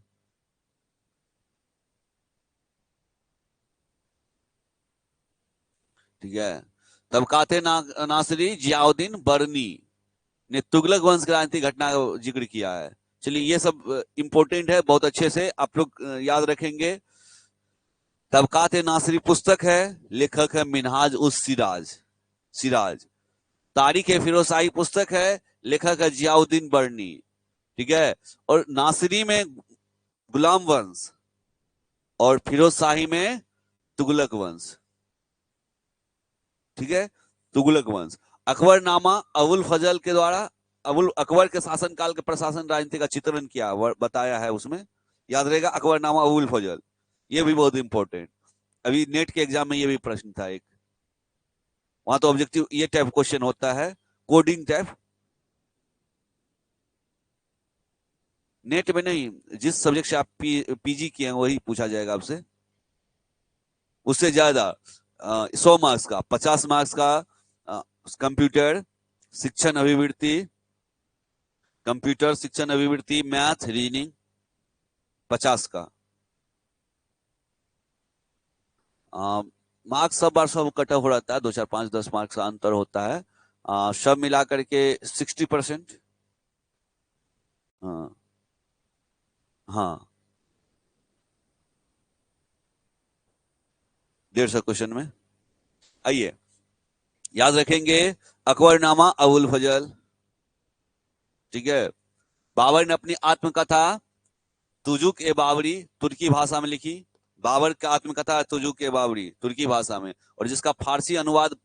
ठीक है। तबकाते नासिरी जियाउद्दीन बरनी ने तुगलक वंश की राजनीतिक घटना का जिक्र किया है। चलिए, ये सब इंपॉर्टेंट है, बहुत अच्छे से आप लोग याद रखेंगे। तबकात नासिरी पुस्तक है, लेखक है मिनहाज उस सिराज। तारीख फिरोज शाही पुस्तक है, लेखक है जियाउद्दीन बरनी। ठीक है। और नासिरी में गुलाम वंश और फिरोज शाही में तुगलक वंश। ठीक है, तुगलक वंश। अकबरनामा अबुल फजल के द्वारा अबुल अकबर के शासनकाल के प्रशासन राजनीति का चित्रण किया बताया है उसमें। याद रहेगा, अकबरनामा अबुल फजल, ये भी बहुत इंपॉर्टेंट। अभी नेट के एग्जाम में ये भी प्रश्न था एक, वहां तो ऑब्जेक्टिव ये टाइप क्वेश्चन होता है, कोडिंग टाइप। नेट में नहीं, जिस सब्जेक्ट से आप पीजी किए हैं वही पूछा जाएगा आपसे, उससे ज्यादा 100 मार्क्स का, 50 मार्क्स का कंप्यूटर शिक्षण अभिवृत्ति, कंप्यूटर शिक्षण अभिवृत्ति, मैथ रीजनिंग 50 का। मार्क्स सब बार सब कट ऑफ हो रहता है, 2 4 5 10 मार्क्स का अंतर होता है। सब मिला करके 60%। हाँ हाँ, 150 क्वेश्चन में। आइए, याद रखेंगे, अकबरनामा अबुल फजल। ठीक है। बाबर ने अपनी आत्मकथा तुजुक ए बाबरी तुर्की भाषा में लिखी। बाबर का आत्मकथा तुजुक ए बाबरी तुर्की भाषा में, और जिसका फारसी अनुवाद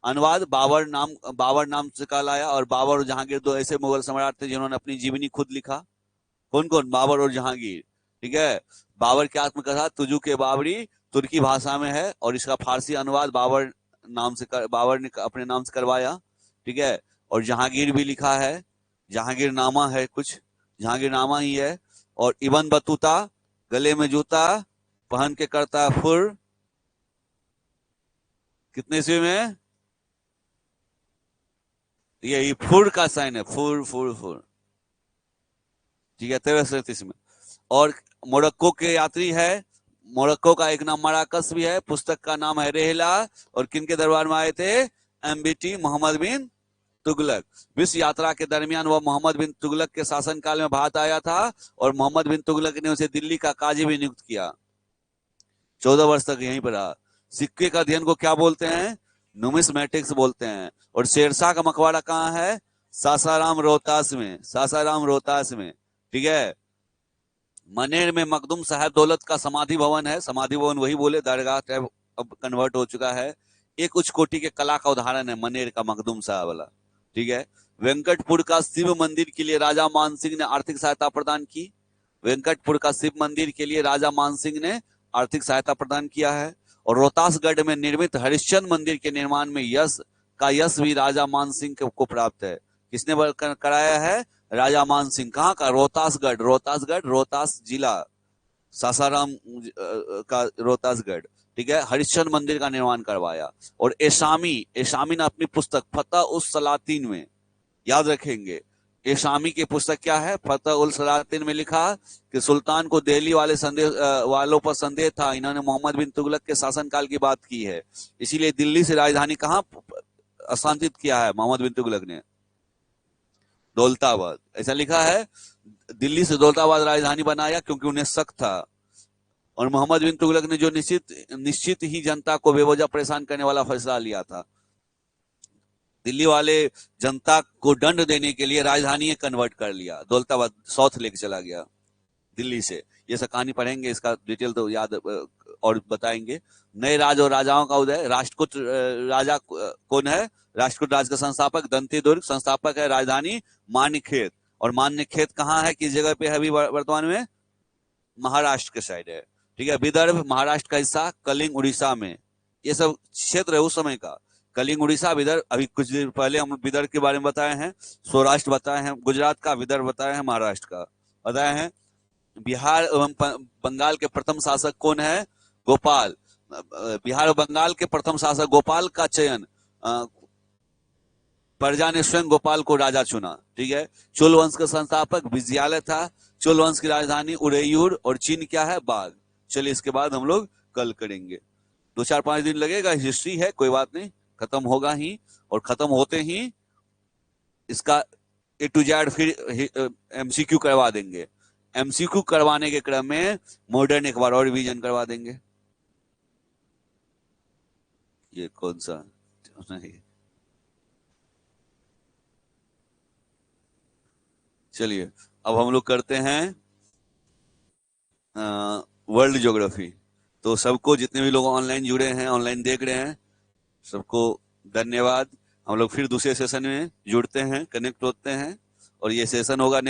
अनुवाद बाबर नाम से कहलाया। और बाबर और जहांगीर दो ऐसे मुगल सम्राट थे जिन्होंने अपनी जीवनी खुद लिखा। कौन कौन? बाबर और जहांगीर। ठीक है। बाबर की आत्मकथा तुजुक ए बाबरी तुर्की भाषा में है, और इसका फारसी अनुवाद बाबर ने अपने नाम से करवाया। ठीक है। और जहांगीर भी लिखा है, जहांगीर नामा है कुछ, जहांगीर नामा ही है। और इबन बतूता गले में जूता पहन के करता फुर, कितने ईस्वी में? यही फुर का साइन है, फुर फुर फुर। ठीक है, 1337 में। और मोरक्को के यात्री है, मोरक्को का एक नाम मराकस भी है, पुस्तक का नाम है रेहला। और किन के दरबार में आए थे? एमबीटी मोहम्मद बिन तुगलक। विश्व यात्रा के दरमियान वह मोहम्मद बिन तुगलक के शासनकाल में भारत आया था, और मोहम्मद बिन तुगलक ने उसे दिल्ली का काजी भी नियुक्त किया। 14 वर्ष तक यहीं पर रहा। सिक्के का अध्ययन को क्या बोलते हैं? नुमिस्मेटिक्स बोलते हैं। और शेरशाह का मकबरा कहाँ है? सासाराम रोहतास में, सासाराम रोहतास में। ठीक है। मनेर में मखदूम साहब दौलत का समाधि भवन है, समाधि भवन वही बोले, दरगाह टाइप अब कन्वर्ट हो चुका है। एक उच्च कोटि के कला का उदाहरण है मनेर का मखदूम साहब वाला। ठीक है। वेंकटपुर का शिव मंदिर के लिए राजा मान सिंह ने आर्थिक सहायता प्रदान की। वेंकटपुर का शिव मंदिर के लिए राजा मान सिंह ने आर्थिक सहायता प्रदान किया है। और रोहतासगढ़ में निर्मित हरिश्चंद्र मंदिर के निर्माण में यश का यश भी राजा मान सिंह को प्राप्त है। किसने कराया है? राजा मान सिंह। कहाँ का? रोहतासगढ़, रोहतास जिला, सासाराम का रोहतासगढ़, ठीक है। हरिश्चंद्र मंदिर का निर्माण करवाया। और एशामी ने अपनी पुस्तक फतह उस सलातीन में, याद रखेंगे, एशामी की पुस्तक क्या है? फतह उल सलातीन में लिखा कि सुल्तान को दिल्ली वालों पर संदेह था। इन्होंने मोहम्मद बिन तुगलक के शासनकाल की बात की है, इसीलिए दिल्ली से राजधानी कहाँ स्थानांतरित किया है मोहम्मद बिन तुगलक ने? दौलताबाद। ऐसा लिखा है, दिल्ली से दौलताबाद राजधानी बनाया क्योंकि उन्हें शक था। और मोहम्मद बिन तुगलक ने जो निश्चित ही जनता को बेवजह परेशान करने वाला फैसला लिया था। दिल्ली वाले जनता को दंड देने के लिए राजधानी कन्वर्ट कर लिया, दौलताबाद साउथ लेके चला गया दिल्ली से। ये सब कहानी पढ़ेंगे, इसका डिटेल तो याद और बताएंगे। नए राज और राजाओं का उदय। राष्ट्रकूट राजा कौन है? राष्ट्रकूट राज का संस्थापक दंतेदुर्ग, संस्थापक है राजधानी मान्यखेत। और मान्यखेत कहाँ है, किस जगह पे है अभी वर्तमान में? महाराष्ट्र के साइड है, ठीक है। विदर्भ महाराष्ट्र का हिस्सा, कलिंग उड़ीसा में। ये सब क्षेत्र है उस समय का। कलिंग उड़ीसा, विदर्भ, अभी कुछ देर पहले हम विदर्भ के बारे में बताए हैं, सौराष्ट्र बताए हैं गुजरात का, विदर्भ बताए हैं महाराष्ट्र का बताए हैं। बिहार एवं बंगाल के प्रथम शासक कौन है? गोपाल। बिहार और बंगाल के प्रथम शासक गोपाल का चयन प्रजा ने स्वयं गोपाल को राजा चुना, ठीक है। चोल वंश का संस्थापक विजयालय था। चोल वंश की राजधानी उरेयूर, और चीन क्या है? बाघ। चलिए, इसके बाद हम लोग कल करेंगे। 2-4-5 दिन लगेगा, हिस्ट्री है, कोई बात नहीं, खत्म होगा ही। और खत्म होते ही इसका A to Z फिर MCQ करवा देंगे। MCQ करवाने के क्रम में मॉडर्न एक बार और रिवीजन करवा देंगे। ये कौन सा? नहीं, चलिए अब हम लोग करते हैं वर्ल्ड ज्योग्राफी। तो सबको, जितने भी लोग ऑनलाइन जुड़े हैं, ऑनलाइन देख रहे हैं, सबको धन्यवाद। हम लोग फिर दूसरे सेशन में जुड़ते हैं, कनेक्ट होते हैं, और ये सेशन होगा